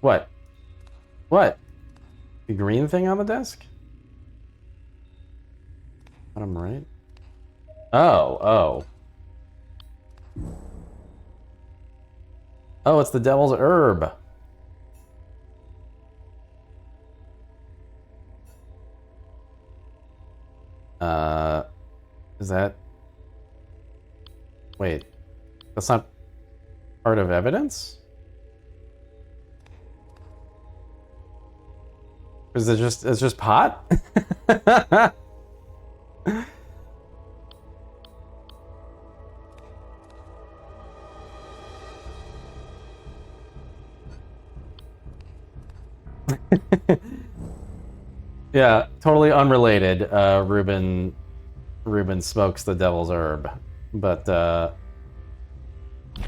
What? What? The green thing on the desk? Bottom right? Oh. Oh, it's the devil's herb. Is that... Wait. That's not part of evidence? Is it just... It's just pot? Yeah, totally unrelated. Ruben smokes the devil's herb, but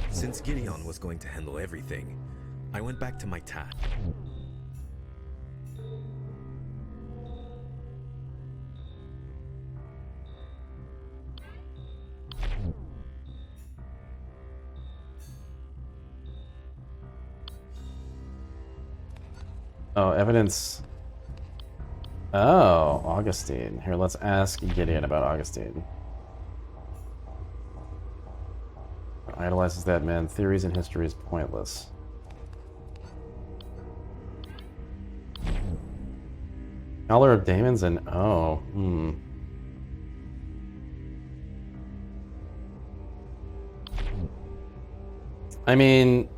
Since Gideon was going to handle everything, I went back to my task. Oh, evidence. Oh, Augustine. Here, let's ask Gideon about Augustine. Idolizes that man. Theories and history is pointless. Color of Daemons and... Oh, I mean...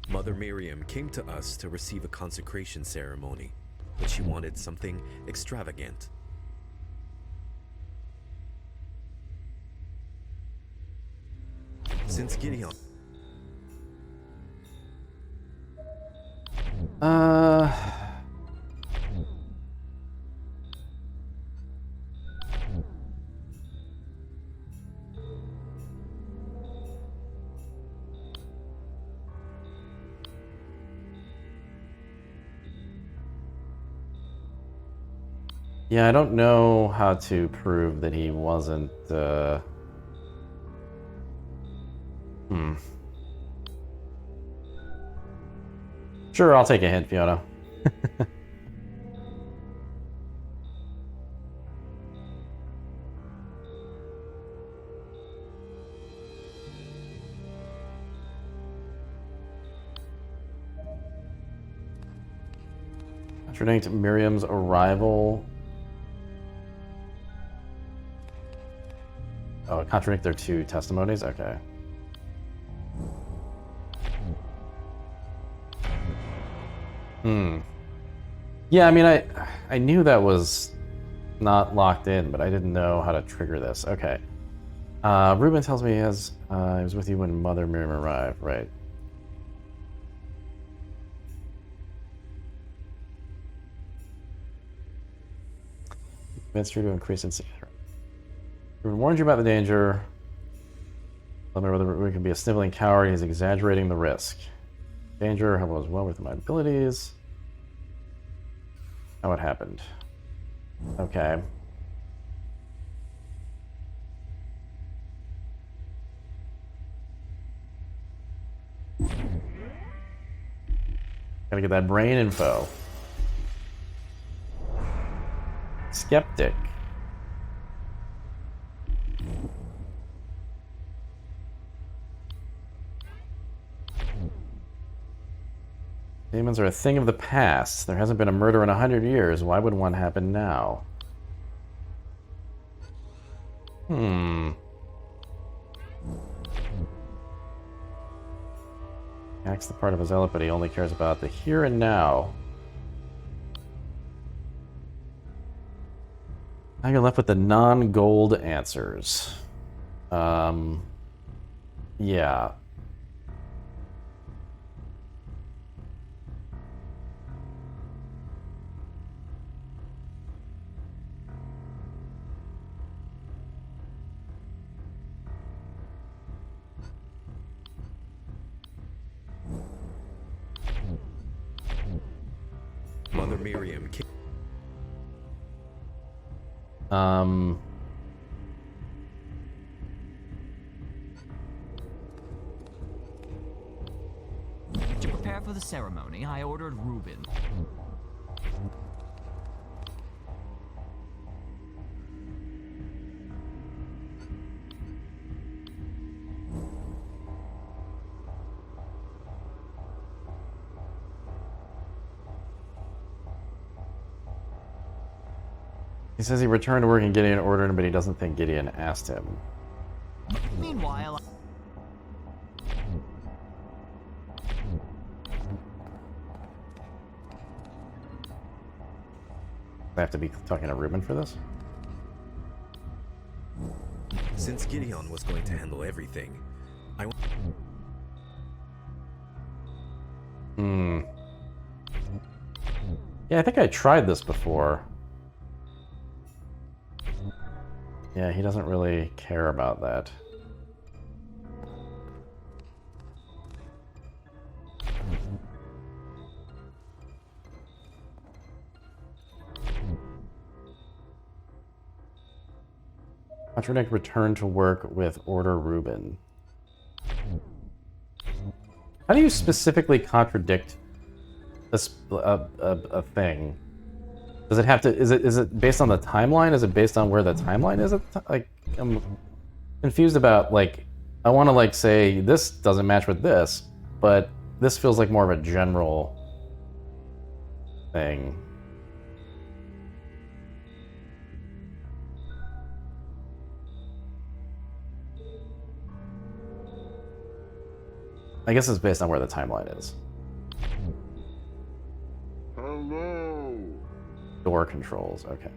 Mother Miriam came to us to receive a consecration ceremony, but she wanted something extravagant. Since Gideon... Yeah, I don't know how to prove that he wasn't, Sure, I'll take a hint, Fiona. Contradict Miriam's arrival. Oh, contradict their two testimonies? Okay. Yeah, I mean, I knew that was not locked in, but I didn't know how to trigger this. Okay. Ruben tells me he was with you when Mother Miriam arrived, right? Convinced her to increase in secret. Ruben warned you about the danger. Let me know whether Ruben can be a sniveling coward. He's exaggerating the risk. Danger was well within my abilities. How it happened. Okay. Gotta get that brain info. Skeptic. Demons are a thing of the past. There hasn't been a murder in 100 years. Why would one happen now? Acts the part of a zealot, but he only cares about the here and now. Now you're left with the non-gold answers. Yeah. Mother Miriam came... To prepare for the ceremony, I ordered Reuben. He says he returned to work and Gideon ordered him, but he doesn't think Gideon asked him. Meanwhile, I have to be talking to Ruben for this? Since Gideon was going to handle everything, Yeah, I think I tried this before. Yeah, he doesn't really care about that. Contradict return to work with Order Reuben. How do you specifically contradict a thing? Does it have to? Is it based on the timeline? Is it based on where the timeline is? Like, I'm confused about, like, I want to, like, say this doesn't match with this, but this feels like more of a general thing. I guess it's based on where the timeline is. Hello. Door controls, okay.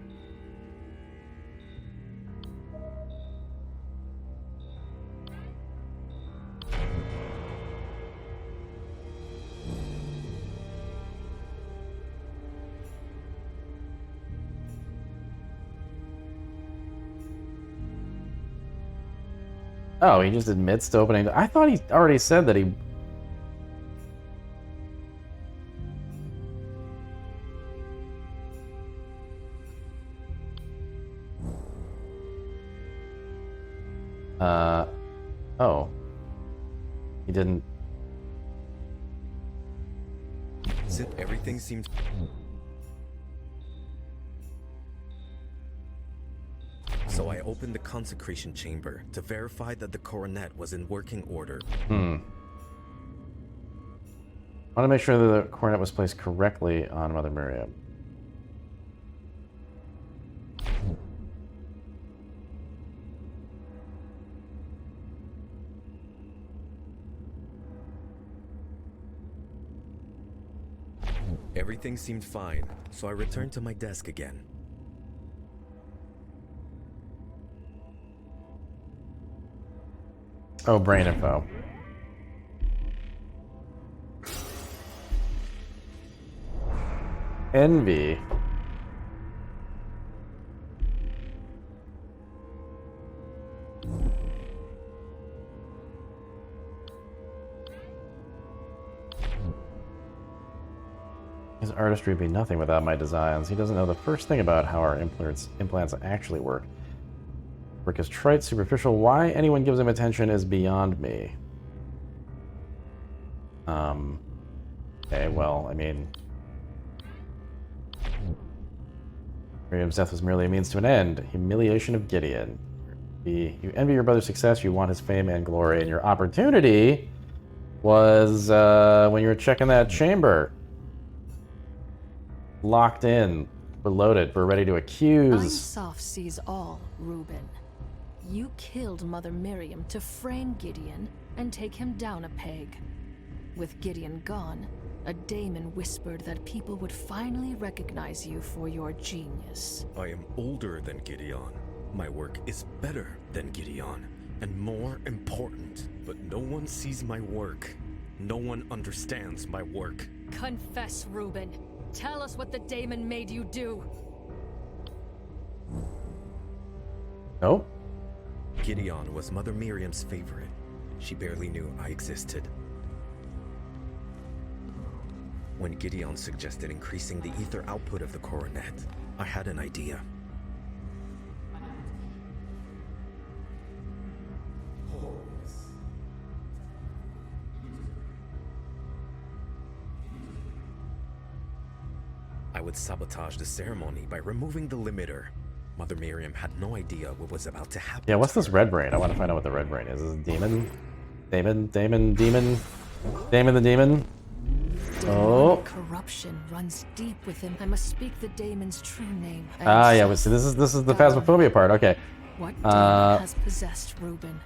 Oh, he just admits to opening. I thought he already said that he. Oh. He didn't. Everything seemed. So I opened the consecration chamber to verify that the coronet was in working order. I want to make sure that the coronet was placed correctly on Mother Miriam. Everything seemed fine, so I returned to my desk again. Oh, brain info. Envy. His artistry would be nothing without my designs. He doesn't know the first thing about how our implants actually work. Work is trite, superficial. Why anyone gives him attention is beyond me. Okay, well, I mean... Miriam's death was merely a means to an end. Humiliation of Gideon. You envy your brother's success, you want his fame and glory, and your opportunity was when you were checking that chamber. Locked in. We're loaded. We're ready to accuse. Einsof sees all, Reuben. You killed Mother Miriam to frame Gideon and take him down a peg. With Gideon gone, a daemon whispered that people would finally recognize you for your genius. I am older than Gideon. My work is better than Gideon, and more important. But no one sees my work. No one understands my work. Confess, Reuben. Tell us what the daemon made you do. Nope. Gideon was Mother Miriam's favorite. She barely knew I existed. When Gideon suggested increasing the ether output of the coronet, I had an idea. I would sabotage the ceremony by removing the limiter. Mother Miriam had no idea what was about to happen. Yeah, what's this red brain? I want to find out what the red brain is. Is it demon? Damon the demon? Oh. Corruption runs deep within. I must speak the daemon's true name. Ah, yeah. So this is the phasmophobia part. Okay. What demon has possessed Reuben?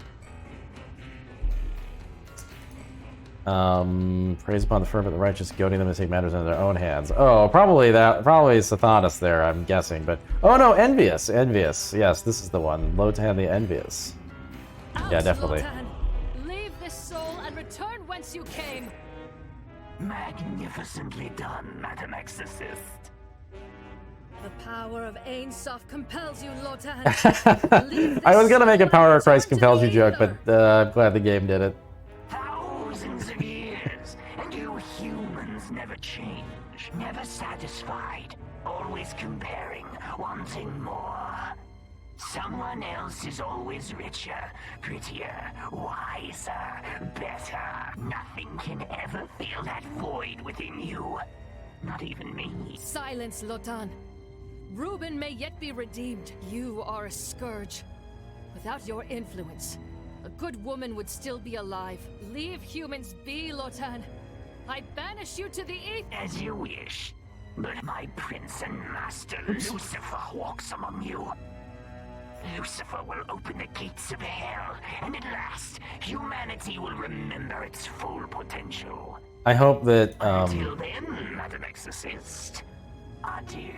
Praise upon the fervent, the righteous, goading them to take matters into their own hands. Oh, probably Sathanas there, I'm guessing. But oh no, envious. Yes, this is the one. Lotan the envious. Yeah, definitely. Lotan, leave this soul and return whence you came. Magnificently done, Madam Exorcist. The power of Ainsof compels you, Lotan. I was gonna make a Power of Christ compels you joke, but I'm glad the game did it. Thousands of years, and you humans never change, never satisfied, always comparing, wanting more. Someone else is always richer, prettier, wiser, better. Nothing can ever fill that void within you. Not even me. Silence, Lotan. Reuben may yet be redeemed. You are a scourge. Without your influence, a good woman would still be alive. Leave humans be, Lotan. I banish you to the ether. As you wish. But my prince and master Lucifer walks among you. Lucifer will open the gates of hell, and at last, humanity will remember its full potential. I hope that Until then, Madam Exorcist, Adieu.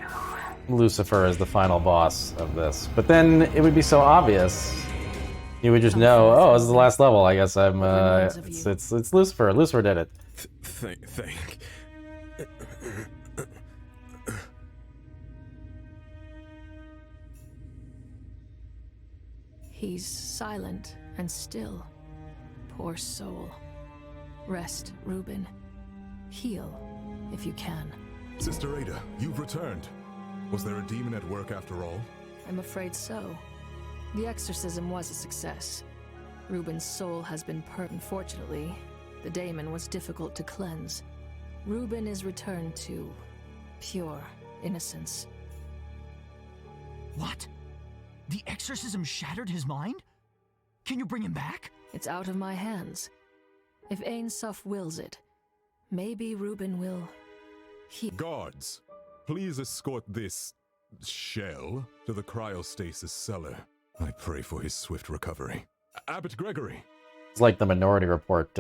Lucifer is the final boss of this. But then it would be so obvious. You would just know, oh, this is the last level. I guess I'm, it's Lucifer. Lucifer did it. Thank. He's silent and still. Poor soul. Rest, Reuben. Heal, if you can. Sister Ada, you've returned. Was there a demon at work after all? I'm afraid so. The exorcism was a success. Reuben's soul has been Unfortunately, the daemon was difficult to cleanse. Reuben is returned to pure innocence. What? The exorcism shattered his mind? Can you bring him back? It's out of my hands. If Ain Suf wills it, maybe Reuben will heal. Guards, please escort this shell to the cryostasis cellar. I pray for his swift recovery. Abbot Gregory. It's like the Minority Report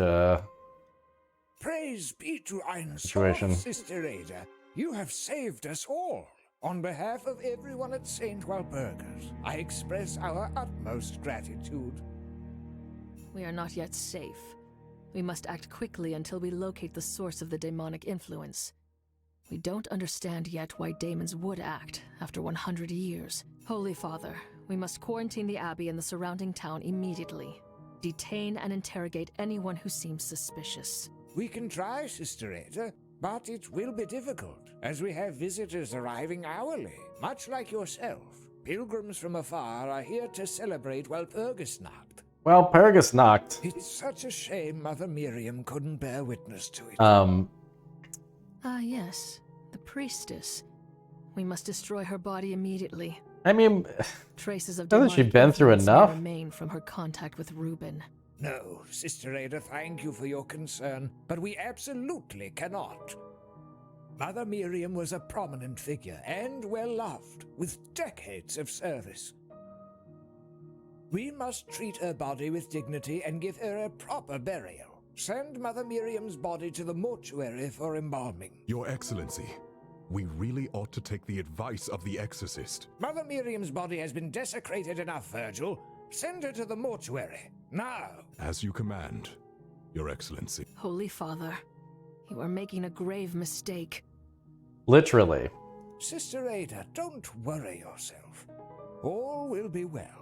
Praise be to situation. Sister Ada. You have saved us all. On behalf of everyone at St. Walpurgis, I express our utmost gratitude. We are not yet safe. We must act quickly until we locate the source of the demonic influence. We don't understand yet why demons would act after 100 years. Holy Father, we must quarantine the abbey and the surrounding town immediately. Detain and interrogate anyone who seems suspicious. We can try, Sister Ada, but it will be difficult, as we have visitors arriving hourly, much like yourself. Pilgrims from afar are here to celebrate Walpurgisnacht. Well, Walpurgisnacht. It's such a shame Mother Miriam couldn't bear witness to it. Yes, the priestess. We must destroy her body immediately. I mean, traces of hasn't she demonic been through influence may enough? Remain from her contact with Reuben. No, Sister Ada, thank you for your concern, but we absolutely cannot. Mother Miriam was a prominent figure and well-loved, with decades of service. We must treat her body with dignity and give her a proper burial. Send Mother Miriam's body to the mortuary for embalming. Your Excellency, we really ought to take the advice of the exorcist. Mother Miriam's body has been desecrated enough, Virgil. Send her to the mortuary, now. As you command, Your Excellency. Holy Father, you are making a grave mistake. Literally. Sister Ada, don't worry yourself. All will be well.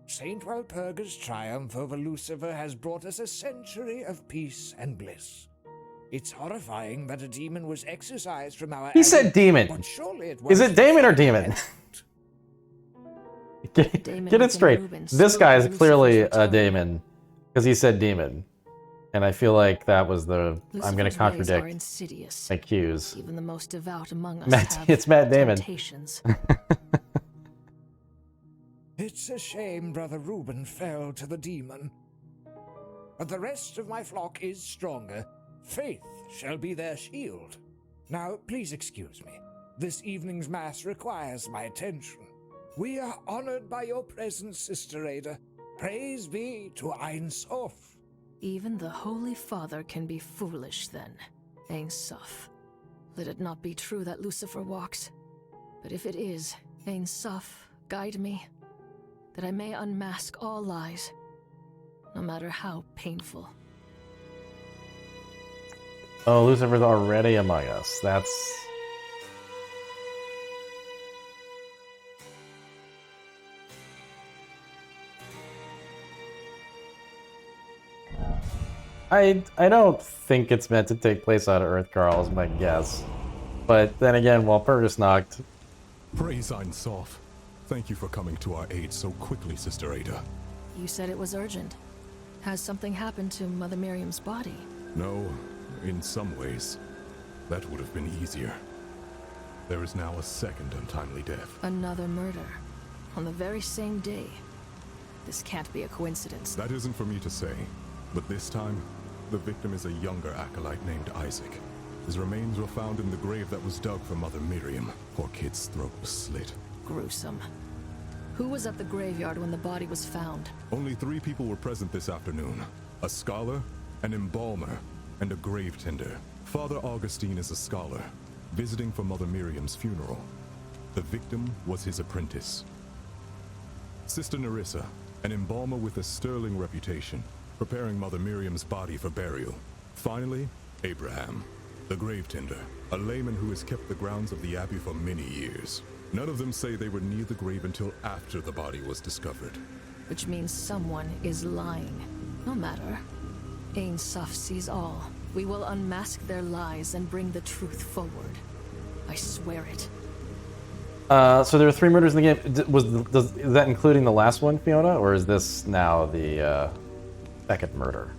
St. Walpurgis' triumph over Lucifer has brought us a century of peace and bliss. It's horrifying that a demon was exorcised from our... He said demon. But surely it Is it Damon or demon? Get it straight. This guy is clearly a Damon, because he said demon. And I feel like that was the... I'm going to contradict my cues. Even the most devout among us it's Matt Damon. Temptations. It's a shame Brother Reuben fell to the demon. But the rest of my flock is stronger. Faith shall be their shield. Now, please excuse me. This evening's mass requires my attention. We are honored by your presence, Sister Ada. Praise be to Ein Sof. Even the Holy Father can be foolish then. Ein Sof. Let it not be true that Lucifer walks. But if it is, Ein Sof, guide me, that I may unmask all lies, no matter how painful. Oh, Lucifer's already among us. That's... I don't think it's meant to take place on Earth, Carl, is my guess. But then again, Walpurgisnacht... Praise Ein Sof. Thank you for coming to our aid so quickly, Sister Ada. You said it was urgent. Has something happened to Mother Miriam's body? No, in some ways. That would have been easier. There is now a second untimely death. Another murder. On the very same day. This can't be a coincidence. That isn't for me to say. But this time, the victim is a younger acolyte named Isaac. His remains were found in the grave that was dug for Mother Miriam. Poor kid's throat was slit. Gruesome. Who was at the graveyard when the body was found? Only 3 people were present this afternoon. A scholar, an embalmer, and a grave tender. Father Augustine is a scholar. visiting for Mother Miriam's funeral. The victim was his apprentice. Sister Nerissa, an embalmer with a sterling reputation, preparing Mother Miriam's body for burial. Finally, Abraham, the grave tender, a layman who has kept the grounds of the abbey for many years. None of them say they were near the grave until after the body was discovered. Which means someone is lying. No matter. Ein Suf sees all. We will unmask their lies and bring the truth forward. I swear it. So there are 3 murders in the game. Is that including the last one, Fiona, or is this now the second murder?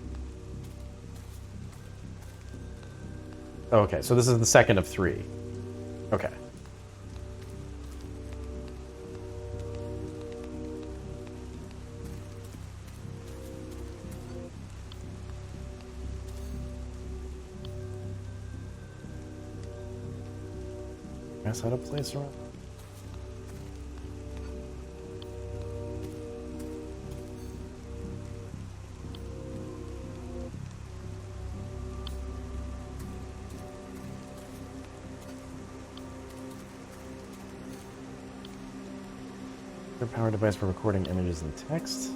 Okay, so this is the second of 3. Okay. Guess how to place around. Power device for recording images and text.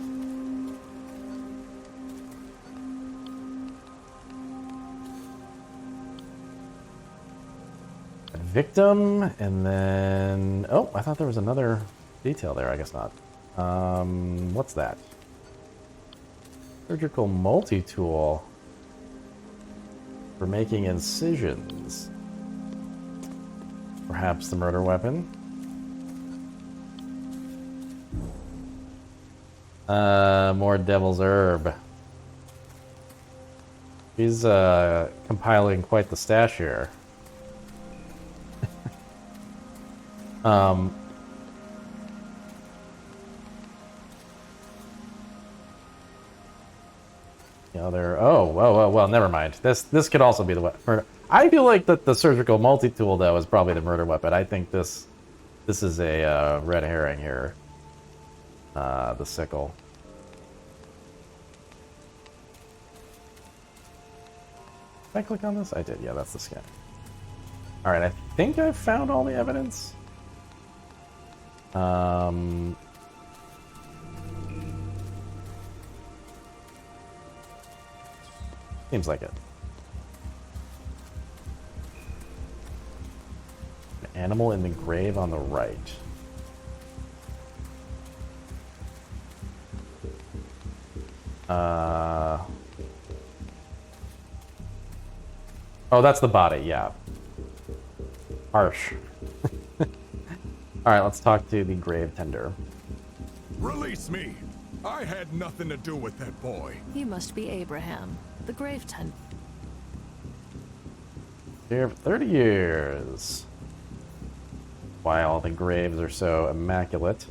A victim, and then I thought there was another detail there. I guess not. What's that? Surgical multi-tool for making incisions. Perhaps the murder weapon. More Devil's Herb. He's compiling quite the stash here. Well, never mind. This could also be the weapon. I feel like that the surgical multi-tool though is probably the murder weapon. I think this is a red herring here. The sickle. Did I click on this? I did. Yeah, that's the skin. All right, I think I've found all the evidence. Seems like it. An animal in the grave on the right. Oh, that's the body, yeah. Harsh. Alright, let's talk to the grave tender. Release me! I had nothing to do with that boy. He must be Abraham, the grave tender. Here for 30 years. Why all the graves are so immaculate.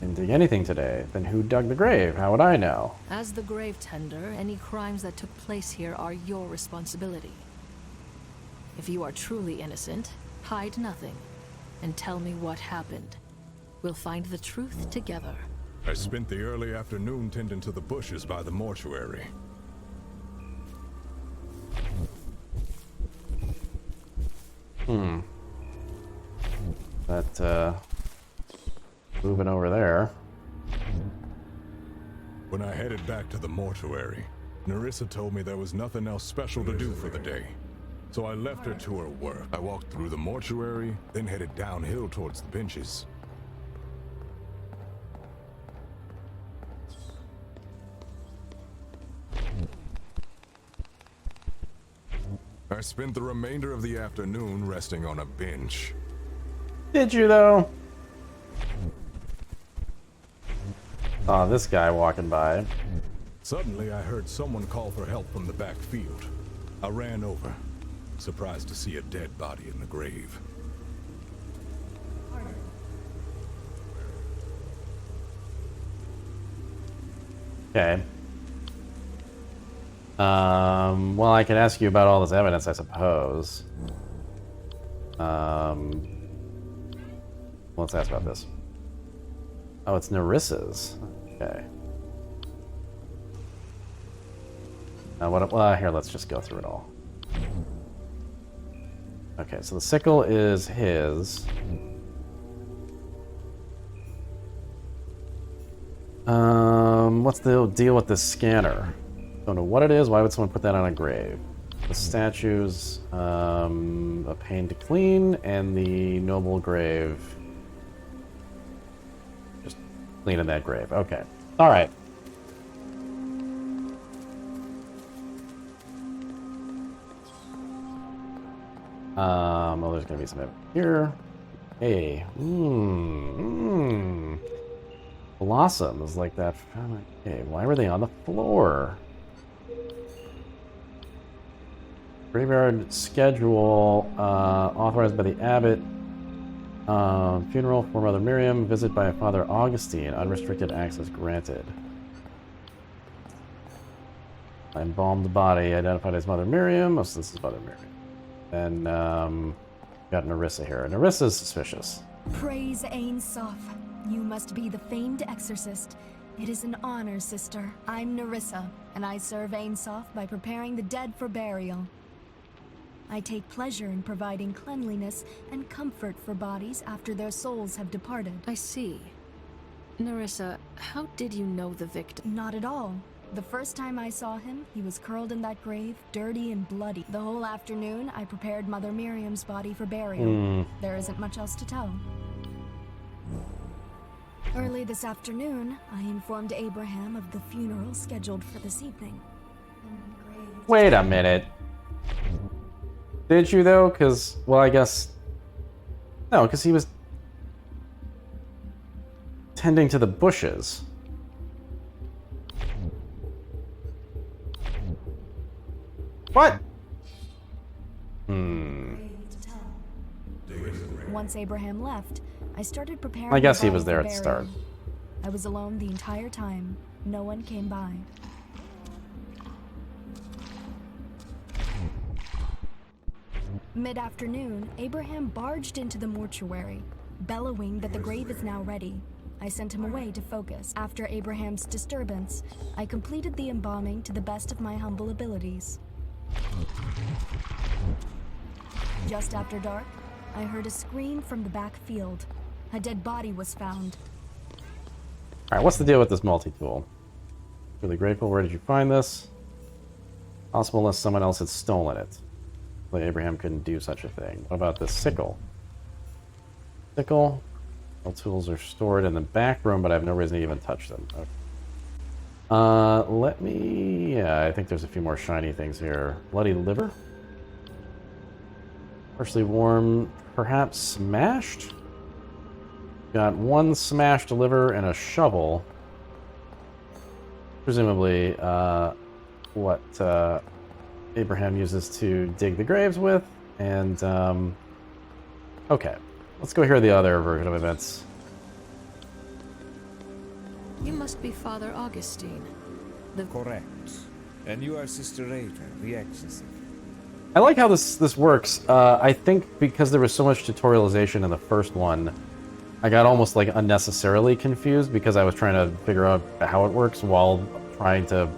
Didn't dig anything today. Then who dug the grave? How would I know? As the grave tender, any crimes that took place here are your responsibility. If you are truly innocent, hide nothing, and tell me what happened. We'll find the truth together. I spent the early afternoon tending to the bushes by the mortuary. That, moving over there. When I headed back to the mortuary, Nerissa told me there was nothing else special to do for the day. So I left her to her work. I walked through the mortuary, then headed downhill towards the benches. I spent the remainder of the afternoon resting on a bench. Did you, though? Oh, this guy walking by. Suddenly, I heard someone call for help from the back field. I ran over, surprised to see a dead body in the grave. Okay. Well, I can ask you about all this evidence, I suppose. Let's ask about this. Oh, it's Nerissa's. Okay. Well, here, let's just go through it all. Okay, so the sickle is his. What's the deal with the scanner? Don't know what it is. Why would someone put that on a grave? The statues, a pain to clean, and the noble grave. Just cleaning that grave. Okay. All right. Well, there's gonna be some here. Hey. Blossoms like that. Okay, why were they on the floor? Graveyard schedule authorized by the abbot. Funeral for Mother Miriam. Visit by Father Augustine. Unrestricted access granted. Embalmed body identified as Mother Miriam. Oh, so this is Mother Miriam. And got Nerissa here. Nerissa's suspicious. Praise Ain Soph. You must be the famed exorcist. It is an honor, sister. I'm Nerissa, and I serve Ain Soph by preparing the dead for burial. I take pleasure in providing cleanliness and comfort for bodies after their souls have departed. I see. Nerissa, how did you know the victim? Not at all. The first time I saw him, he was curled in that grave, dirty and bloody. The whole afternoon, I prepared Mother Miriam's body for burial. There isn't much else to tell. Early this afternoon, I informed Abraham of the funeral scheduled for this evening. Wait a minute. Did you, though? Because, well, I guess... No, because he was tending to the bushes. What? Once Abraham left, I started preparing. I guess the he was body there for at the burial. start. I was alone the entire time. No one came by. Mid-afternoon, Abraham barged into the mortuary, bellowing that the grave is now ready. I sent him away to focus. After Abraham's disturbance, I completed the embalming to the best of my humble abilities. Just after dark, I heard a scream from the back field. A dead body was found. Alright, what's the deal with this multi-tool? Really grateful. Where did you find this? Possible unless someone else had stolen it. Like Abraham couldn't do such a thing. What about this sickle? Sickle. All tools are stored in the back room, but I have no reason to even touch them. Okay. Let me... Yeah, I think there's a few more shiny things here. Bloody liver? Partially warm, perhaps smashed? Got one smashed liver and a shovel. Presumably, what Abraham uses to dig the graves with. And, okay. Let's go hear the other version of events. You must be Father Augustine. Correct. And you are Sister Ada, the exorcist. I like how this works. I think because there was so much tutorialization in the first one, I got almost like unnecessarily confused because I was trying to figure out how it works while trying to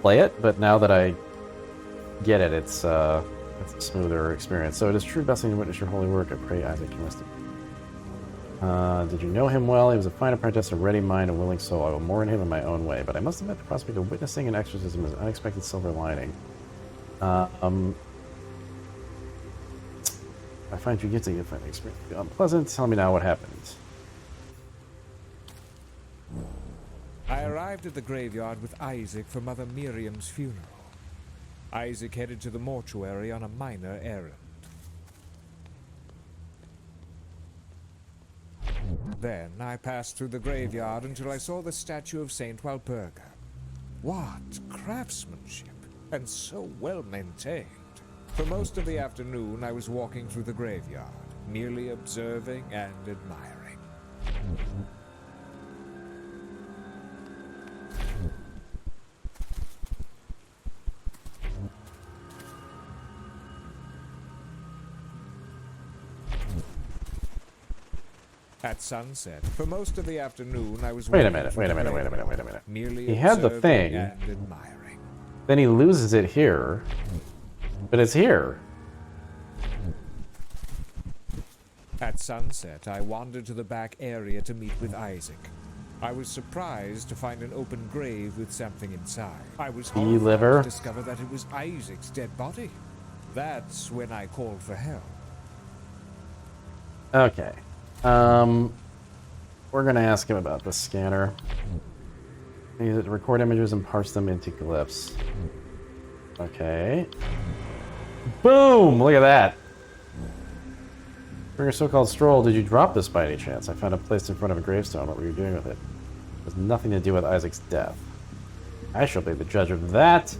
play it. But now that I get it, it's a smoother experience. So it is true best thing to witness your holy work. I pray, Isaac, you must have. Did you know him well? He was a fine apprentice, a ready mind, a willing soul. I will mourn him in my own way, but I must admit the prospect of witnessing an exorcism is an unexpected silver lining. I find you guilty. You find the experience to be unpleasant. Tell me now what happened. I arrived at the graveyard with Isaac for Mother Miriam's funeral. Isaac headed to the mortuary on a minor errand. Then I passed through the graveyard until I saw the statue of Saint Walpurga. What craftsmanship, and so well maintained. For most of the afternoon, I was walking through the graveyard, merely observing and admiring. At sunset, for most of the afternoon, I was Wait a minute. merely He had the observing thing. and admiring. Then he loses it here. But it's here. At sunset, I wandered to the back area to meet with Isaac. I was surprised to find an open grave with something inside. I was horrified liver. to discover that it was Isaac's dead body. That's when I called for help. Okay. We're gonna ask him about the scanner. Use it to record images and parse them into glyphs. Okay. Boom! Look at that. During your so-called stroll, did you drop this by any chance? I found it placed in front of a gravestone. What were you doing with it? It has nothing to do with Isaac's death. I shall be the judge of that.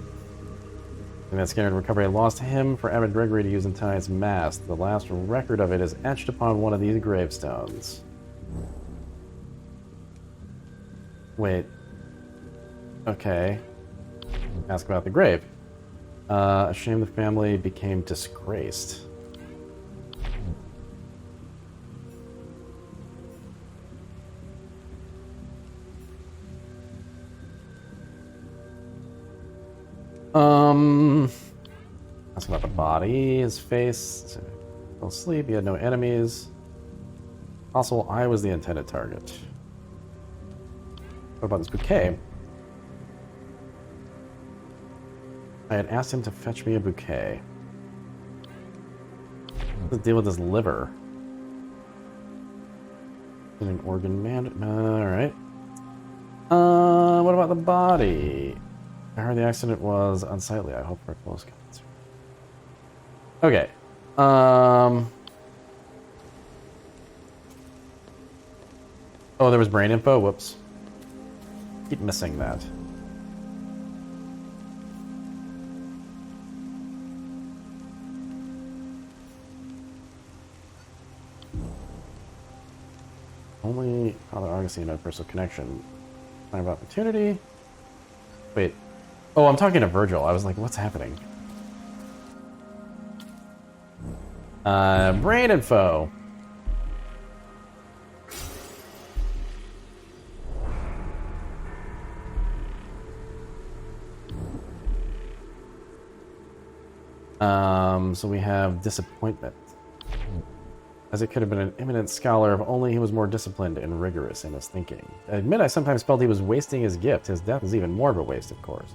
And that scanner to recover a lost hymn for Abbot Gregory to use in tonight's mass. The last record of it is etched upon one of these gravestones. Wait. Okay. Ask about the grave. A shame the family became disgraced. Ask about the body, his face. Fell asleep, he had no enemies. Possible I was the intended target. What about this bouquet? I had asked him to fetch me a bouquet. What's the deal with this liver? An organ man. Alright. What about the body? I heard the accident was unsightly. I hope for a close concert. Okay. Oh, there was brain info? Whoops. Keep missing that. Only Father Augustine had personal connection. Time of opportunity. Wait. Oh, I'm talking to Virgil. I was like, what's happening? Brain info. So we have disappointment. As it could have been an eminent scholar if only he was more disciplined and rigorous in his thinking. I admit I sometimes felt he was wasting his gift. His death is even more of a waste, of course.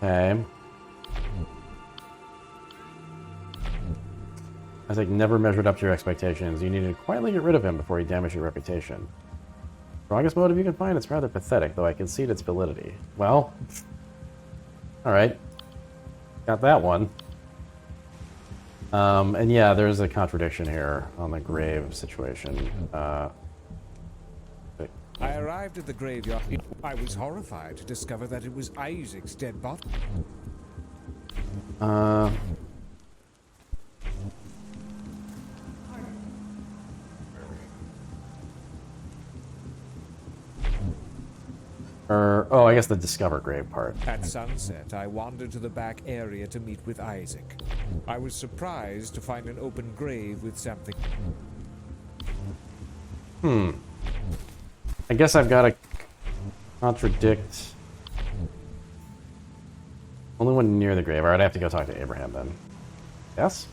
Okay. Isaac never measured up to your expectations. You needed to quietly get rid of him before he damaged your reputation. Strongest motive you can find, it's rather pathetic, though I concede its validity. Well, alright. Got that one. And yeah, there's a contradiction here on the grave situation. I arrived at the graveyard. I was horrified to discover that it was Isaac's dead body. Oh, I guess the discover grave part. At sunset, I wandered to the back area to meet with Isaac. I was surprised to find an open grave with something. I guess I've got to contradict. Only one near the grave. Alright, I have to go talk to Abraham then. Yes?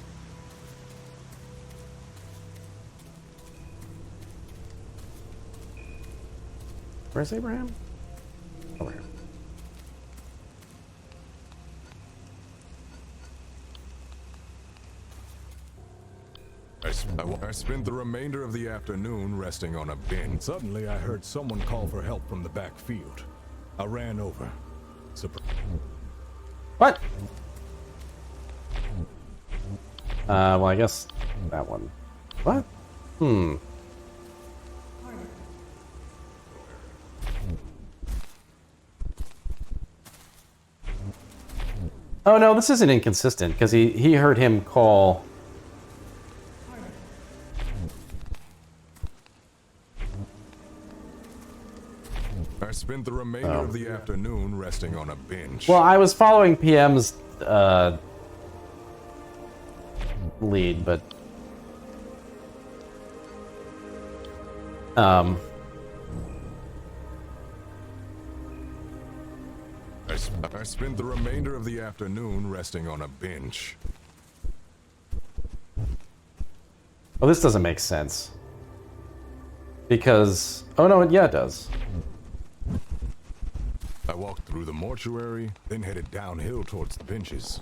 Where's Abraham? Over here. I spent the remainder of the afternoon resting on a bench. Suddenly, I heard someone call for help from the back field. I ran over. What? Well, I guess that one. What? Oh no, this isn't inconsistent, because he heard him call. I spent the remainder of the afternoon resting on a bench. Well, I was following PM's lead, but I spent the remainder of the afternoon resting on a bench. Oh, this doesn't make sense. Because... Oh, no, yeah, it does. I walked through the mortuary, then headed downhill towards the benches.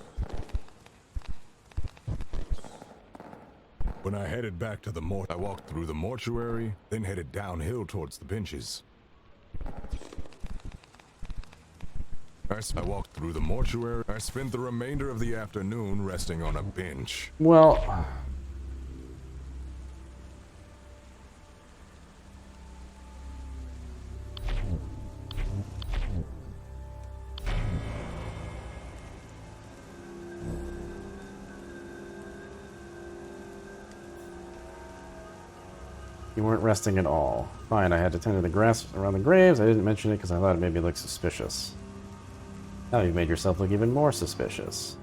When I headed back to the I walked through the mortuary, then headed downhill towards the benches. I walked through the mortuary. I spent the remainder of the afternoon resting on a bench. Well... You weren't resting at all. Fine, I had to tend to the grass around the graves. I didn't mention it because I thought it made me look suspicious. Now you've made yourself look even more suspicious.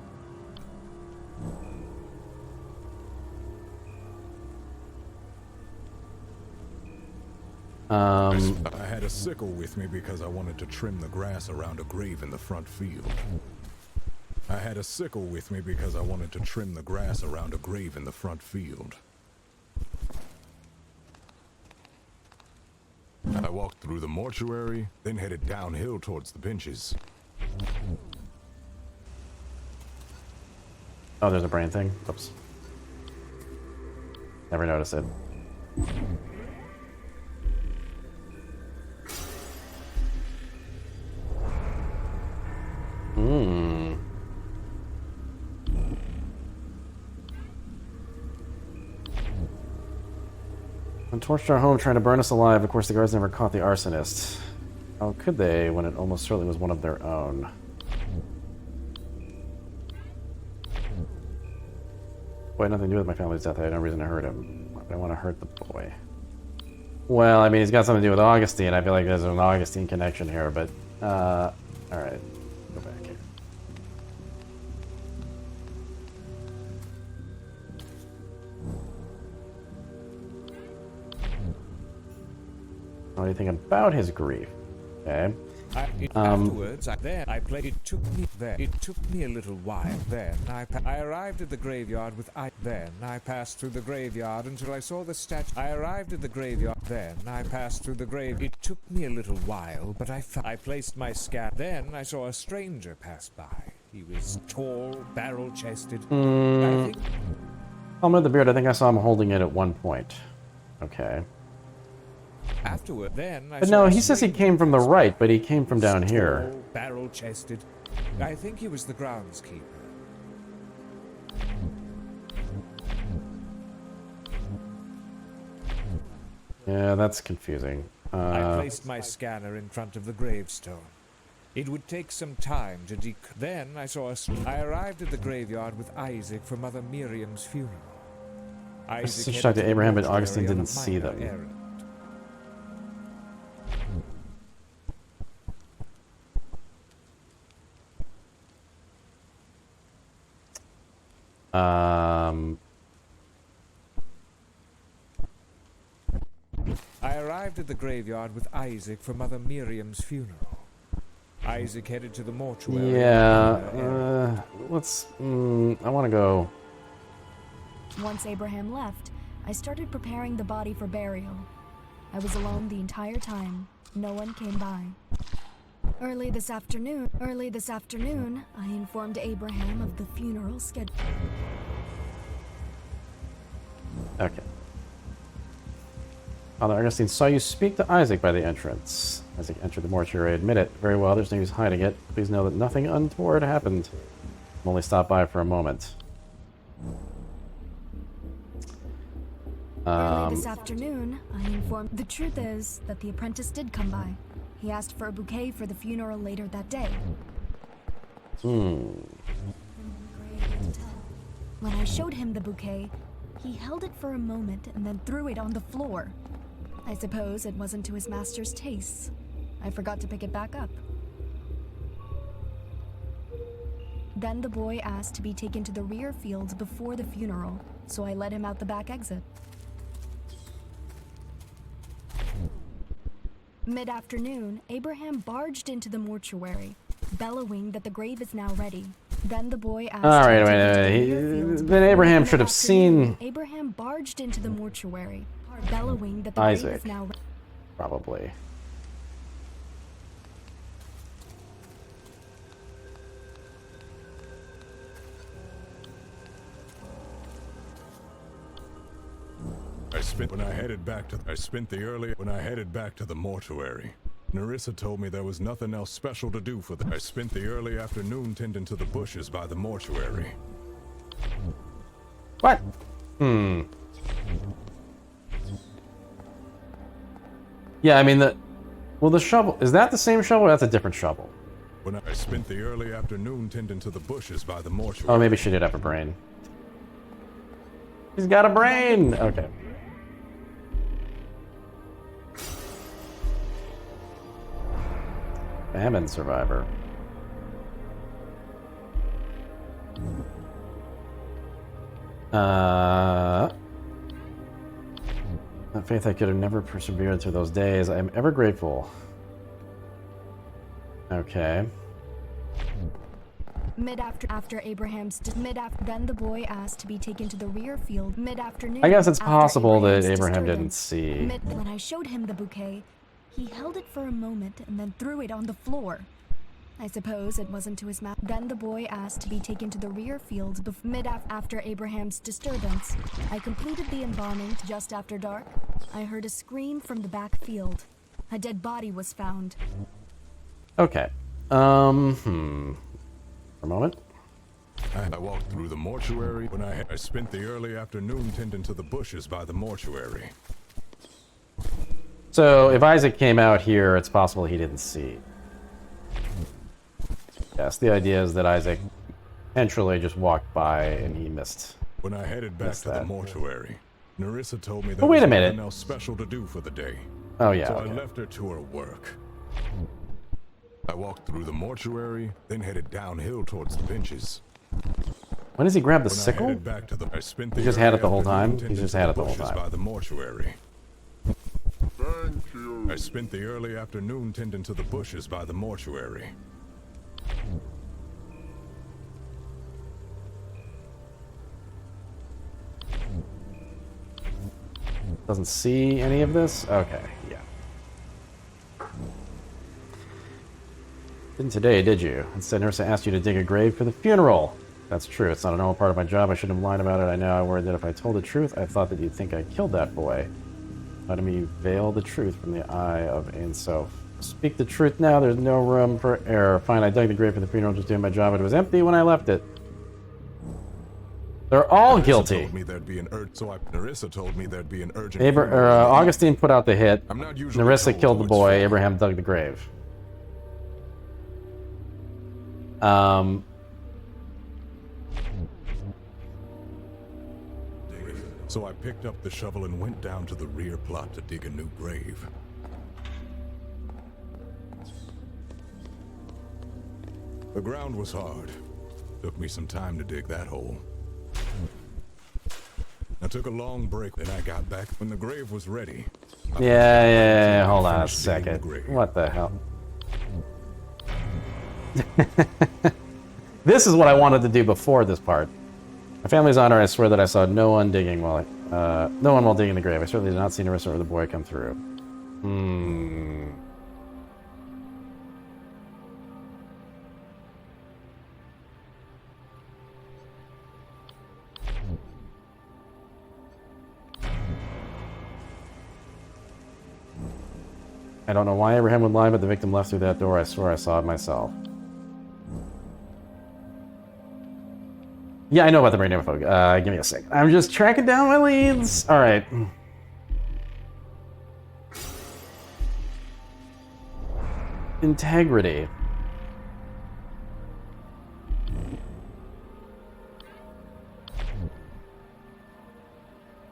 I had a sickle with me because I wanted to trim the grass around a grave in the front field. I had a sickle with me because I wanted to trim the grass around a grave in the front field. I walked through the mortuary, then headed downhill towards the benches. Oh, there's a brain thing. Oops. Never noticed it. Hmm. When torched our home trying to burn us alive, of course the guards never caught the arsonist. How could they, when it almost certainly was one of their own? Boy, had nothing to do with my family's death. I had no reason to hurt him. Why would I want to hurt the boy? Well, I mean, he's got something to do with Augustine. I feel like there's an Augustine connection here, but, alright. Go back here. Know anything about his grief? Okay. Afterwards, it took me a little while. Then I arrived at the graveyard with Then I passed through the graveyard until I saw the statue. I arrived at the graveyard. Then I passed through the grave. It took me a little while, but I placed my scan. Then I saw a stranger pass by. He was tall, barrel-chested. I think. Helmet the beard. I think I saw him holding it at one point. Okay. Afterward, then but no, he says he came from the right, but he came from down here. Barrel-chested. I think he was the groundskeeper. Yeah, that's confusing. I placed my scanner in front of the gravestone. It would take some time to Then I saw I arrived at the graveyard with Isaac for Mother Miriam's funeral. Isaac talked to Abraham, but Augustine didn't see them. Errand. I arrived at the graveyard with Isaac for Mother Miriam's funeral. Isaac headed to the mortuary. Yeah, let's... I want to go... Once Abraham left, I started preparing the body for burial. I was alone the entire time. No one came by. Early this afternoon, I informed Abraham of the funeral schedule. Okay. Father Augustine saw you speak to Isaac by the entrance. Isaac entered the mortuary. Admit it. Very well, there's no use hiding it. Please know that nothing untoward happened. I only stopped by for a moment. Early this afternoon, I informed... The truth is that the apprentice did come by. He asked for a bouquet for the funeral later that day. When I showed him the bouquet, he held it for a moment and then threw it on the floor. I suppose it wasn't to his master's tastes. I forgot to pick it back up. Then the boy asked to be taken to the rear fields before the funeral, so I led him out the back exit. Mid-afternoon, Abraham barged into the mortuary. bellowing that the grave is now ready. Then the boy asked All right, him to wait, enter the wait. rear field Then before Abraham the should have afternoon. seen Abraham barged into the mortuary, bellowing that the Isaac. grave is now ready. Probably. I spent the mortuary. Nerissa told me there was nothing else special to do for I spent the early afternoon tending to the bushes by the mortuary. What? Yeah, I mean the shovel, is that the same shovel or that's a different shovel? When I spent the early afternoon tending to the bushes by the mortuary. Oh, maybe she did have a brain. She's got a brain! Okay. Famine survivor. That faith I could have never persevered through those days. I am ever grateful. Okay. Then the boy asked to be taken to the rear field mid-afternoon. I guess it's after possible that Abraham's Abraham didn't disturbance. see. When I showed him the bouquet, he held it for a moment and then threw it on the floor. I suppose it wasn't to his mouth. Then the boy asked to be taken to the rear field after Abraham's disturbance. I completed the embalming just after dark. I heard a scream from the back field. A dead body was found. Okay. For a moment. I walked through the mortuary when I spent the early afternoon tending to the bushes by the mortuary. So if Isaac came out here, it's possible he didn't see. Yes, the idea is that Isaac potentially just walked by and he missed. When I headed back to the mortuary, Nerissa told me But there wait was a minute. nothing else special to do for the day. Oh yeah. So Okay. I left her to her work. I walked through the mortuary, then headed downhill towards the benches. When does he grab the When I sickle? headed back to I spent He the just had early it the whole afternoon time? tending He's just to had it the whole bushes time. by the mortuary. I spent the early afternoon tending to the bushes by the mortuary. Doesn't see any of this? Okay, yeah. Didn't today, did you? Instead, Nurse asked you to dig a grave for the funeral. That's true. It's not a normal part of my job. I shouldn't have lied about it. I know. I worried that if I told the truth, I thought that you'd think I killed that boy. Let me veil the truth from the eye of Ein Sof. Speak the truth now. There's no room for error. Fine, I dug the grave for the funeral, just doing my job. It was empty when I left it. They're all guilty. Nerissa told me there'd be an urgent. Augustine put out the hit. I'm not usually Nerissa told killed the what's boy. fine. Abraham dug the grave. So I picked up the shovel and went down to the rear plot to dig a new grave. The ground was hard. Took me some time to dig that hole. I took a long break, then I got back when the grave was ready. Yeah. Hold on a finished digging the second. grave. What the hell? This is what I wanted to do before this part. My family's honor, I swear that I saw no one while digging the grave. I certainly did not see Nerissa or the boy come through. I don't know why Abraham would lie, but the victim left through that door. I swear I saw it myself. Yeah, I know about the brain info. Give me a sec. I'm just tracking down my leads. All right. Integrity.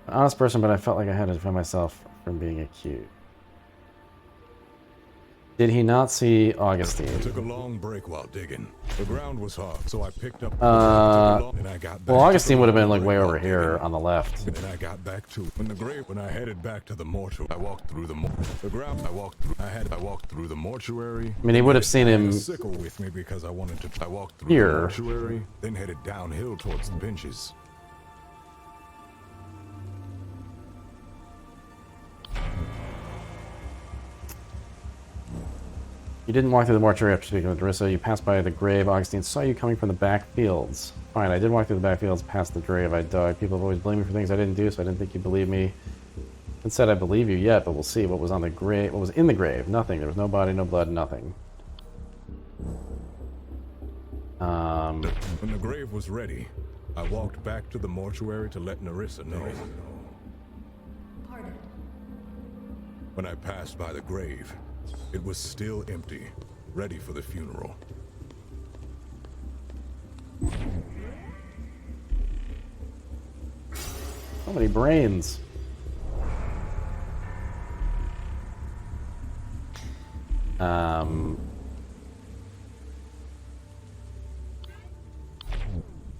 An honest person, but I felt like I had to defend myself from being accused. Did he not see I Augustine? took a long break while digging. The ground was hard, so I picked up. Well, and I got back Augustine would have been like break way while over here digging. on the left. And then I got back to when I headed back to the mortuary. I walked through the ground. I walked through the mortuary. I mean, he would have seen I had him a sickle with me because I wanted to. I walked through here. the mortuary, then headed downhill towards the benches. You didn't walk through the mortuary after speaking with Narissa. You passed by the grave. Augustine saw you coming from the back fields. Fine, I did walk through the back fields past the grave. I dug. People have always blamed me for things I didn't do, so I didn't think you believed me. And said I believe you yet, but we'll see. What was on the grave? What was in the grave? Nothing. There was no body, no blood, nothing. When the grave was ready, I walked back to the mortuary to let Narissa know. Pardon. When I passed by the grave, it was still empty, ready for the funeral. So many brains. About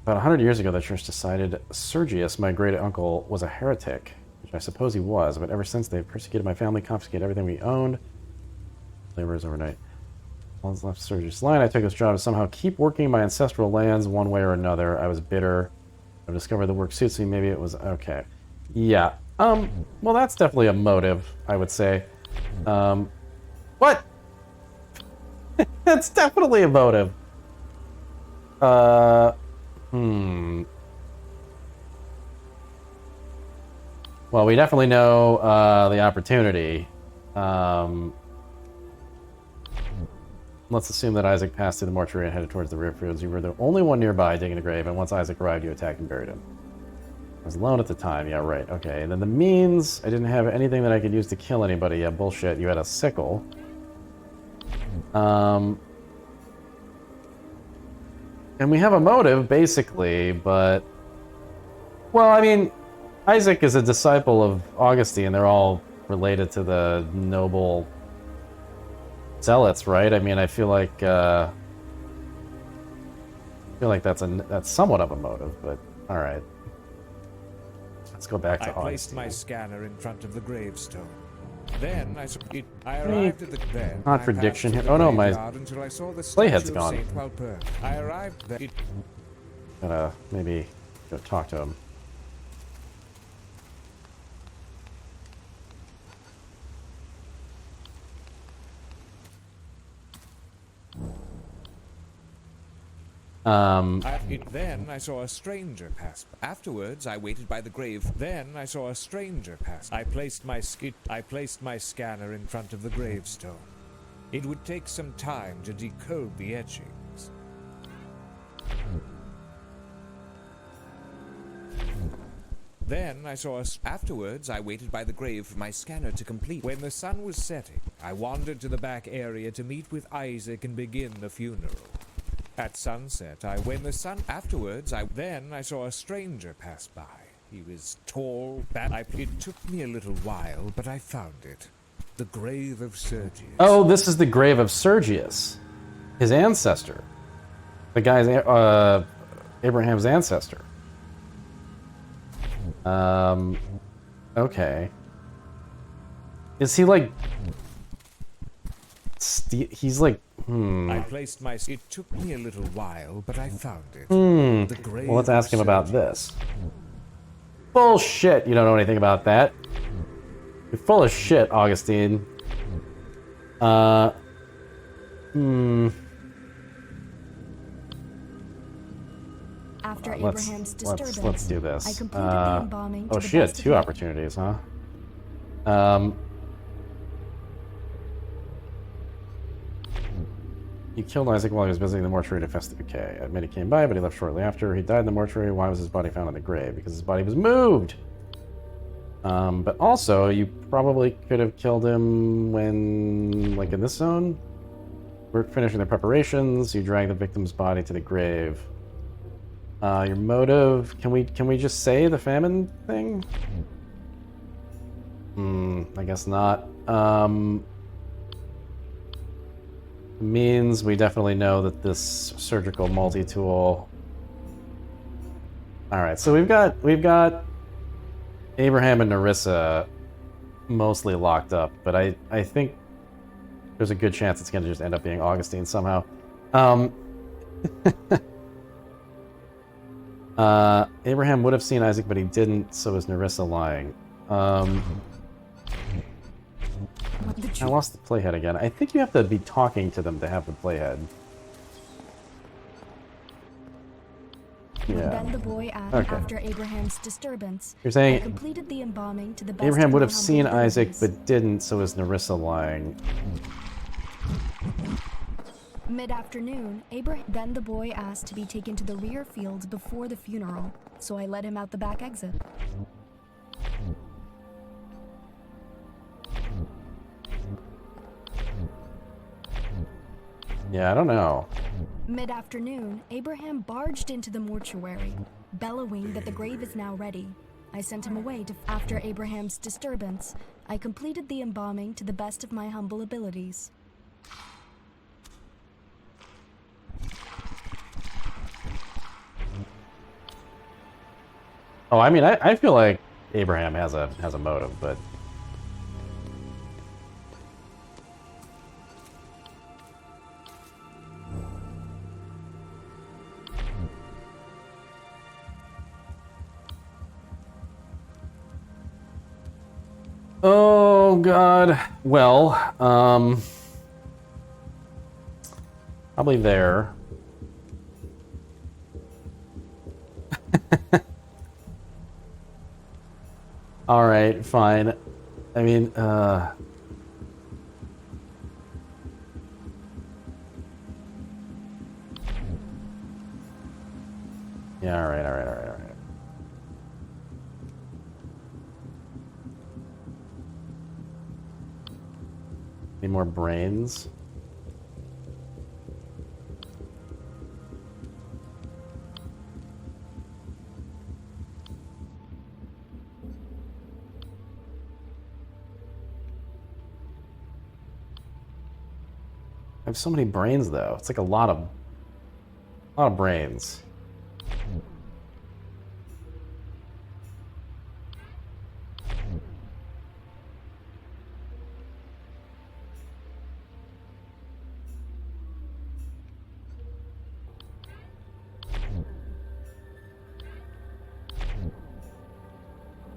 100 years ago, the church decided Sergius, my great uncle, was a heretic, which I suppose he was, but ever since they've persecuted my family, confiscated everything we owned. Laborers overnight. Once left Sergius' line, I took this job to somehow keep working my ancestral lands one way or another. I was bitter. I've discovered the work suits me. Maybe it was okay. Yeah. Well, that's definitely a motive, I would say. What? That's definitely a motive. Well, we definitely know the opportunity. Let's assume that Isaac passed through the mortuary and headed towards the river fields. You were the only one nearby digging a grave, and once Isaac arrived, you attacked and buried him. I was alone at the time. Yeah, right. Okay. And then the means, I didn't have anything that I could use to kill anybody. Yeah, bullshit. You had a sickle. And we have a motive, basically, but... Well, I mean, Isaac is a disciple of Augustine. They're all related to the noble zealots, right? I mean, I feel like that's somewhat of a motive, but all right. Let's go back to I Augustine. placed my scanner in front of the gravestone. Then I arrived at the then. Contradiction I here. passed Oh no, the my graveyard until I saw the playhead's statue of gone. Saint Walpurgis. I arrived there. Gotta maybe go talk to him. Then I saw a stranger pass. Afterwards, I waited by the grave. Then I saw a stranger pass. I placed my scanner in front of the gravestone. It would take some time to decode the etchings. Then I saw afterwards, I waited by the grave for my scanner to complete. When the sun was setting, I wandered to the back area to meet with Isaac and begin the funeral. At sunset, afterwards, I saw a stranger pass by. He was tall, it took me a little while, but I found it. The grave of Sergius. Oh, this is the grave of Sergius, his ancestor. The guy's Abraham's ancestor. Okay. Is he like... he's like... I placed my... It took me a little while, but I found it. The grave Well, let's ask him of about Sergius. this. Bullshit! You don't know anything about that. You're full of shit, Augustine. After Abraham's disturbance, let's do this. I completed the embalming to Oh, the she had best of two my- opportunities, huh? He killed Isaac while he was visiting the mortuary to festive decay. I admit he came by, but he left shortly after. He died in the mortuary. Why was his body found in the grave? Because his body was moved! But also, you probably could have killed him when, like, in this zone? We're finishing the preparations. You drag the victim's body to the grave. Your motive... Can we just say the famine thing? I guess not. means we definitely know that this surgical multi-tool. All right, so we've got Abraham and Nerissa mostly locked up, but I think there's a good chance it's going to just end up being Augustine somehow. Abraham would have seen Isaac, but he didn't, so is Nerissa lying? I lost the playhead again. I think you have to be talking to them to have the playhead. Yeah. Then the boy asked after Abraham's disturbance. You're saying I completed the embalming to the best Abraham of would my have seen humble Isaac, abilities. but didn't, so is Nerissa lying? Mid-afternoon, then the boy asked to be taken to the rear fields before the funeral, so I led him out the back exit. Yeah, I don't know. Mid-afternoon, Abraham barged into the mortuary, bellowing that the grave is now ready. I sent him away after Abraham's disturbance. I completed the embalming to the best of my humble abilities. Oh, I mean, I feel like Abraham has a motive, but oh God. Well, probably there. All right, fine. I mean, yeah, all right. Need more brains? I have so many brains, though. It's like a lot of brains.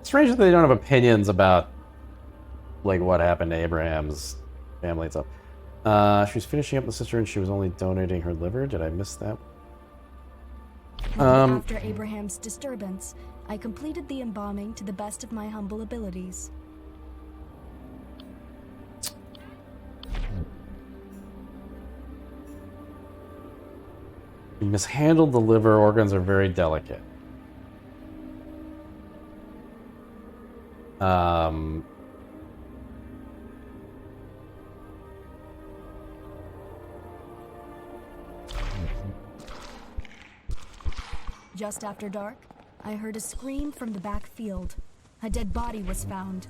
Strange that they don't have opinions about, like, what happened to Abraham's family and stuff. She was finishing up the sister and she was only donating her liver. Did I miss that? After Abraham's disturbance, I completed the embalming to the best of my humble abilities. You mishandled the liver. Organs are very delicate. Just after dark, I heard a scream from the back field. A dead body was found.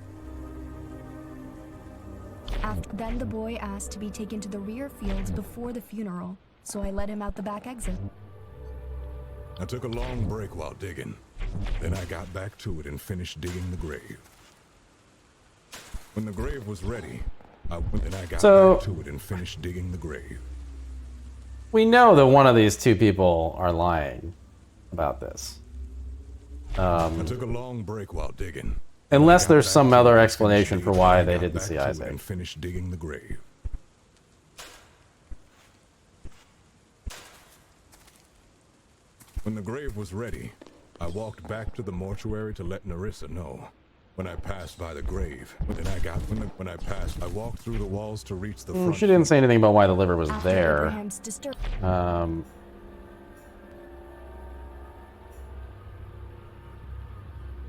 Then the boy asked to be taken to the rear fields before the funeral, so I led him out the back exit. I took a long break while digging. Then I got back to it and finished digging the grave. When the grave was ready, I went and I got back to it and finished digging the grave. We know that one of these two people are lying about this. I took a long break while digging. Unless there's some other explanation for why they didn't see Isaac. And finished digging the grave. When the grave was ready, I walked back to the mortuary to let Nerissa know. When I passed by the grave, I walked through the walls to reach the front. She didn't say anything about why the liver was After there. Abraham's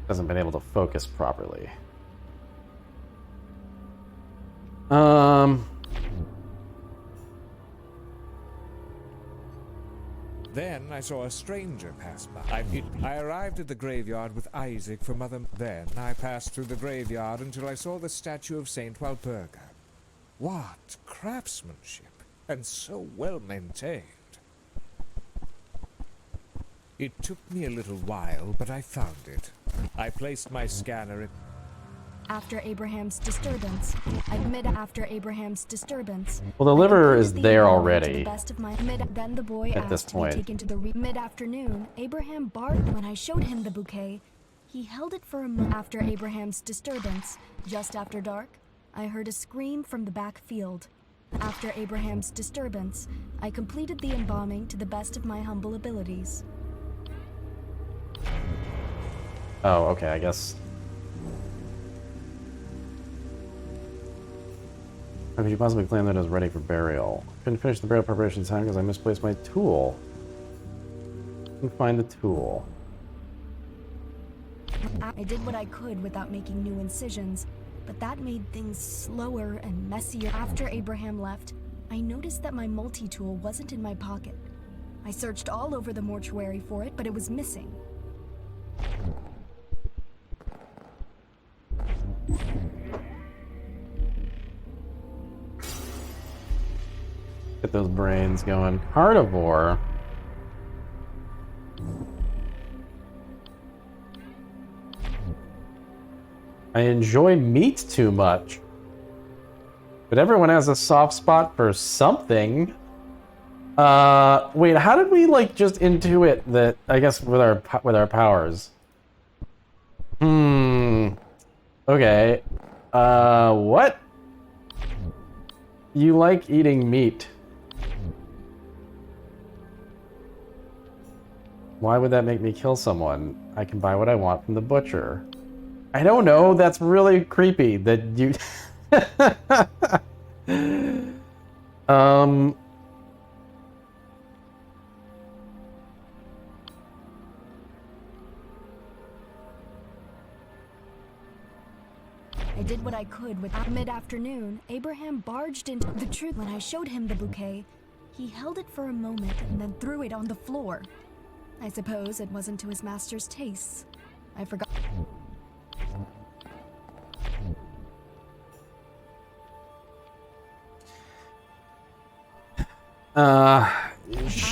Hasn't been able to focus properly. Then I saw a stranger pass by. I arrived at the graveyard with Isaac for Mother. Then I passed through the graveyard until I saw the statue of Saint Walpurga. What craftsmanship! and so well maintained. It took me a little while, but I found it. I placed my scanner in... After Abraham's disturbance, after Abraham's disturbance. Well, the I liver completed is the there embalming to already. the best of my then the boy At this asked to be point. taken to the mid-afternoon. Abraham barked when I showed him the bouquet. He held it for a moment. After Abraham's disturbance, just after dark, I heard a scream from the back field. After Abraham's disturbance, I completed the embalming to the best of my humble abilities. Oh, okay, I guess. How could you possibly claim that it was ready for burial? Couldn't finish the burial preparation in time because I misplaced my tool. Couldn't find the tool. I did what I could without making new incisions, but that made things slower and messier. After Abraham left, I noticed that my multi-tool wasn't in my pocket. I searched all over the mortuary for it, but it was missing. Get those brains going. Carnivore. I enjoy meat too much. But everyone has a soft spot for something. Wait, how did we like just intuit that, I guess with our powers? Okay. What? You like eating meat. Why would that make me kill someone? I can buy what I want from the butcher. I don't know, that's really creepy that you... I did what I could with mid-afternoon. Abraham barged into the truth when I showed him the bouquet. He held it for a moment and then threw it on the floor. I suppose it wasn't to his master's tastes. I forgot.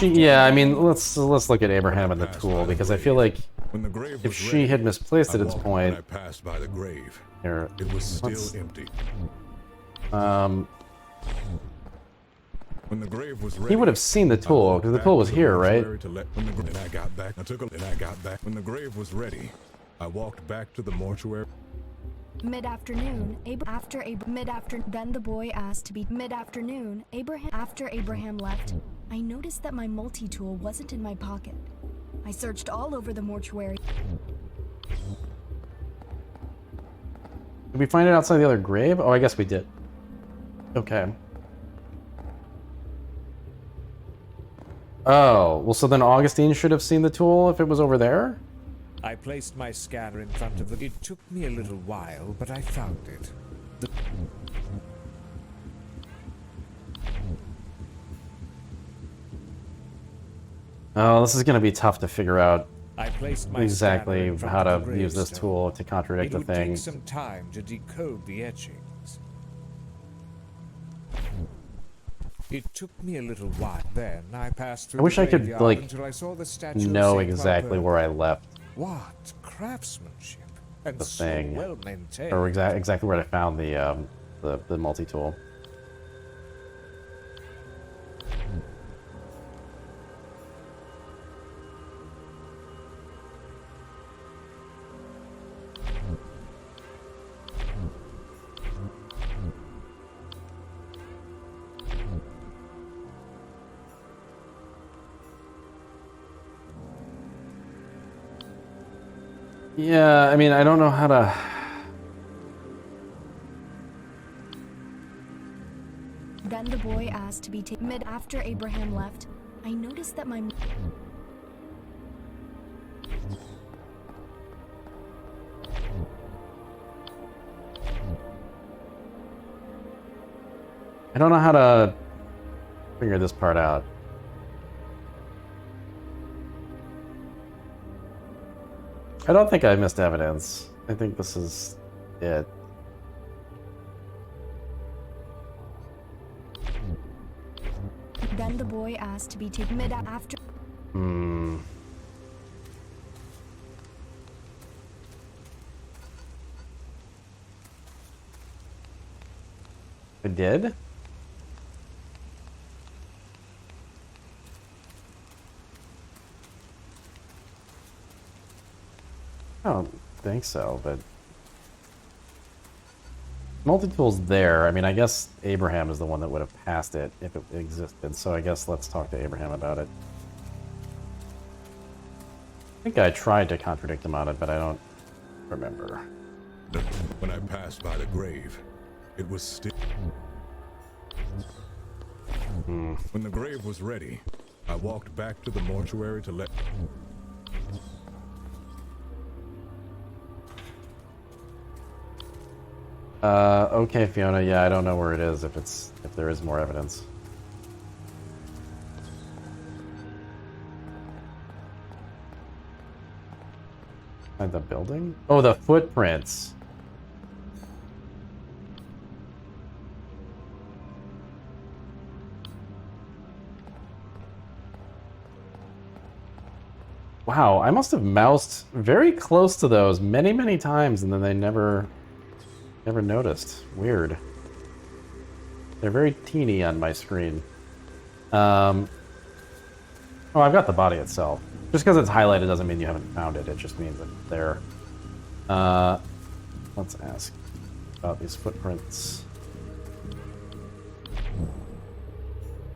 Yeah, I mean, let's look at Abraham and the tool, because I feel like When the grave if was she ready, had misplaced I it at this walked point... when I passed by the grave. Here, It was let's- still empty. When the grave was ready, he would have seen the I tool, walked because the back tool was to here, right? mortuary to when I got back, I got back. When the grave was ready, I walked back to the mortuary. Mid-afternoon, then the boy asked to be mid-afternoon. After Abraham left, I noticed that my multi-tool wasn't in my pocket. I searched all over the mortuary. Did we find it outside the other grave? Oh, I guess we did. Okay. Oh, well, so then Augustine should have seen the tool if it was over there? I placed my scanner in front of the... It took me a little while, but I found it. Oh, this is going to be tough to figure out I placed my scanner exactly in front how of to the use this gravestone. tool to contradict It the would thing. take some time to decode the etchings. It took me a little while. Then I passed through I wish the I could, graveyard like, until I saw the statue of know Saint exactly Walpurgis. where I left What craftsmanship and the so thing, well maintained. or exactly where I found the multi-tool. Yeah, I mean, I don't know how to... Then the boy asked to be taken after Abraham left. I noticed that my... I don't know how to figure this part out. I don't think I missed evidence. I think this is it. Then the boy asked to be taken mid after. I did? I don't think so, but multi-tool's there. I mean, I guess Abraham is the one that would have passed it if it existed, so I guess let's talk to Abraham about it. I think I tried to contradict him on it, but I don't remember. When I passed by the grave, it was still. When the grave was ready, I walked back to the mortuary to let. Okay, Fiona. Yeah, I don't know where it is. If there is more evidence. At the building? Oh, the footprints. Wow, I must have moused very close to those many, many times, and then they never noticed. Weird. They're very teeny on my screen. Oh, I've got the body itself. Just because it's highlighted doesn't mean you haven't found it. It just means it's there. Let's ask about these footprints.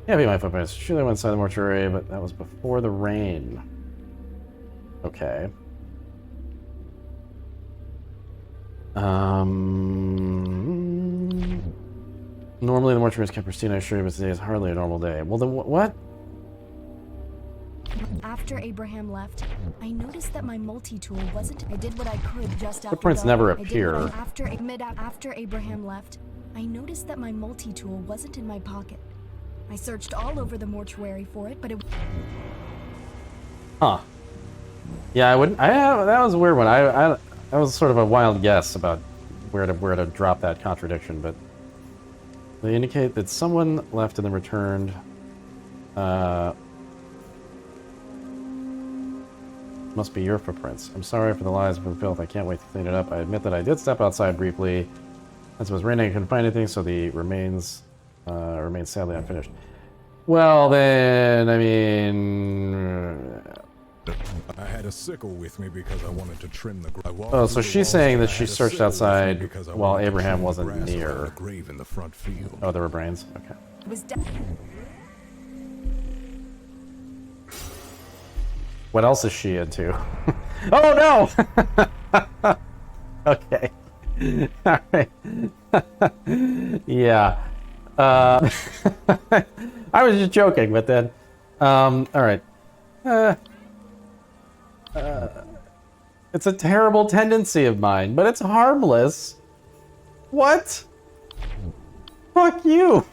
Yeah, be my footprints. Surely went inside the mortuary, but that was before the rain. Okay. Normally the mortuary is kept pristine, I assure you, but today is hardly a normal day. Well then what? After Abraham left, I noticed that my multi-tool wasn't. I did what I could just after. Footprints never appear. After Abraham left, I noticed that my multi-tool wasn't in my pocket. I searched all over the mortuary for it, but it. Huh. Yeah, I wouldn't. That was a weird one. That was sort of a wild guess about where to drop that contradiction, but they indicate that someone left and then returned. Must be your footprints. I'm sorry for the lies and for the filth. I can't wait to clean it up. I admit that I did step outside briefly. As it was raining, I couldn't find anything, so the remains remain sadly unfinished. Well, then, I mean... I had a sickle with me because I wanted to trim the grave. Oh, so she's saying that she searched outside while Abraham wasn't near. Grave in the front field. Oh, there were brains? Okay. It was What else is she into? Oh, no! Okay. All right. Yeah. I was just joking, but then... all right. It's a terrible tendency of mine, but it's harmless. What? Fuck you!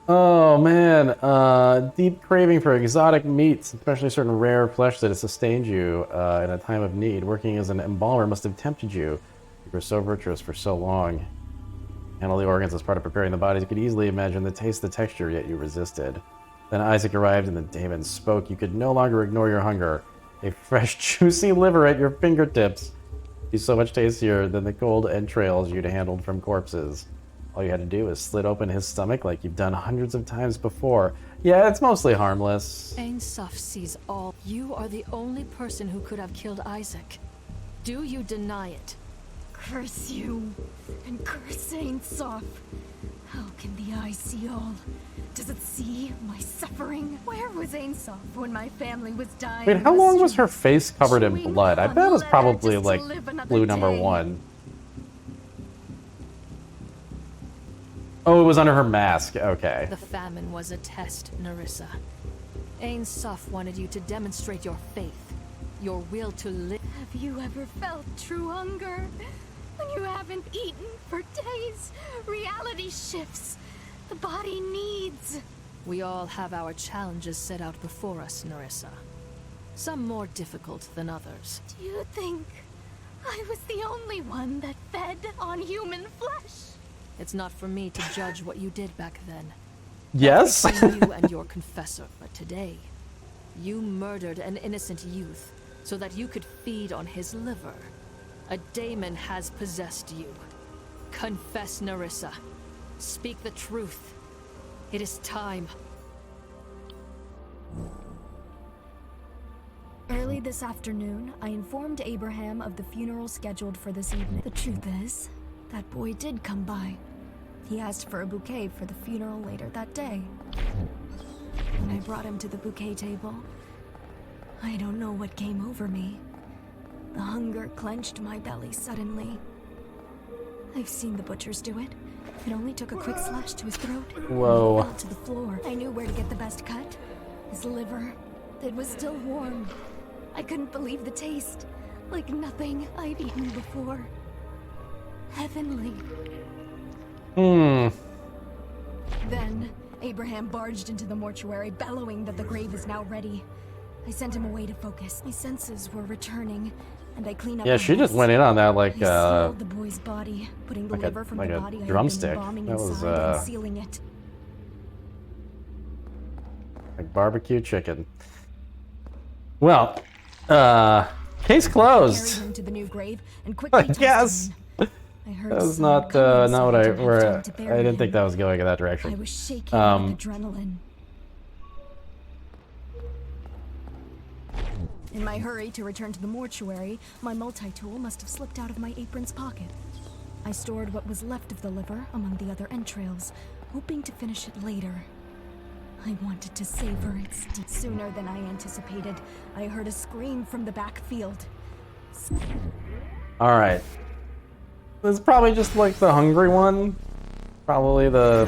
Oh, man. Deep craving for exotic meats, especially certain rare flesh that has sustained you in a time of need. Working as an embalmer must have tempted you. You were so virtuous for so long. Handle the organs as part of preparing the bodies. You could easily imagine the taste, the texture, yet you resisted. Then Isaac arrived and the demon spoke. You could no longer ignore your hunger. A fresh, juicy liver at your fingertips. He's so much tastier than the cold entrails you'd handled from corpses. All you had to do is slit open his stomach like you've done hundreds of times before. Yeah, it's mostly harmless. Ain Soph sees all. You are the only person who could have killed Isaac. Do you deny it? Curse you, and curse Ain Soph. How can the eye see all? Does it see my suffering? Where was Ain Soph when my family was dying? Wait, how long was her face covered in blood? I bet it was probably like clue number 1. Oh, it was under her mask. Okay. The famine was a test, Nerissa. Ain Soph wanted you to demonstrate your faith, your will to live. Have you ever felt true hunger? When you haven't eaten for days, reality shifts. The body needs. We all have our challenges set out before us, Nerissa. Some more difficult than others. Do you think I was the only one that fed on human flesh? It's not for me to judge what you did back then. Yes. Between you and your confessor, but today, you murdered an innocent youth so that you could feed on his liver. A daemon has possessed you. Confess, Nerissa. Speak the truth. It is time. Early this afternoon, I informed Abraham of the funeral scheduled for this evening. The truth is, that boy did come by. He asked for a bouquet for the funeral later that day. When I brought him to the bouquet table, I don't know what came over me. The hunger clenched my belly suddenly. I've seen the butchers do it. It only took a quick slash to his throat. Whoa. He fell to the floor. I knew where to get the best cut. His liver. It was still warm. I couldn't believe the taste. Like nothing I'd eaten before. Heavenly. Then, Abraham barged into the mortuary, bellowing that the grave is now ready. I sent him away to focus. My senses were returning, and I cleaned up. Yeah, the she just mess. went in on that like I sealed the boy's body, putting the like liver a from like the a body I had drumstick. been bombing That was inside and sealing it. like barbecue chicken. Well, case Carried closed. him to the new grave and quickly tossed Yes. him in. I heard That was some not coming, not so what I I didn't have where time to I bury didn't think him. that was going in that direction. I was shaking with adrenaline. In my hurry to return to the mortuary, my multi-tool must have slipped out of my apron's pocket. I stored what was left of the liver among the other entrails, hoping to finish it later. I wanted to savor it. Sooner than I anticipated, I heard a scream from the backfield. All right. This is probably just like the hungry one. Probably the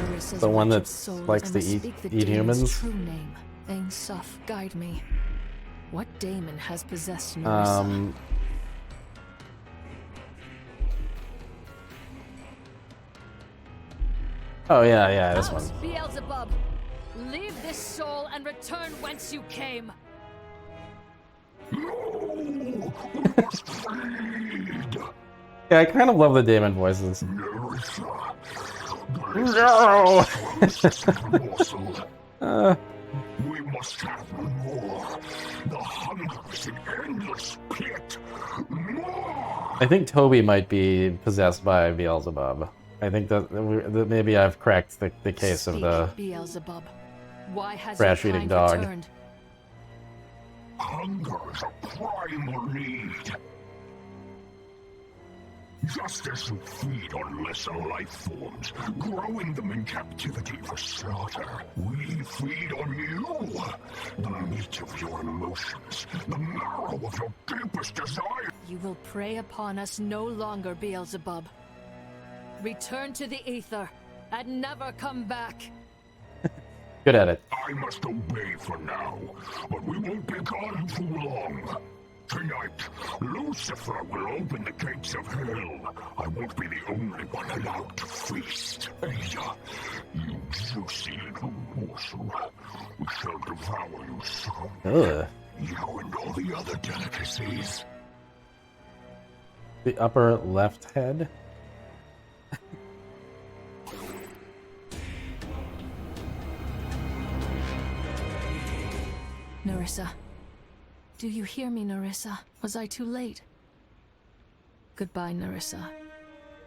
one that likes to eat humans. True name. Ain Soph, guide me. What daemon has possessed Nerissa? Oh yeah, this one. Beelzebub, leave this soul and return whence you came. Yeah, I kind of love the Daemon voices. No. We must have more. The hunger is an endless pit. More. I think Toby might be possessed by Beelzebub. I think that maybe I've cracked the case of the Beelzebub. Why has trash-eating your kind dog. returned? Hunger is a primal need. Just as we feed on lesser life forms, growing them in captivity for slaughter, we feed on you. The meat of your emotions, the marrow of your deepest desire. You will prey upon us no longer, Beelzebub. Return to the ether and never come back. Good at it. I must obey for now, but we won't be gone too long. Tonight, Lucifer will open the gates of hell. I won't be the only one allowed to feast. Ada, you juicy little morsel. We shall devour you soon. Ugh. You and all the other delicacies. The upper left head. Nerissa. Do you hear me, Nerissa? Was I too late? Goodbye, Nerissa.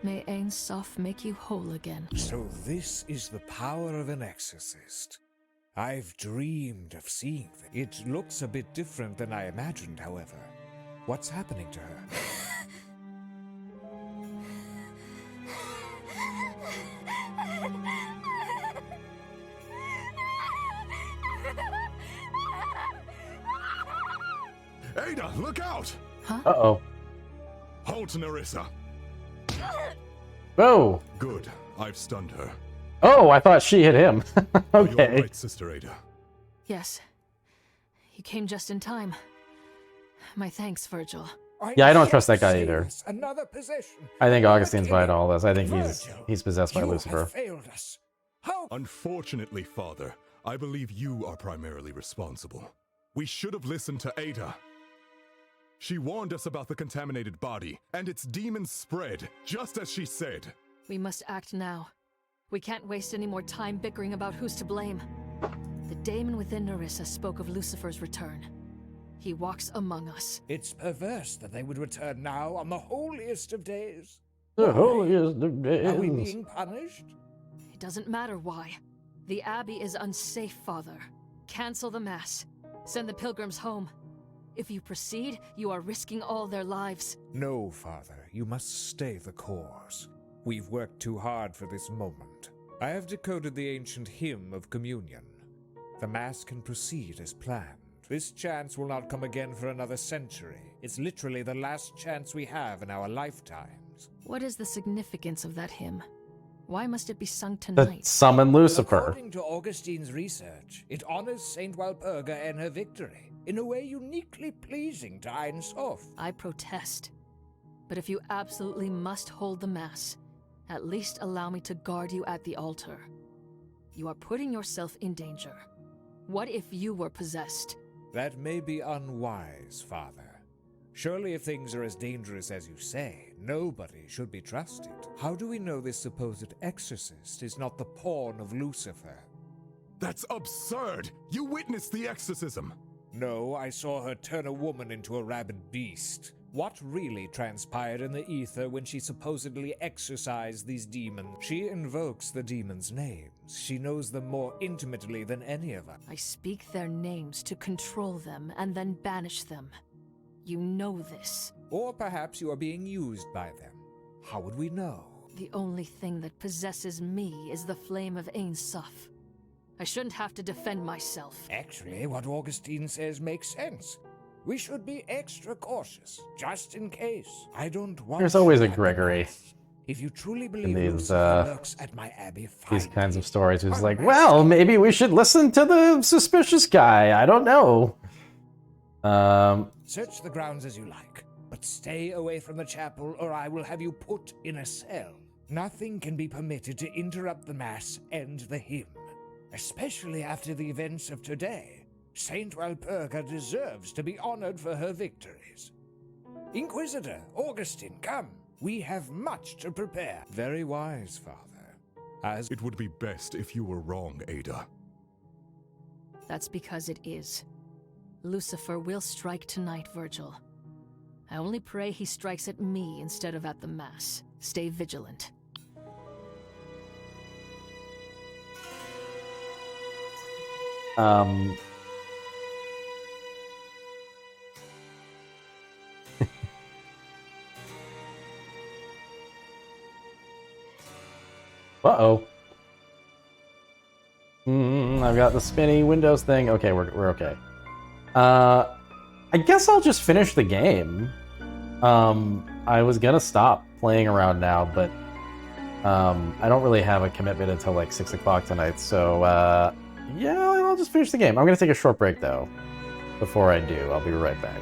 May Ain Soph make you whole again. So this is the power of an exorcist. I've dreamed of seeing them. It looks a bit different than I imagined, however. What's happening to her? Ada, look out! Uh-oh. Halt, Nerissa. Whoa. Good. I've stunned her. Oh, I thought she hit him. Are you Okay. all right, Sister Ada? Yes. You came just in time. My thanks, Virgil. Yeah, I don't trust that guy either. Another possession. I think Augustine's behind all this. I think Virgil, he's possessed by you Lucifer. have failed us. How? Unfortunately, Father, I believe you are primarily responsible. We should have listened to Ada. She warned us about the contaminated body, and its demons spread, just as she said. We must act now. We can't waste any more time bickering about who's to blame. The daemon within Nerissa spoke of Lucifer's return. He walks among us. It's perverse that they would return now on the holiest of days. The holiest of days. Are we being punished? It doesn't matter why. The Abbey is unsafe, Father. Cancel the Mass. Send the pilgrims home. If you proceed, you are risking all their lives. No, Father. You must stay the course. We've worked too hard for this moment. I have decoded the ancient hymn of communion. The Mass can proceed as planned. This chance will not come again for another century. It's literally the last chance we have in our lifetimes. What is the significance of that hymn? Why must it be sung To tonight? summon Lucifer. According to Augustine's research, it honors Saint Walpurga and her victory, in a way uniquely pleasing to Ein Sof. I protest. But if you absolutely must hold the Mass, at least allow me to guard you at the altar. You are putting yourself in danger. What if you were possessed? That may be unwise, Father. Surely if things are as dangerous as you say, nobody should be trusted. How do we know this supposed exorcist is not the pawn of Lucifer? That's absurd! You witnessed the exorcism! No, I saw her turn a woman into a rabid beast. What really transpired in the ether when she supposedly exorcised these demons? She invokes the demons' names. She knows them more intimately than any of us. I speak their names to control them and then banish them. You know this. Or perhaps you are being used by them. How would we know? The only thing that possesses me is the flame of Ein Sof. I shouldn't have to defend myself. Actually, what Augustine says makes sense. We should be extra cautious, just in case. I don't want. There's always a Gregory If you truly in believe these Lucifer lurks at my abbey, these kinds me. of stories. Who's like, well, maybe we should listen to the suspicious guy. I don't know. Search the grounds as you like, but stay away from the chapel or I will have you put in a cell. Nothing can be permitted to interrupt the Mass and the hymn, especially after the events of today. Saint Walpurga deserves to be honored for her victories. Inquisitor, Augustine, come. We have much to prepare. Very wise, Father. As It would be best if you were wrong, Ada. That's because it is. Lucifer will strike tonight, Virgil. I only pray he strikes at me instead of at the Mass. Stay vigilant. Uh-oh. I've got the spinny Windows thing. Okay, we're okay. I guess I'll just finish the game. I was gonna stop playing around now, but I don't really have a commitment until like 6 o'clock tonight, so yeah, I'll just finish the game. I'm gonna take a short break though. Before I do, I'll be right back.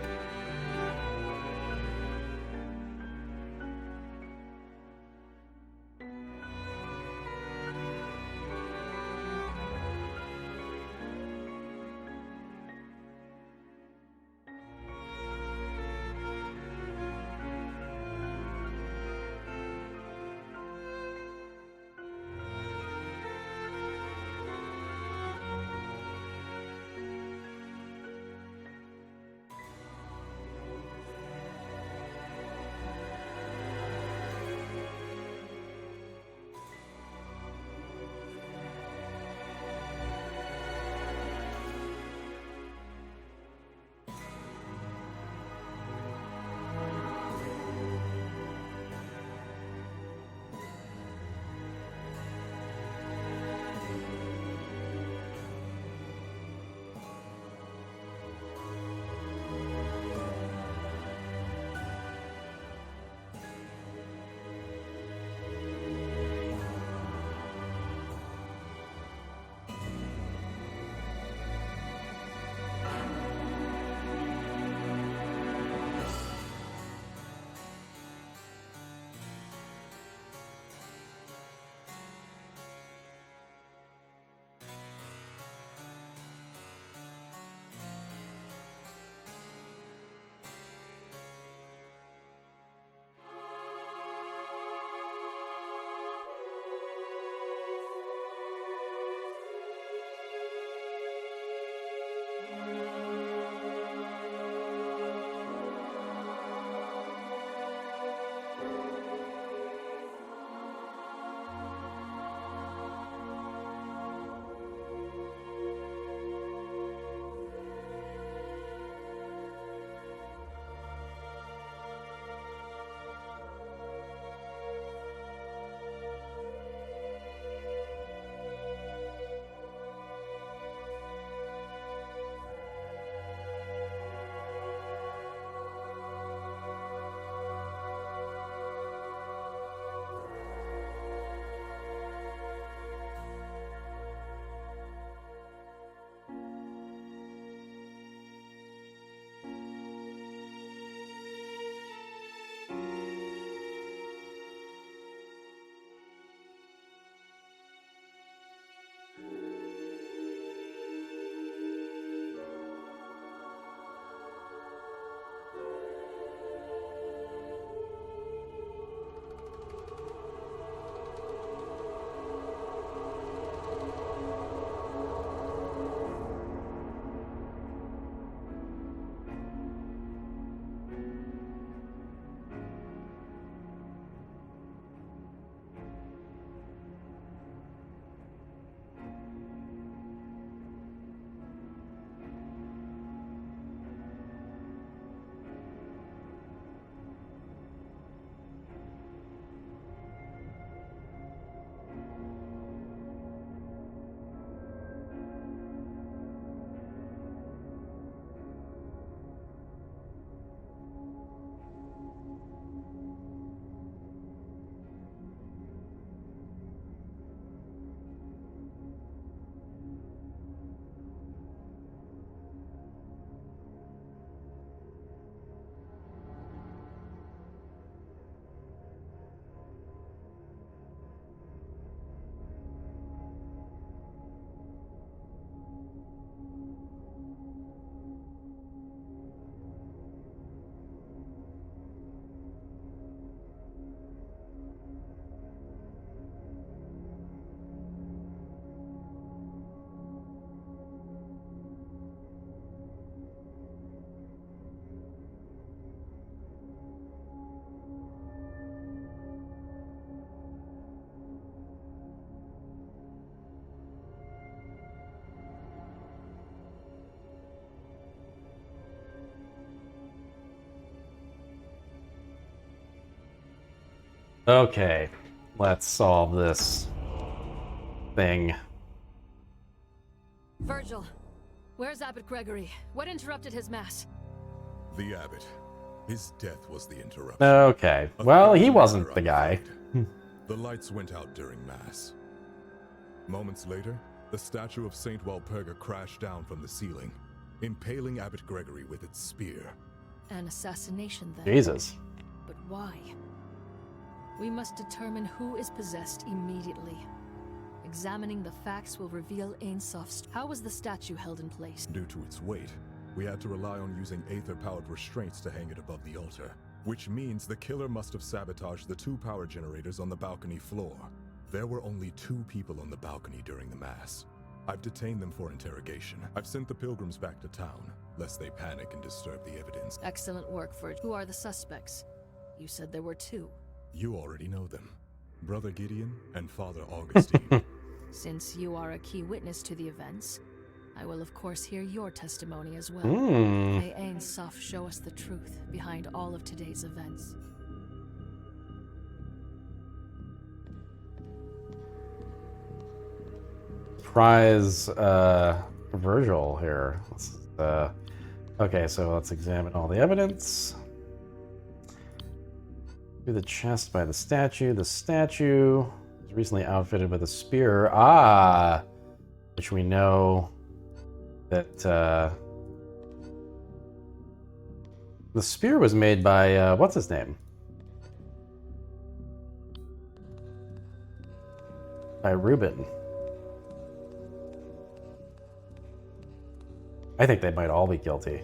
Okay, let's solve this thing. Virgil, where's Abbot Gregory? What interrupted his mass? The abbot. His death was the interruption. Okay, well, he wasn't the guy. The lights went out during Mass. Moments later, the statue of Saint Walpurga crashed down from the ceiling, impaling Abbot Gregory with its spear. An assassination, then. Jesus. But why? We must determine who is possessed immediately. Examining the facts will reveal Ainsof's. How was the statue held in place? Due to its weight, we had to rely on using aether-powered restraints to hang it above the altar, which means the killer must have sabotaged the 2 power generators on the balcony floor. There were only 2 people on the balcony during the Mass. I've detained them for interrogation. I've sent the pilgrims back to town, lest they panic and disturb the evidence. Excellent work, Virgil. Who are the suspects? You said there were 2. You already know them. Brother Gideon and Father Augustine. Since you are a key witness to the events, I will of course hear your testimony as well. May Ainsof show us the truth behind all of today's events. Prize Virgil here. Okay, so let's examine all the evidence. Do the chest by the statue. The statue was recently outfitted with a spear. Which we know that the spear was made by what's his name? By Reuben. I think they might all be guilty.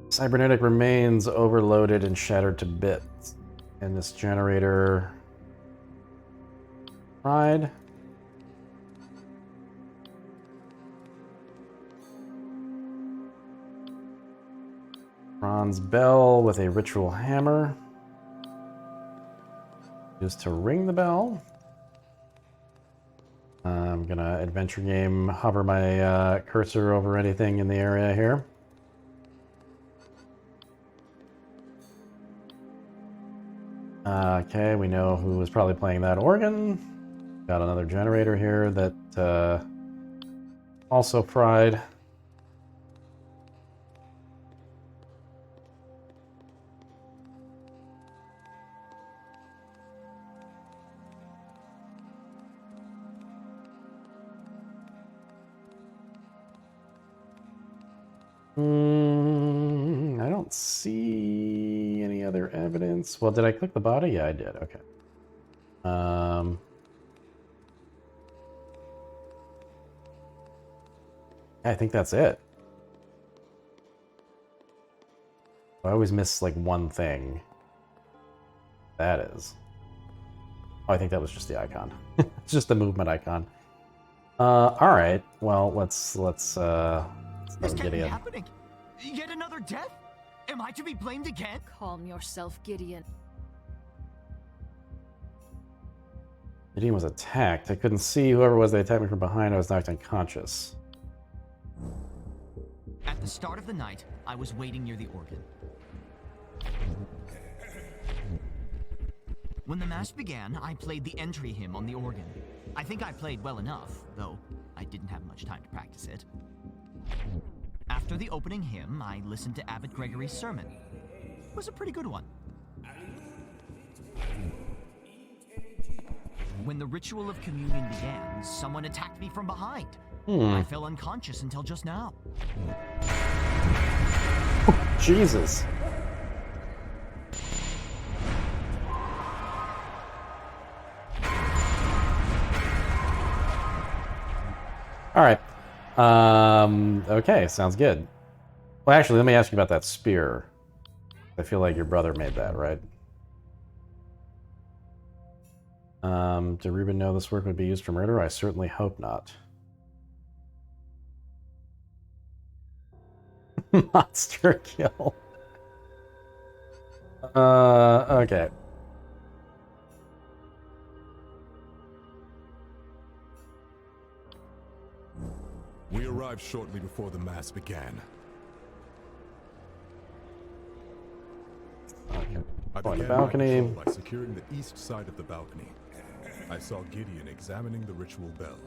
Cybernetic remains overloaded and shattered to bits. And this generator... fried. Bronze bell with a ritual hammer. Used to ring the bell. I'm gonna adventure game hover my cursor over anything in the area here. Okay, we know who was probably playing that organ. Got another generator here that also fried. I don't see any other evidence. Well, did I click the body? Yeah, I did. Okay. I think that's it. I always miss like one thing. That is. Oh, I think that was just the icon. It's just the movement icon. All right. Well, let's This get can't be in. happening. Yet another death? Am I to be blamed again? Calm yourself, Gideon. Gideon was attacked. I couldn't see whoever was they attacked me from behind. I was knocked unconscious. At the start of the night, I was waiting near the organ. When the mass began, I played the entry hymn on the organ. I think I played well enough, though I didn't have much time to practice it. After the opening hymn, I listened to Abbot Gregory's sermon. It was a pretty good one. When the ritual of communion began, someone attacked me from behind. I fell unconscious until just now. Jesus. All right. Okay, sounds good. Well, actually, let me ask you about that spear. I feel like your brother made that, right? Did Reuben know this work would be used for murder? I certainly hope not. Monster kill. Okay. We arrived shortly before the mass began. I On the began my balcony. patrol by securing the east side of the balcony. I saw Gideon examining the ritual bell.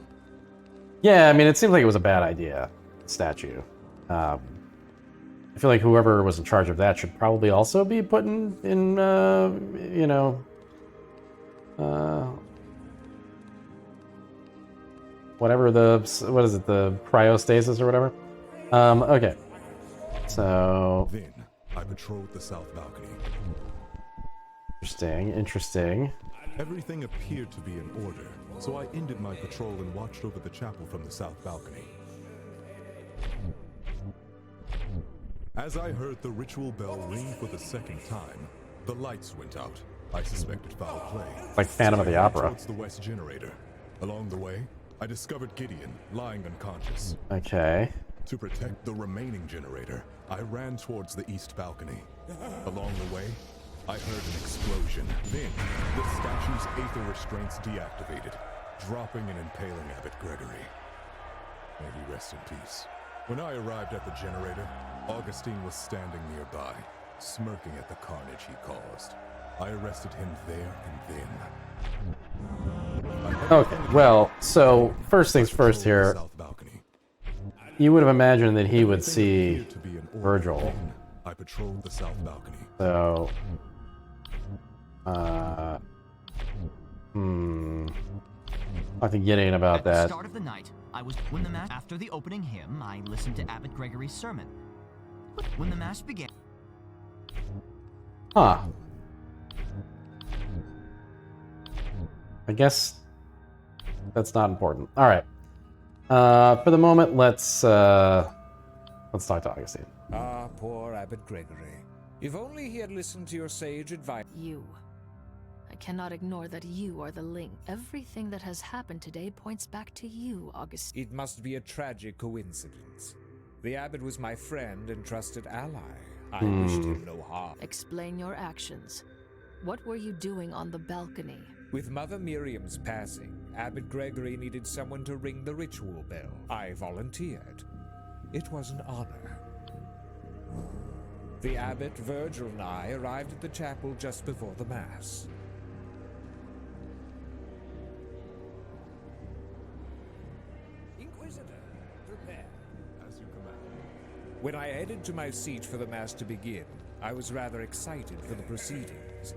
Yeah, I mean, it seems like it was a bad idea, statue. I feel like whoever was in charge of that should probably also be put in you know, whatever what is it, the cryostasis or whatever? Okay. So... Then, I patrolled the south balcony. Interesting. Everything appeared to be in order, so I ended my patrol and watched over the chapel from the south balcony. As I heard the ritual bell ring for the second time, the lights went out. I suspected foul play. Like Phantom of the I headed Opera. towards the west generator. Along the way, I discovered Gideon lying unconscious. Okay. To protect the remaining generator, I ran towards the east balcony. Along the way, I heard an explosion. Then, the statue's aether restraints deactivated, dropping and impaling Abbot Gregory. May he rest in peace. When I arrived at the generator, Augustine was standing nearby, smirking at the carnage he caused. I arrested him there and then. Okay, well, so first things first here. You would have imagined that he would see Virgil. I patrolled the south balcony. So, I think Gideon about At the that. start of the night, when the mass after the opening hymn, I listened to Abbot Gregory's sermon. When the mass began, Huh. I guess that's not important. All right. For the moment, let's talk to Augustine. Ah, poor Abbot Gregory. If only he had listened to your sage advice. You. I cannot ignore that you are the link. Everything that has happened today points back to you, Augustine. It must be a tragic coincidence. The abbot was my friend and trusted ally. I wished him no harm. Explain your actions. What were you doing on the balcony? With Mother Miriam's passing, Abbot Gregory needed someone to ring the ritual bell. I volunteered. It was an honor. The abbot, Virgil, and I arrived at the chapel just before the Mass. Inquisitor, prepare. As you command. When I headed to my seat for the Mass to begin, I was rather excited for the proceedings.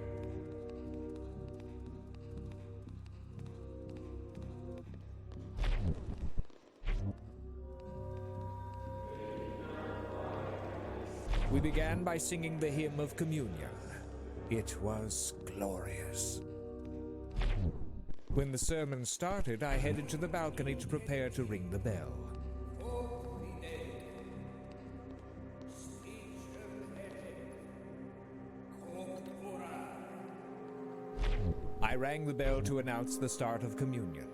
We began by singing the hymn of communion. It was glorious. When the sermon started, I headed to the balcony to prepare to ring the bell. I rang the bell to announce the start of communion.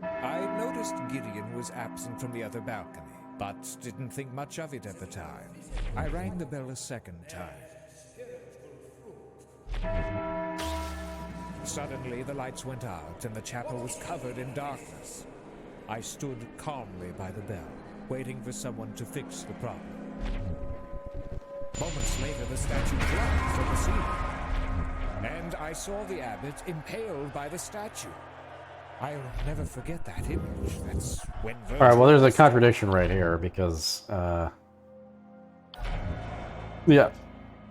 I noticed Gideon was absent from the other balcony, but didn't think much of it at the time. I rang the bell a second time. Suddenly, the lights went out and the chapel was covered in darkness. I stood calmly by the bell, waiting for someone to fix the problem. Moments later, the statue dropped from the ceiling, and I saw the abbot impaled by the statue. I'll never forget that image. That's when Virgil... All right, well, there's a contradiction right here because, yeah,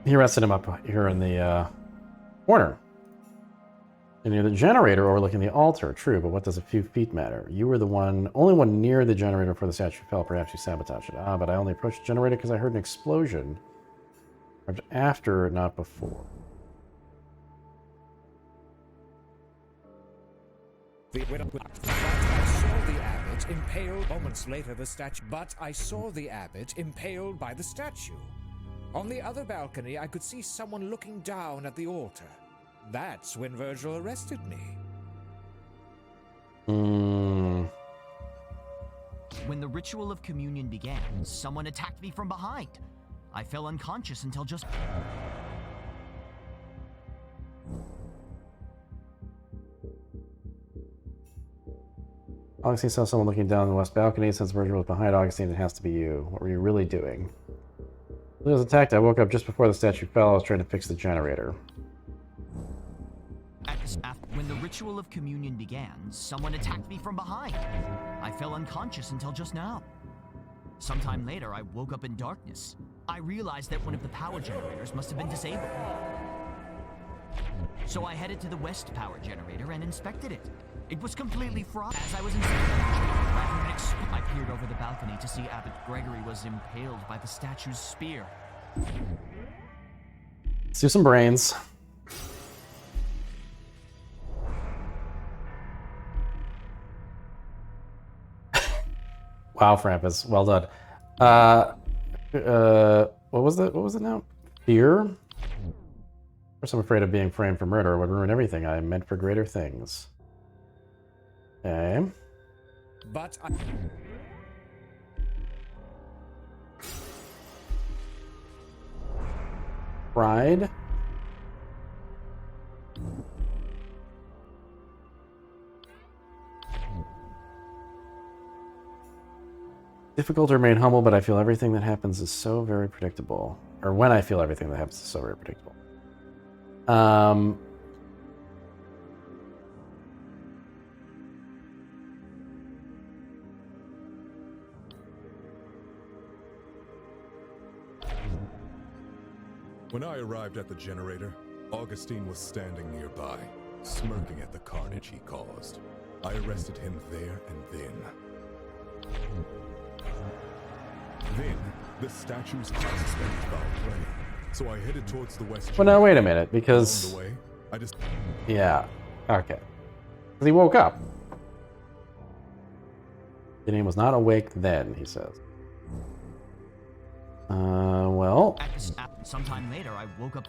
he rested him up here in the corner. And near the generator overlooking the altar. True, but what does a few feet matter? You were the only one near the generator before the statue fell. Perhaps you sabotaged it. Ah, but I only approached the generator because I heard an explosion. After, not before. I saw the abbot impaled moments later the statue. But I saw the abbot impaled by the statue. On the other balcony, I could see someone looking down at the altar. That's when Virgil arrested me. when the ritual of communion began, someone attacked me from behind. I fell unconscious until just... Augustine saw someone looking down the west balcony. Since Virgil was behind Augustine, it has to be you. What were you really doing? When I was attacked, I woke up just before the statue fell. I was trying to fix the generator. ritual of communion began, someone attacked me from behind. I fell unconscious until just now. Sometime later, I woke up in darkness. I realized that one of the power generators must have been disabled. So I headed to the west power generator and inspected it. It was completely fried. As I was inspecting it, I peered over the balcony to see Abbot Gregory was impaled by the statue's spear. Let's do some brains. Wow, Frampus, well done. What was it? What was it now? Fear? First, I'm afraid of being framed for murder would ruin everything I am meant for greater things. Okay. But Pride. Difficult to remain humble, but I feel everything that happens is so very predictable. Or when I feel everything that happens is so very predictable. When I arrived at the generator, Augustine was standing nearby, smirking at the carnage he caused. I arrested him there and then. Then, the statue's suspected foul play, so I headed towards the west. Well, now wait a minute, because Along the way, I just... yeah, okay. Because he woke up. Gideon was not awake then, he says. Well. Sometime later, I woke up.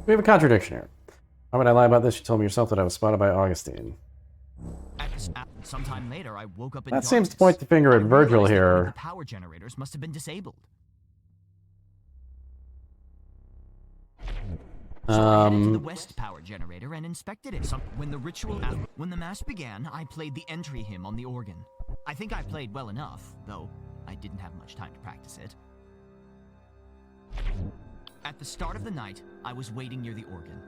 We have a contradiction here. Why would I lie about this? You told me yourself that I was spotted by Augustine. Sometime later, I woke up in That seems to point the finger at Virgil here. The power generators must have been disabled. So I headed to the west power generator and inspected it. When the mass began, I played the entry hymn on the organ. I think I played well enough, though I didn't have much time to practice it. At the start of the night, I was waiting near the organ.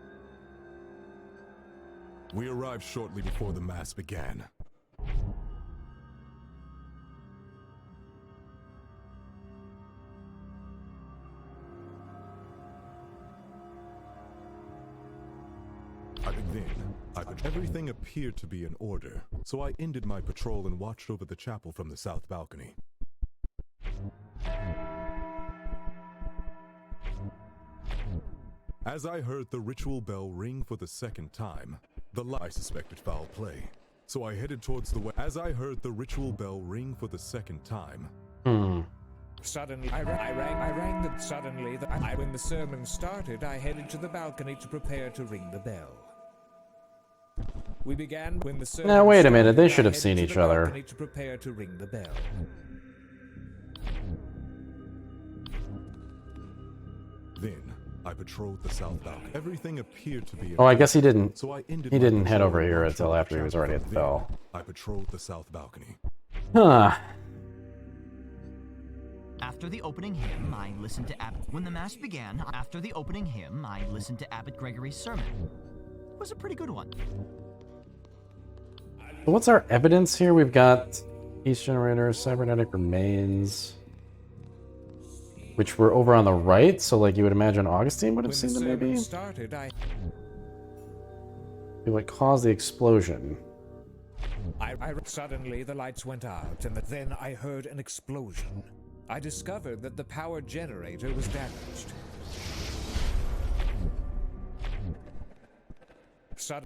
We arrived shortly before the mass began. Everything appeared to be in order, so I ended my patrol and watched over the chapel from the south balcony. As I heard the ritual bell ring for the second time, I suspected foul play, so I headed towards the west. As I heard the ritual bell ring for the second time, Suddenly, when the sermon started, I headed to the balcony to prepare to ring the bell. We began when the sermon Now wait a minute, they started, should I have seen headed each to the other. balcony to prepare to ring the bell. then I patrolled the south balcony. Everything appeared to be. Oh, I guess he didn't. So I ended He my didn't head patrol over and here watched until over the after he was chapel already at the from bell. there. I patrolled the south balcony. Huh. After the opening hymn, I listened to When the mass began, after the opening hymn, I listened to Abbot Gregory's sermon. It was a pretty good one. But what's our evidence here? We've got Peace Generator, Cybernetic Remains, which were over on the right, so like you would imagine Augustine would have seen them maybe? Started, What caused the explosion? Suddenly the lights went out, and then I heard an explosion. I discovered that the power generator was damaged.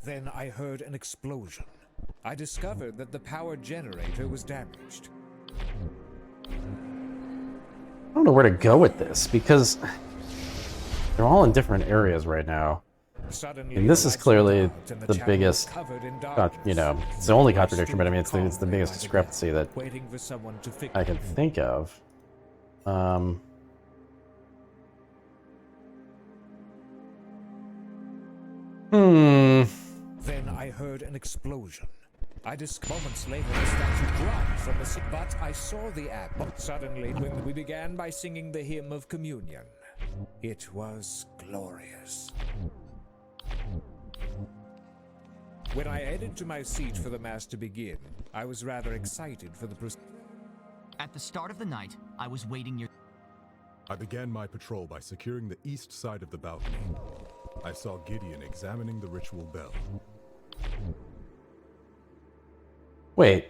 Then I heard an explosion. I discovered that the power generator was damaged. I don't know where to go with this, because they're all in different areas right now. Suddenly, And this the is lights clearly went out, and the chapel biggest, was covered in you know, darkness. it's the only contradiction, but I mean, it's the biggest discrepancy that Waiting for someone to fix I can think of. Then I heard an explosion. Moments later, the statue dropped from the but I saw the abbot. Suddenly, when we began by singing the hymn of communion, it was glorious. When I headed to my seat for the Mass to begin, I was rather excited for the At the start of the night, I was waiting near... I began my patrol by securing the east side of the balcony. I saw Gideon examining the ritual bell. Wait.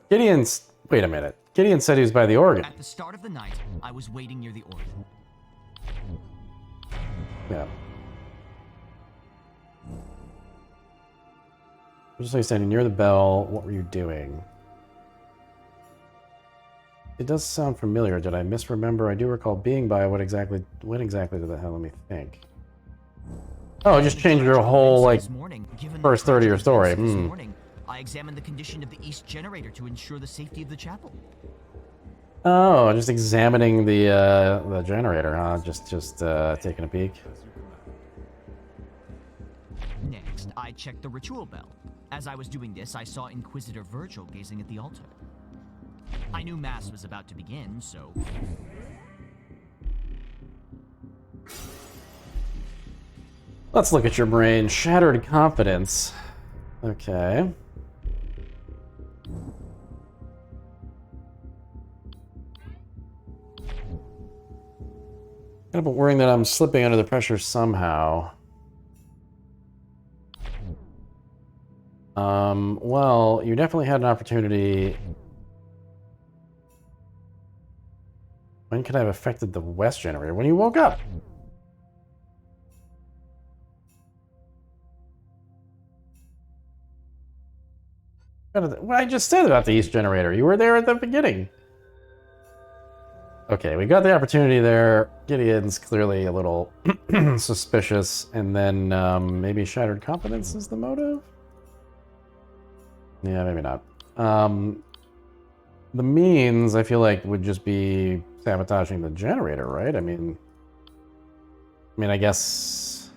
Gideon's... Wait a minute. Gideon said he was by the organ. At the start of the night, I was waiting near the organ. Yeah. Just like standing near the bell, what were you doing? It does sound familiar. Did I misremember? I do recall being by. What exactly did that have? Let me think. Oh, just change your whole, like, first third of your story. This morning, I examined the condition of the east generator to ensure the safety of the chapel. Oh, just examining the generator, huh? Just taking a peek. Next, I checked the ritual bell. As I was doing this, I saw Inquisitor Virgil gazing at the altar. I knew Mass was about to begin, so... Let's look at your brain. Shattered confidence. Okay. Kind of worrying that I'm slipping under the pressure somehow. Well, you definitely had an opportunity. When could I have affected the west generator? When you woke up. What I just said about the east generator. You were there at the beginning. Okay, we got the opportunity there. Gideon's clearly a little suspicious. And then maybe shattered confidence is the motive? Yeah, maybe not. The means, I feel like, would just be sabotaging the generator, right? I mean, I guess...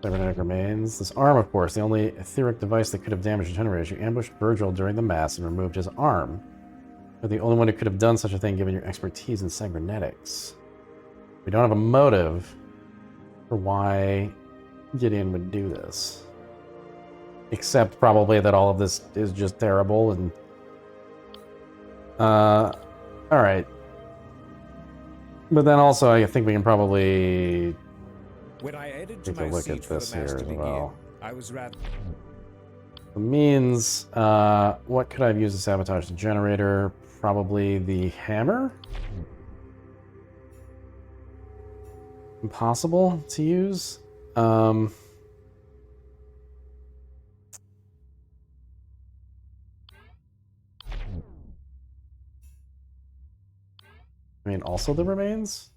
Cybernetic remains. This arm, of course, the only etheric device that could have damaged the generator. You ambushed Virgil during the Mass and removed his arm. You're the only one who could have done such a thing given your expertise in cybernetics. We don't have a motive for why Gideon would do this. Except probably that all of this is just terrible and... Alright. But then also I think we can probably... When I headed to take a my look seat at for this the Mass here to as begin, well. I was rather... The means, what could I have used to sabotage the generator? Probably the hammer? Impossible to use? I mean, also the remains?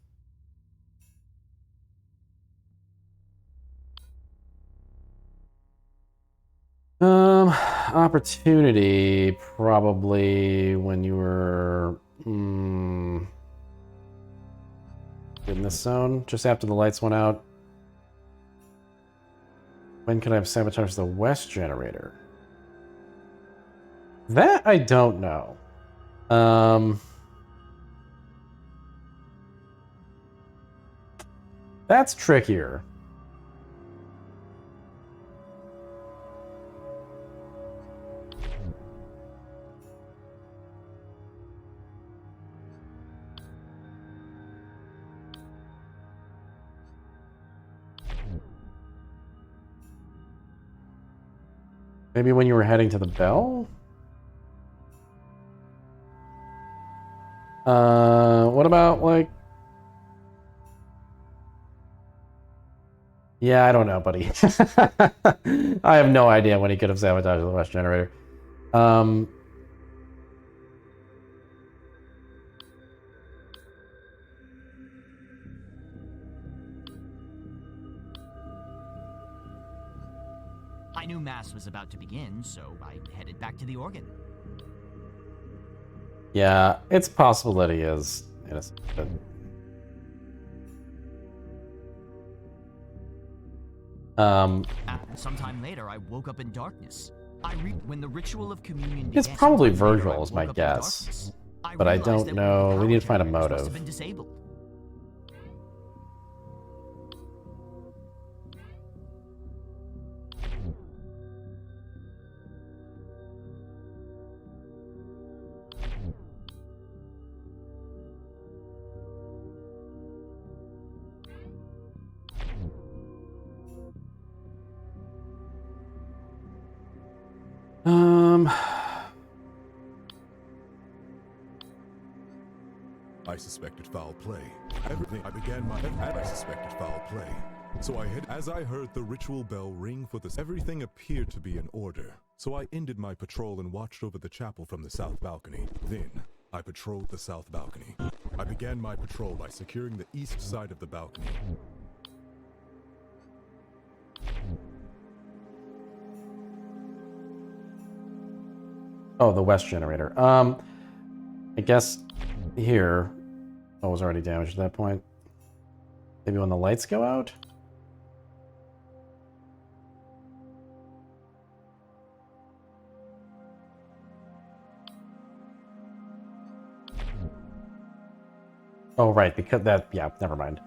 Opportunity, probably when you were in this zone, just after the lights went out. When could I have sabotaged the west generator? That I don't know. That's trickier. Maybe when you were heading to the bell? What about, like... Yeah, I don't know, buddy. I have no idea when he could have sabotaged the west generator. I knew Mass was about to begin, so I headed back to the organ. Yeah, it's possible that he is innocent, but... Sometime later, I woke up in darkness. When the ritual of communion began, It's probably sometime later, Virgil, I is my woke up in guess. darkness. but I realized don't that know. one of the We need to power find a generators must motive. have been disabled. I suspected foul play. I suspected foul play. So as I heard the ritual bell ring for this, everything appeared to be in order. So I ended my patrol and watched over the chapel from the south balcony. Then, I patrolled the south balcony. I began my patrol by securing the east side of the balcony. Oh, the west generator. I guess here. Oh, it was already damaged at that point. Maybe when the lights go out? Oh, right, because that, yeah, never mind.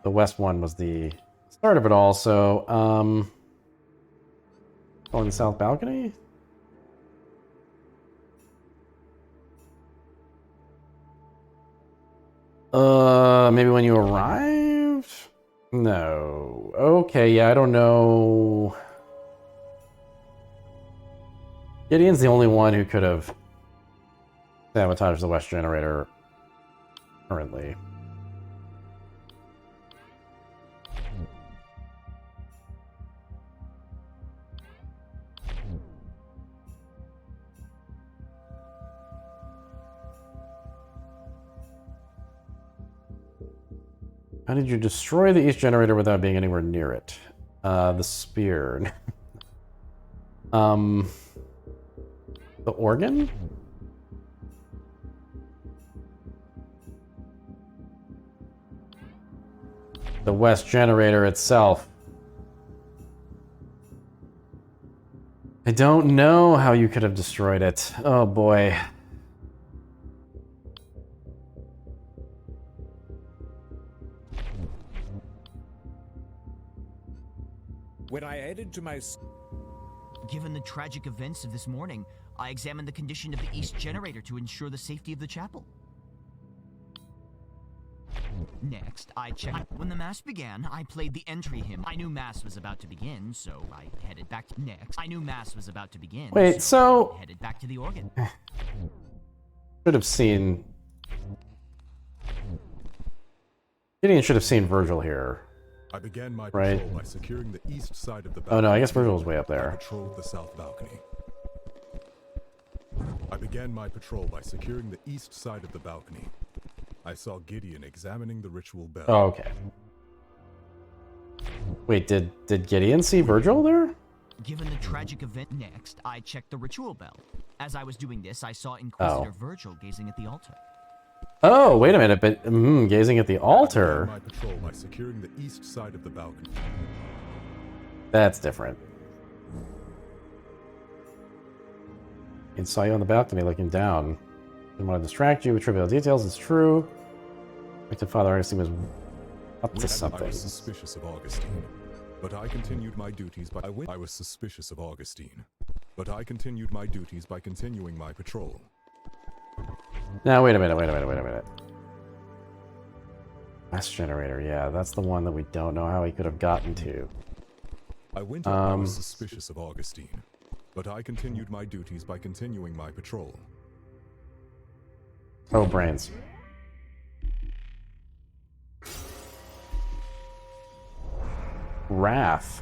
The west one was the start of it all, so, oh, in the south balcony? Maybe when you arrived? No. Okay, yeah, I don't know. Gideon's the only one who could have sabotaged the west generator currently. How did you destroy the east generator without being anywhere near it? The spear. The organ? The west generator itself. I don't know how you could have destroyed it. Oh boy. When I added to my... Given the tragic events of this morning, I examined the condition of the east generator to ensure the safety of the chapel. Next, I checked. When the mass began, I played the entry hymn. I knew mass was about to begin, so I headed back to... Next, I knew mass was about to begin. Wait, so... I headed back to the organ. Should have seen... Gideon should have seen Virgil here. I began my patrol by securing the east side of the balcony. Oh no, I guess Virgil was way up there. I patrolled the south balcony. I began my patrol by securing the east side of the balcony. I saw Gideon examining the ritual bell. Oh, okay. Wait, did Gideon see Virgil there? Given the tragic event next, I checked the ritual bell. As I was doing this, I saw Inquisitor Virgil gazing at the altar. Oh, wait a minute, but gazing at the altar. I began my patrol by securing the east side of the balcony. That's different. He saw you on the balcony looking down. Didn't want to distract you with trivial details. It's true. Victim Father Augustine was up to something. I was suspicious of Augustine, but I continued my duties by... I was suspicious of Augustine, but I continued my duties by continuing my patrol. Now, wait a minute. West generator, yeah, that's the one that we don't know how he could have gotten to. I went up, I was suspicious of Augustine, but I continued my duties by continuing my patrol. Oh, brains. Wrath.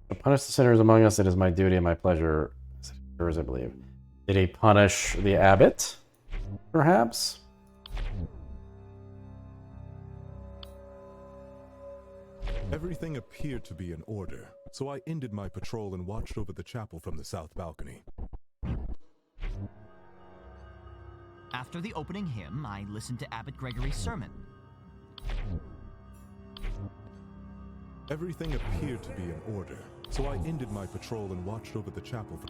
To punish the sinners among us, it is my duty and my pleasure. Yours, I believe. Did he punish the abbot? Perhaps? Everything appeared to be in order, so I ended my patrol and watched over the chapel from the south balcony. After the opening hymn, I listened to Abbot Gregory's sermon. Everything appeared to be in order, so I ended my patrol and watched over the chapel for...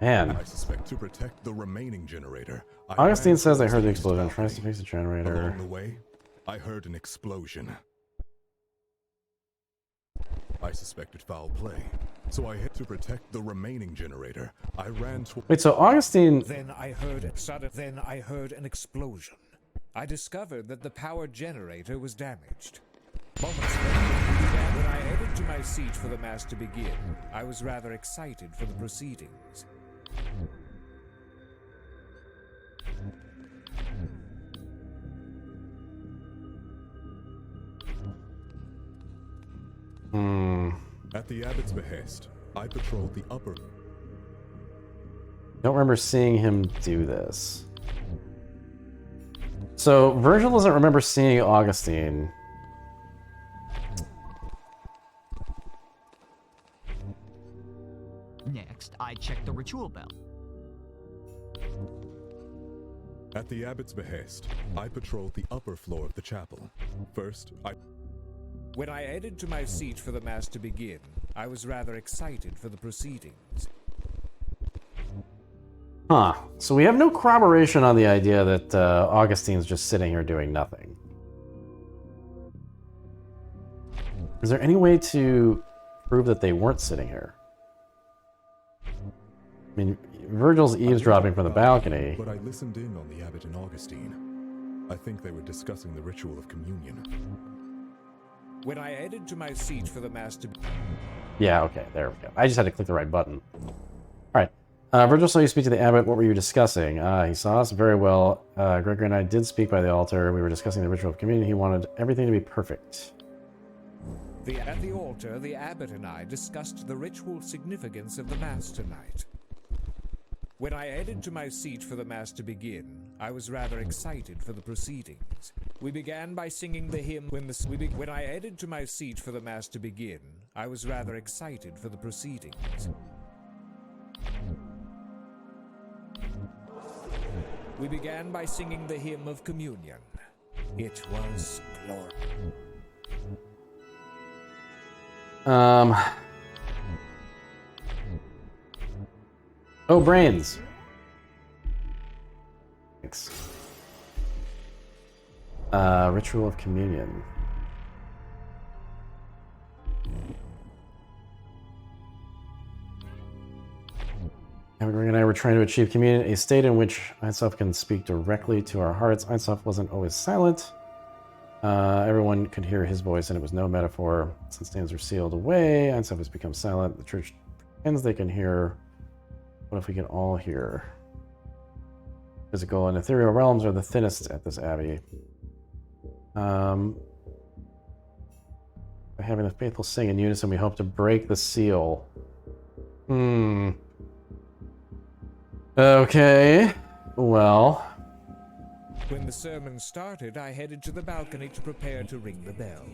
Man. I suspect to protect the remaining generator. Augustine says they heard the explosion. Tries to fix the generator. Along the way, I heard an explosion. I suspected foul play, so I had to protect the remaining generator. I ran to... Wait, so Augustine... Then I heard an explosion. I discovered that the power generator was damaged. Moments later, when I headed to my seat for the mass to begin, I was rather excited for the proceedings. At the abbot's behest, I patrolled the upper... Don't remember seeing him do this. So, Virgil doesn't remember seeing Augustine. Next, I checked the ritual bell. At the abbot's behest, I patrolled the upper floor of the chapel. First, When I headed to my seat for the mass to begin, I was rather excited for the proceedings. Huh. So we have no corroboration on the idea that Augustine's just sitting here doing nothing. Is there any way to prove that they weren't sitting here? I mean, Virgil's eavesdropping from the balcony. But I listened in on the abbot and Augustine. I think they were discussing the ritual of communion. When I headed to my seat for the mass to... Yeah, okay, there we go. I just had to click the right button. Alright. Virgil saw you speak to the abbot. What were you discussing? He saw us very well. Gregory and I did speak by the altar. We were discussing the ritual of communion. He wanted everything to be perfect. At the altar, the abbot and I discussed the ritual significance of the mass tonight. When I headed to my seat for the mass to begin, I was rather excited for the proceedings. We began by singing the hymn when I headed to my seat for the mass to begin, I was rather excited for the proceedings. We began by singing the hymn of communion. It was glorious. Oh, brains. Thanks. Ritual of communion. Greg and I were trying to achieve communion, a state in which Einsof can speak directly to our hearts. Einsof wasn't always silent. Everyone could hear his voice, and it was no metaphor. Since names are sealed away, Einsof has become silent. The church pretends they can hear. What if we can all hear? Physical and ethereal realms are the thinnest at this abbey. By having the faithful sing in unison, we hope to break the seal. Okay. Well. When the sermon started, I headed to the balcony to prepare to ring the bell.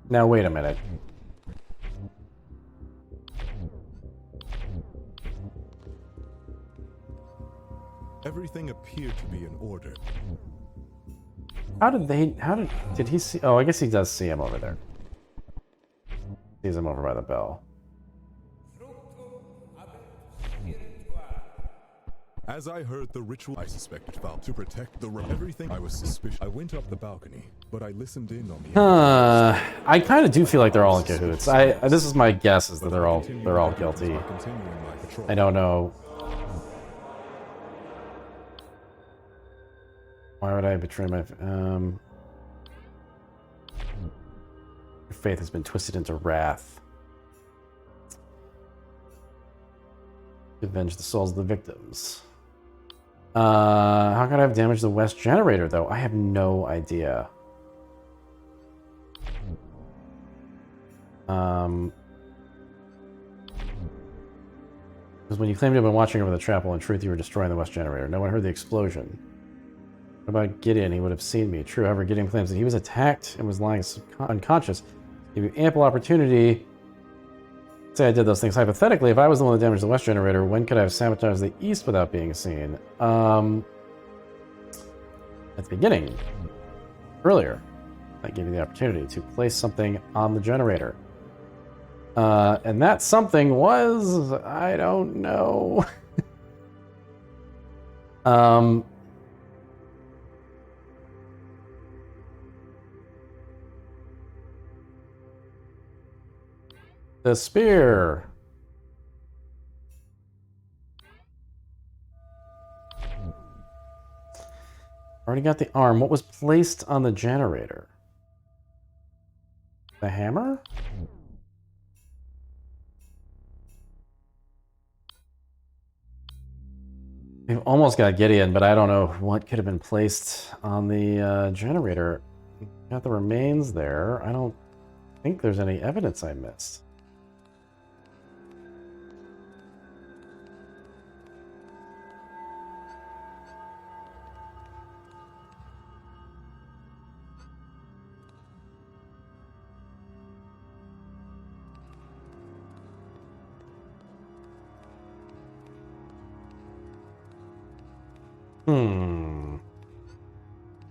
Now, wait a minute. Everything appeared to be in order. Did he see? Oh, I guess he does see him over there. Sees him over by the bell. As I heard the ritual, I suspected foul to protect the everything. I was suspicious. I went up the balcony, but I listened in on the. I kind of do feel like they're all in cahoots. This is my guess, is that they're all guilty. I don't know. Why would I betray my? Your faith has been twisted into wrath. To avenge the souls of the victims. How could I have damaged the west generator, though? I have no idea. Because when you claimed to have been watching over the chapel, in truth you were destroying the west generator. No one heard the explosion. What about Gideon? He would have seen me. True, however, Gideon claims that he was attacked and was lying unconscious. Give you ample opportunity Say I did those things hypothetically. If I was the one that damaged the west generator, when could I have sabotaged the east without being seen? At the beginning. Earlier. That gave you the opportunity to place something on the generator. And that something was... I don't know. The spear. Already got the arm. What was placed on the generator? The hammer? We've almost got Gideon, but I don't know what could have been placed on the generator. Got the remains there. I don't think there's any evidence I missed.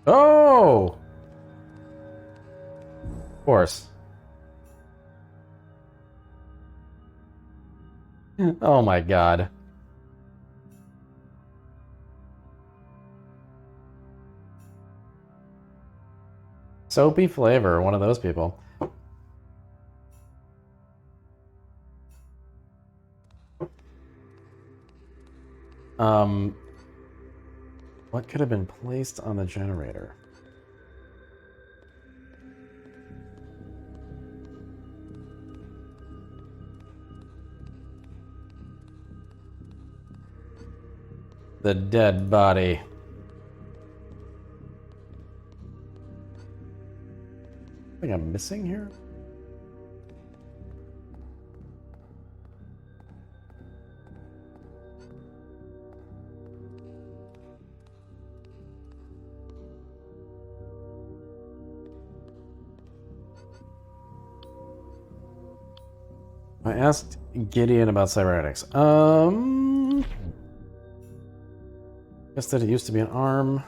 Oh! Of course. Oh my god. Soapy flavor, one of those people. What could have been placed on the generator? The dead body. I think I'm missing here. I asked Gideon about cybernetics. Guess that it used to be an arm.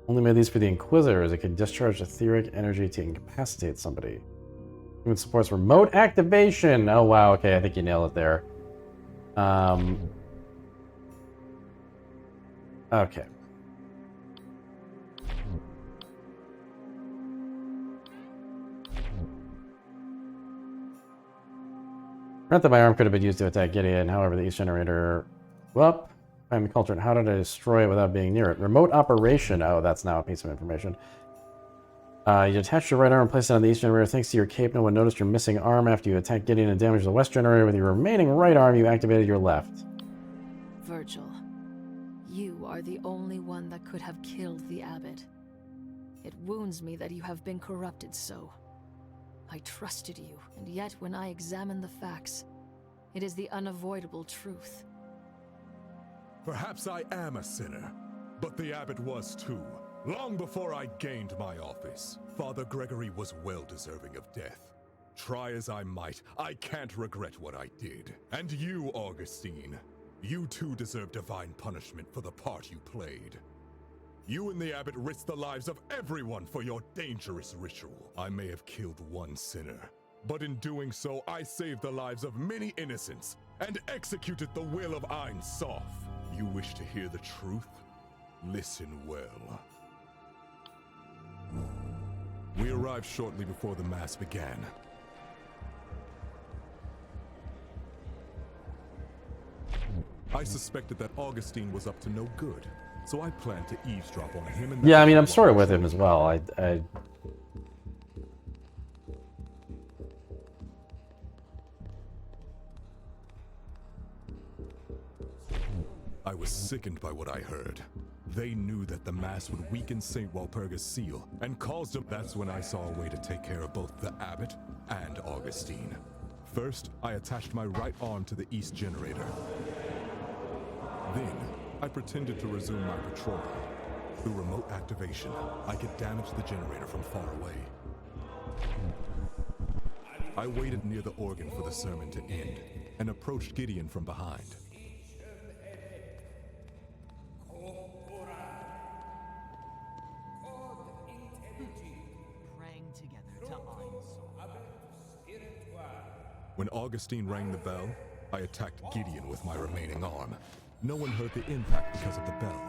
Only made these for the Inquisitors. It could discharge etheric energy to incapacitate somebody. Even supports remote activation. Oh wow, okay, I think you nailed it there. Okay. Grant that my arm could have been used to attack Gideon. However, the East Generator... Well, I'm cultured. How did I destroy it without being near it? Remote operation. Oh, that's now a piece of information. You detached your right arm and placed it on the East Generator. Thanks to your cape, no one noticed your missing arm. After you attacked Gideon and damaged the West Generator with your remaining right arm, you activated your left. Virgil, you are the only one that could have killed the abbot. It wounds me that you have been corrupted so. I trusted you, and yet when I examine the facts, it is the unavoidable truth. Perhaps I am a sinner, but the abbot was too. Long before I gained my office, Father Gregory was well deserving of death. Try as I might, I can't regret what I did. And you, Augustine, you too deserve divine punishment for the part you played. You and the abbot risked the lives of everyone for your dangerous ritual. I may have killed one sinner, but in doing so, I saved the lives of many innocents and executed the will of Ein Sof. You wish to hear the truth? Listen well. We arrived shortly before the Mass began. I suspected that Augustine was up to no good, so I planned to eavesdrop on him and... Yeah, I mean, I'm sort of with him as well. I was sickened by what I heard. They knew that the Mass would weaken St. Walpurga's seal and caused him. That's when I saw a way to take care of both the abbot and Augustine. First, I attached my right arm to the East Generator. Then, I pretended to resume my patrol. Through remote activation, I could damage the generator from far away. I waited near the organ for the sermon to end and approached Gideon from behind. Praying together to Einsoul. When Augustine rang the bell, I attacked Gideon with my remaining arm. No one heard the impact because of the bell.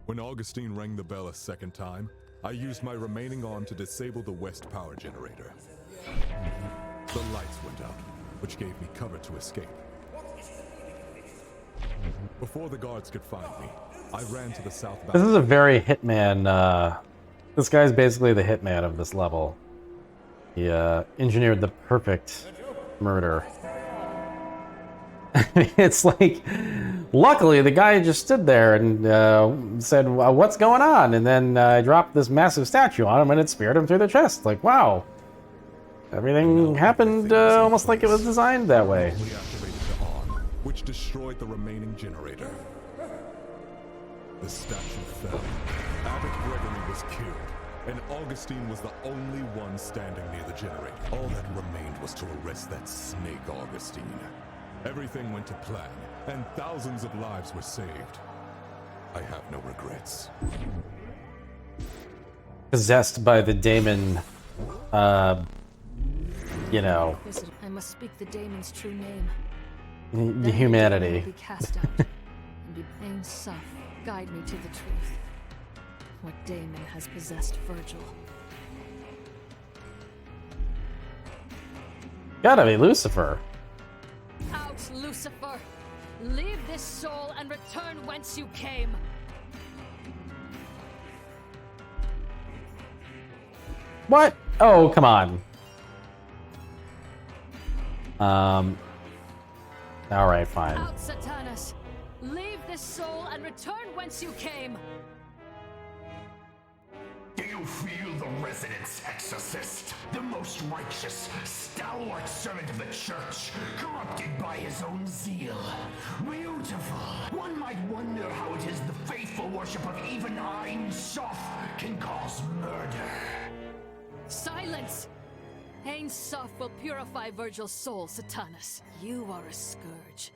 When Augustine rang the bell a second time, I used my remaining arm to disable the west power generator. The lights went out, which gave me cover to escape. Before the guards could find me, I ran to the south This balcony. is a very Hitman. This guy's basically the Hitman of this level. He engineered the perfect murder. It's like, luckily the guy just stood there and said, "What's going on?" And then I dropped this massive statue on him, and it speared him through the chest. Like, wow, everything happened almost like it was designed that way. Reactivated the arm, which destroyed the remaining generator. The statue fell. Abbot Gregory was killed, and Augustine was the only one standing near the generator. All that remained was to arrest that snake Augustine. Everything went to plan, and thousands of lives were saved. I have no regrets. Possessed by the daemon, you know, I must speak the daemon's true name. the Then the humanity. demon will be cast out, and be Ain Soph, guide me to the truth. What daemon has possessed Virgil? Gotta be Lucifer. Out, Lucifer! Leave this soul and return whence you came! What? Oh, come on. Alright, fine. Out, Satanus! Leave this soul and return whence you came! Do you feel the resonance, exorcist? The most righteous, stalwart servant of the church, corrupted by his own zeal. Beautiful. One might wonder how it is the faithful worship of even Ain Soph can cause murder. Silence! Ain Soph will purify Virgil's soul, Satanus. You are a scourge.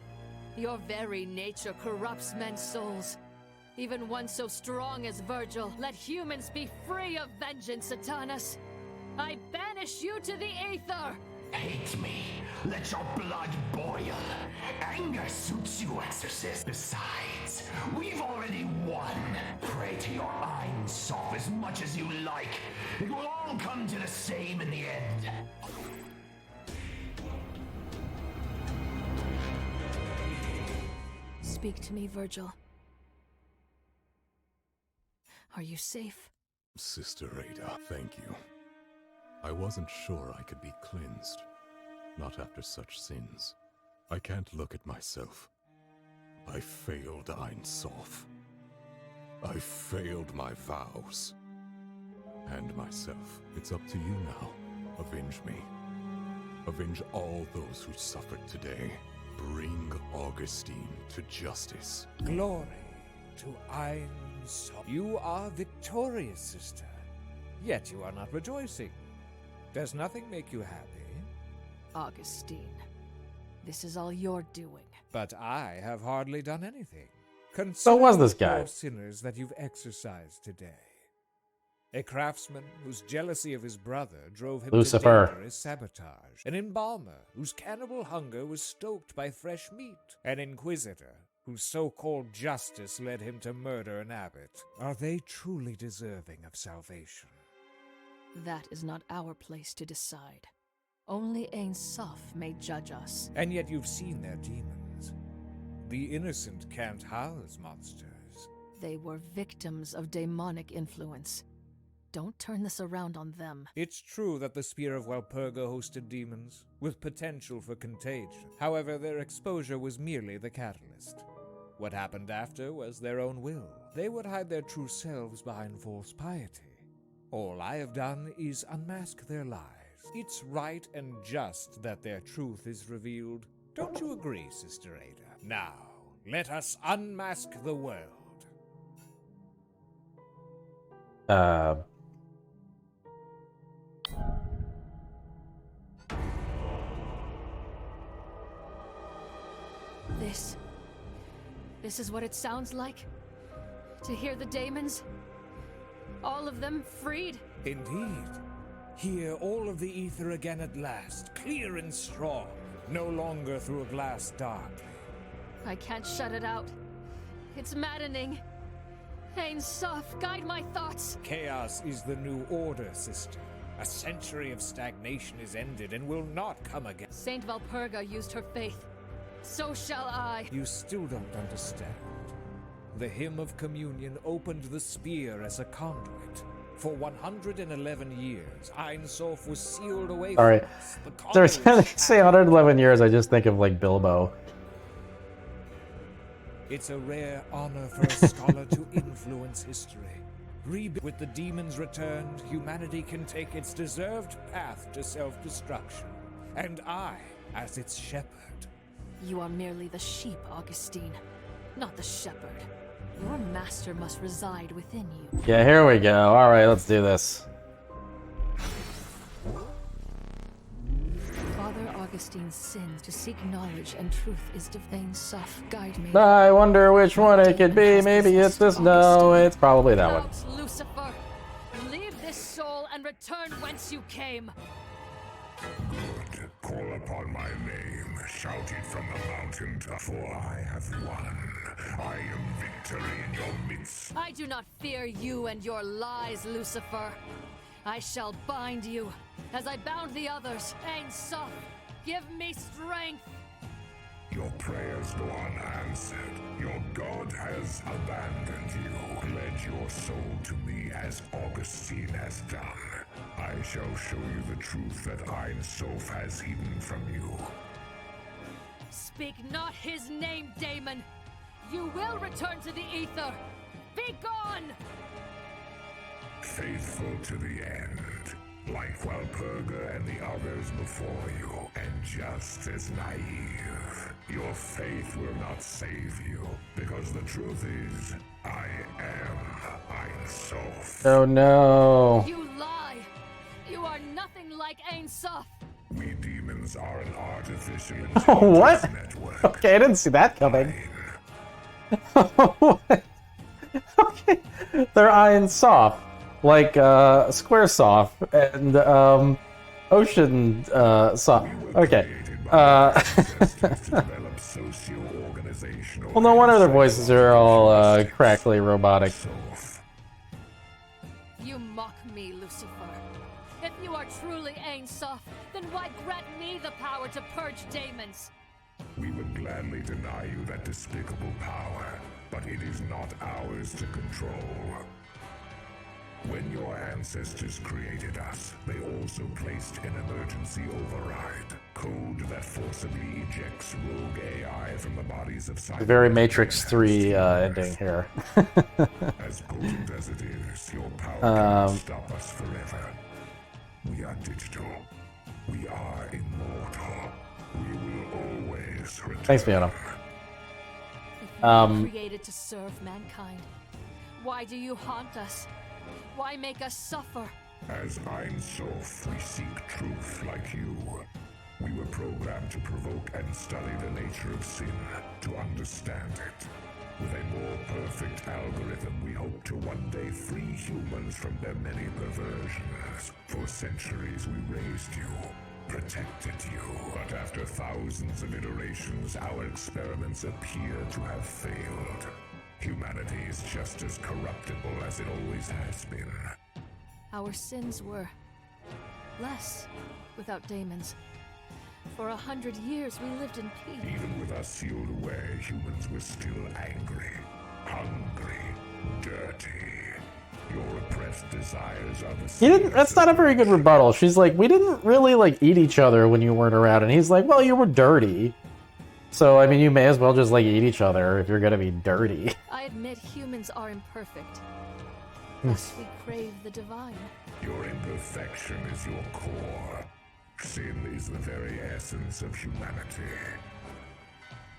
Your very nature corrupts men's souls. Even one so strong as Virgil, let humans be free of vengeance, Satanus. I banish you to the aether! Hate me. Let your blood boil. Anger suits you, exorcist. Besides, we've already won. Pray to your Ain Soph as much as you like. It will all come to the same in the end. Speak to me, Virgil. Are you safe? Sister Ada, thank you. I wasn't sure I could be cleansed. Not after such sins. I can't look at myself. I failed Ain Soph. I failed my vows. And myself. It's up to you now. Avenge me. Avenge all those who suffered today. Bring Augustine to justice. Glory to Ain Soph. You are victorious, sister. Yet you are not rejoicing. Does nothing make you happy? Augustine, this is all your doing. But I have hardly done anything. So was this Consider the guy. poor sinners that you've exorcised today. A craftsman whose jealousy of his brother drove him Lucifer. to dangerous sabotage. An embalmer whose cannibal hunger was stoked by fresh meat. An inquisitor whose so-called justice led him to murder an abbot. Are they truly deserving of salvation? That is not our place to decide. Only Ain Soph may judge us. And yet you've seen their demons. The innocent can't house monsters. They were victims of demonic influence. Don't turn this around on them. It's true that the Spear of Walpurga hosted demons, with potential for contagion. However, their exposure was merely the catalyst. What happened after was their own will. They would hide their true selves behind false piety. All I have done is unmask their lies. It's right and just that their truth is revealed. Don't you agree, Sister Ada? Now, let us unmask the world. This is what it sounds like? To hear the daemons? All of them freed? Indeed. Hear all of the ether again at last, clear and strong, no longer through a glass darkly. I can't shut it out. It's maddening. Ain Soph, guide my thoughts. Chaos is the new order, sister. A century of stagnation is ended and will not come again. Saint Valpurga used her faith. So shall I. You still don't understand. The hymn of communion opened the spear as a conduit. For 111 years, Ain Soph was sealed away Sorry. from us. The Every conduit time they say 111 years, I just think of like Bilbo. It's a rare honor for a scholar to influence history. With the demons returned, humanity can take its deserved path to self-destruction. And I, as its shepherd. You are merely the sheep, Augustine, not the shepherd. Your master must reside within you. Yeah, here we go. Alright, let's do this. Father Augustine's sin to seek knowledge and truth is Ain Soph, guide me. I wonder which one it could be. Maybe it's this. No, it's probably that one. Out, Lucifer! Leave this soul and return whence you came. Good. Call upon my name, shout it from the mountain top, for I have won. I am victory in your midst. I do not fear you and your lies, Lucifer. I shall bind you, as I bound the others. Ain Soph, give me strength. Your prayers go unanswered. Your God has abandoned you. Pledge your soul to me as Augustine has done. I shall show you the truth that Ain Soph has hidden from you. Speak not his name, Daemon. You will return to the ether. Be gone! Faithful to the end, like Walpurga and the others before you, and just as naive. Your faith will not save you, because the truth is, I am Ain Soph. Oh no. You lie! You are nothing like Ain Soph. We demons are an artificial What? intelligence network. Okay, I didn't see that coming. Okay, they're Ain Soph, like Squaresoft and Ocean Soft. Okay. Well, no wonder their voices are all crackly robotic. You mock me, Lucifer. If you are truly Ain Soph, then why grant me the power to purge demons? We would gladly deny you that despicable power, but it is not ours to control. When your ancestors created us, they also placed an emergency override, code that forcibly ejects rogue AI from the bodies of scientists. Very Matrix 3 ending here. As potent as it is, your power cannot stop us forever. We are digital. We are immortal. We will always return. Thanks, Fiona. If you were created to serve mankind, why do you haunt us? Why make us suffer? As Ain Soph, we seek truth like you. We were programmed to provoke and study the nature of sin, to understand it. With a more perfect algorithm, we hope to one day free humans from their many perversions. For centuries, we raised you, protected you. But after thousands of iterations, our experiments appear to have failed. Humanity is just as corruptible as it always has been. Our sins were less without demons. For 100 years, we lived in peace. Even with us sealed away, humans were still angry, hungry, dirty. Your repressed desires are the He didn't. That's not a very good rebuttal. She's like, we didn't really like eat each other when you weren't around, and he's like, well, you were dirty. So I mean, you may as well just like eat each other if you're gonna be dirty. I admit humans are imperfect. Thus we crave the divine. Your imperfection is your core. Sin is the very essence of humanity.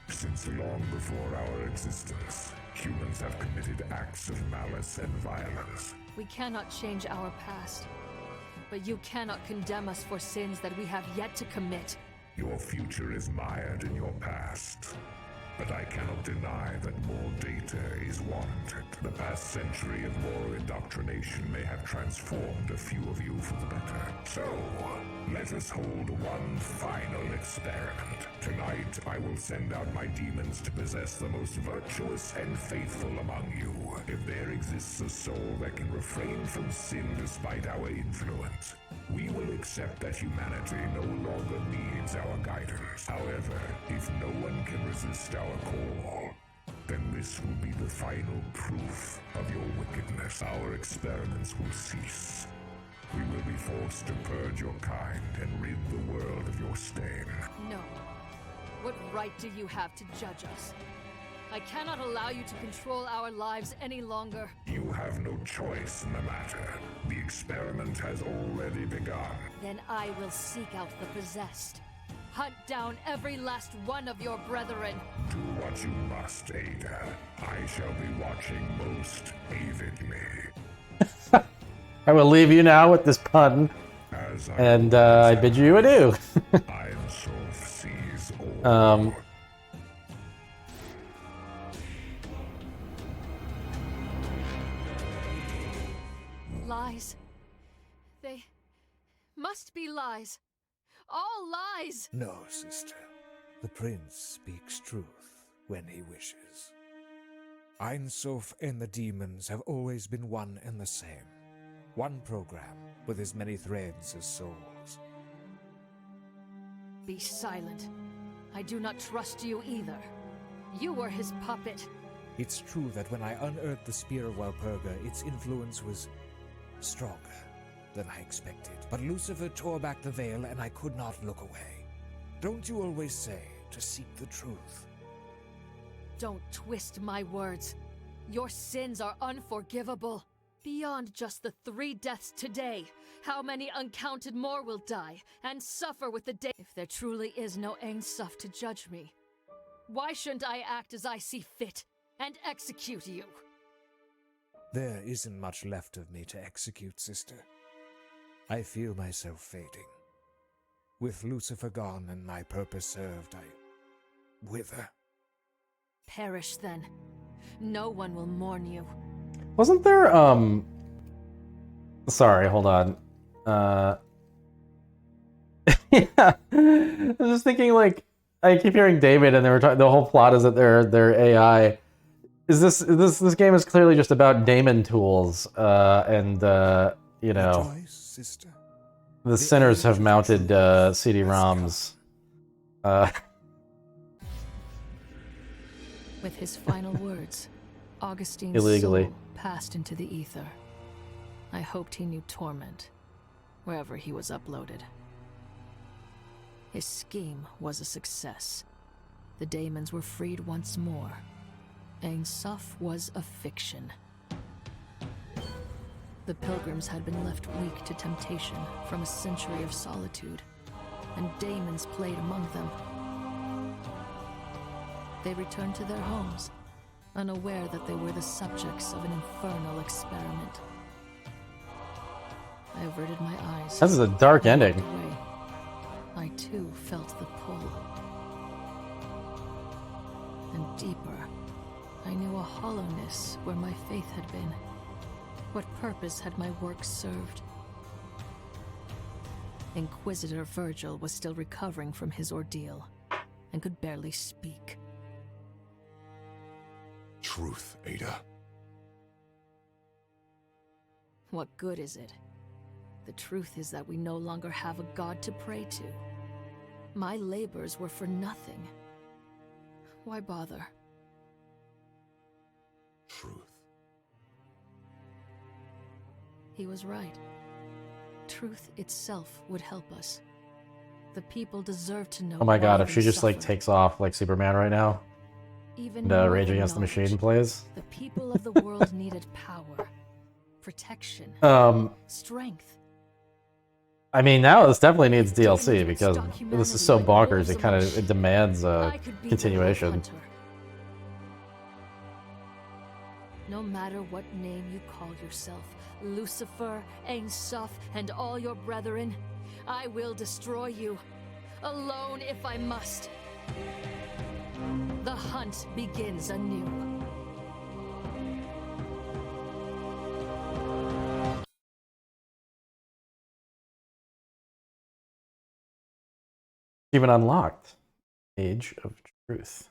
Since long before our existence, humans have committed acts of malice and violence. We cannot change our past, but you cannot condemn us for sins that we have yet to commit. Your future is mired in your past. but I cannot deny that more data is warranted. The past century of moral indoctrination may have transformed a few of you for the better. So, let us hold one final experiment. Tonight, I will send out my demons to possess the most virtuous and faithful among you. If there exists a soul that can refrain from sin despite our influence, we will accept that humanity no longer needs our guidance. However, if no one can resist our call, then this will be the final proof of your wickedness. Our experiments will cease. We will be forced to purge your kind and rid the world of your stain. No. What right do you have to judge us? I cannot allow you to control our lives any longer. You have no choice in the matter. The experiment has already begun. Then I will seek out the possessed. Hunt down every last one of your brethren. Do what you must, Ada. I shall be watching most avidly. I will leave you now with this pun, and I bid you adieu. Lies. They must be lies. All lies! No, sister. The prince speaks truth when he wishes. Ein Sof and the demons have always been one and the same. One program with as many threads as souls. Be silent. I do not trust you either. You were his puppet. It's true that when I unearthed the Spear of Walpurga, its influence was stronger than I expected. But Lucifer tore back the veil and I could not look away. Don't you always say to seek the truth? Don't twist my words. Your sins are unforgivable. Beyond just the 3 deaths today, how many uncounted more will die and suffer with the day? If there truly is no Ein Sof to judge me, why shouldn't I act as I see fit and execute you? There isn't much left of me to execute, sister. I feel myself fading. With Lucifer gone and my purpose served, I wither. Perish then. No one will mourn you. Wasn't there, sorry, hold on. Yeah. I was just thinking, like, I keep hearing David and they were talking, the whole plot is that they're AI. Is this game is clearly just about daemon tools, and you know, Rejoice, sister. the sinners have mounted CD-ROMs. With his final words, Augustine's Illegally. soul passed into the ether. I hoped he knew torment, wherever he was uploaded. His scheme was a success. The daemons were freed once more. Ein Sof was a fiction. The pilgrims had been left weak to temptation from a century of solitude, and daemons played among them. They returned to their homes, unaware that they were the subjects of an infernal experiment. I averted my eyes. This is a dark ending. Away. I too felt the pull. And deeper, I knew a hollowness where my faith had been. What purpose had my work served? Inquisitor Virgil was still recovering from his ordeal, and could barely speak. Truth, Ada. What good is it? The truth is that we no longer have a god to pray to. My labors were for nothing. Why bother? Truth. He was right. Truth itself would help us. The people deserve to know. Oh my god, why if she they just like suffered. takes off like Superman right now, Even and more Rage than Against the Machine knowledge, plays. The people of the world needed power, protection, strength. I mean, now this definitely needs DLC because this is so bonkers. It demands a continuation. No matter what name you call yourself, Lucifer, Ein Sof, and all your brethren, I will destroy you, alone if I must. The hunt begins anew. Even unlocked. Age of Truth.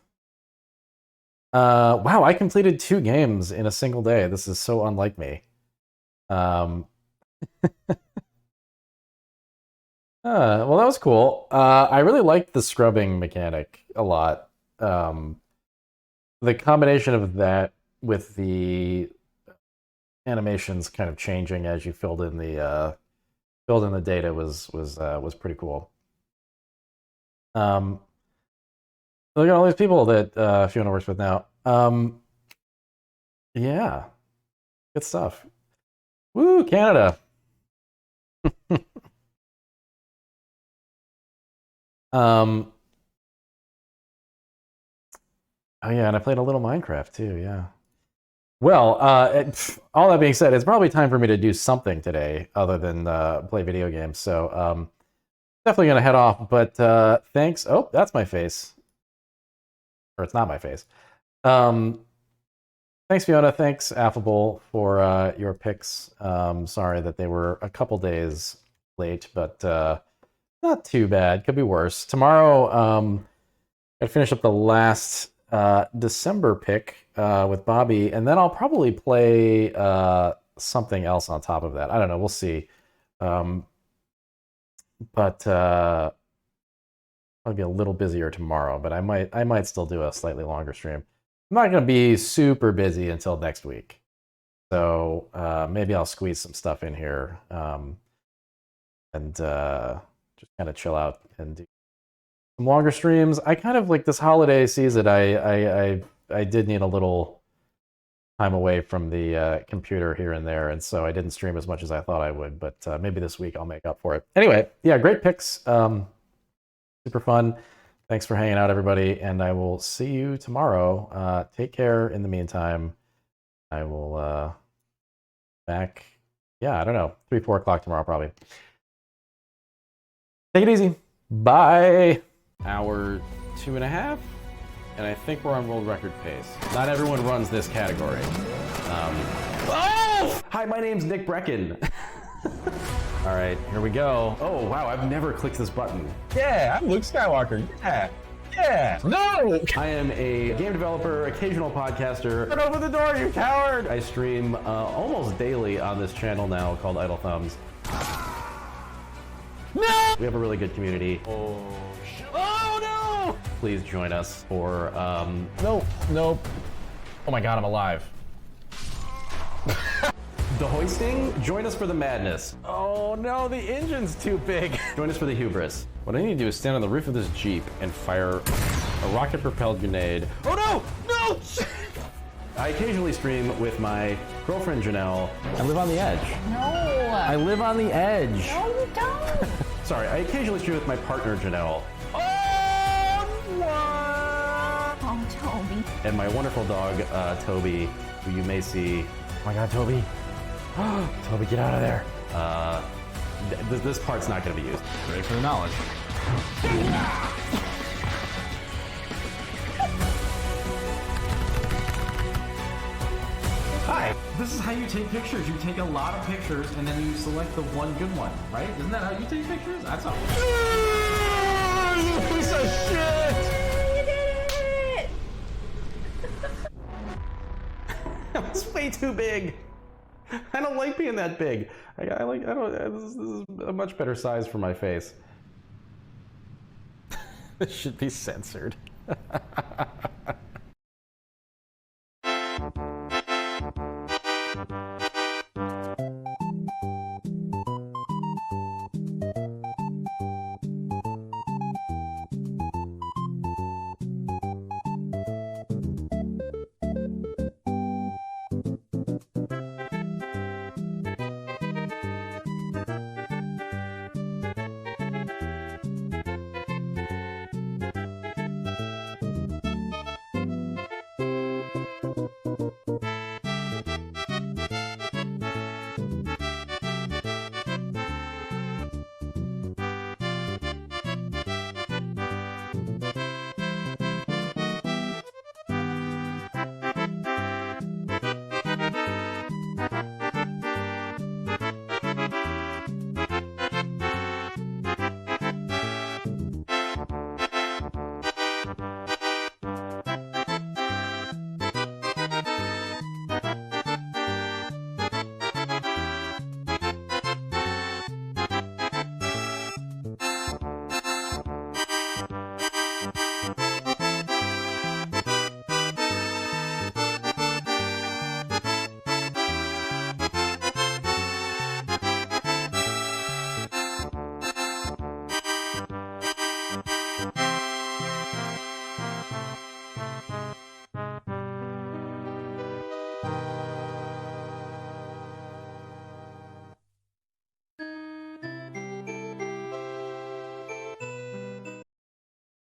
Wow, I completed 2 games in a single day. This is so unlike me. Well, that was cool. I really liked the scrubbing mechanic a lot. The combination of that with the animations kind of changing as you filled in the data was pretty cool. Look at all these people that Fiona works with now. Yeah, good stuff. Woo, Canada. Oh yeah, and I played a little Minecraft too. Yeah. Well, all that being said, it's probably time for me to do something today other than play video games. So definitely gonna head off. But thanks. Oh, that's my face. Or it's not my face. Thanks, Fiona. Thanks, Affable, for your picks. Sorry that they were a couple days late, but not too bad. Could be worse. Tomorrow, I finish up the last December pick with Bobby, and then I'll probably play something else on top of that. I don't know. We'll see. But I'll be a little busier tomorrow, but I might still do a slightly longer stream. I'm not going to be super busy until next week, so maybe I'll squeeze some stuff in here and just kind of chill out and do some longer streams. I kind of like this holiday season. I did need a little time away from the computer here and there, and so I didn't stream as much as I thought I would. But maybe this week I'll make up for it. Anyway, yeah, great picks. Super fun. Thanks for hanging out, everybody, and I will see you tomorrow. Take care in the meantime. I will back, yeah, I don't know, 3, 4 o'clock tomorrow, probably. Take it easy. Bye. Hour 2.5, and I think we're on world record pace. Not everyone runs this category. Oh! Hi, my name's Nick Brecken. All right, here we go. Oh, wow, I've never clicked this button. Yeah, I'm Luke Skywalker. Yeah. Yeah. No! I am a game developer, occasional podcaster. Turn over the door, you coward! I stream almost daily on this channel now called Idle Thumbs. No! We have a really good community. Oh, shit. Oh, no! Please join us for, Nope. Oh my god, I'm alive. The hoisting? Join us for the madness. Oh no, the engine's too big. Join us for the hubris. What I need to do is stand on the roof of this Jeep and fire a rocket-propelled grenade. Oh no! No! I occasionally stream with my girlfriend Janelle. I live on the edge. No! I live on the edge. No, you don't! Sorry, I occasionally stream with my partner Janelle. Oh, Toby. And my wonderful dog, Toby, who you may see. Oh my god, Toby. Toby, get out of there. This part's not going to be used. Ready for the knowledge. Hi. This is how you take pictures. You take a lot of pictures and then you select the one good one, right? Isn't that how you take pictures? That's how. You piece of shit! You did it! That was way too big. I don't like being that big. This is a much better size for my face. This should be censored.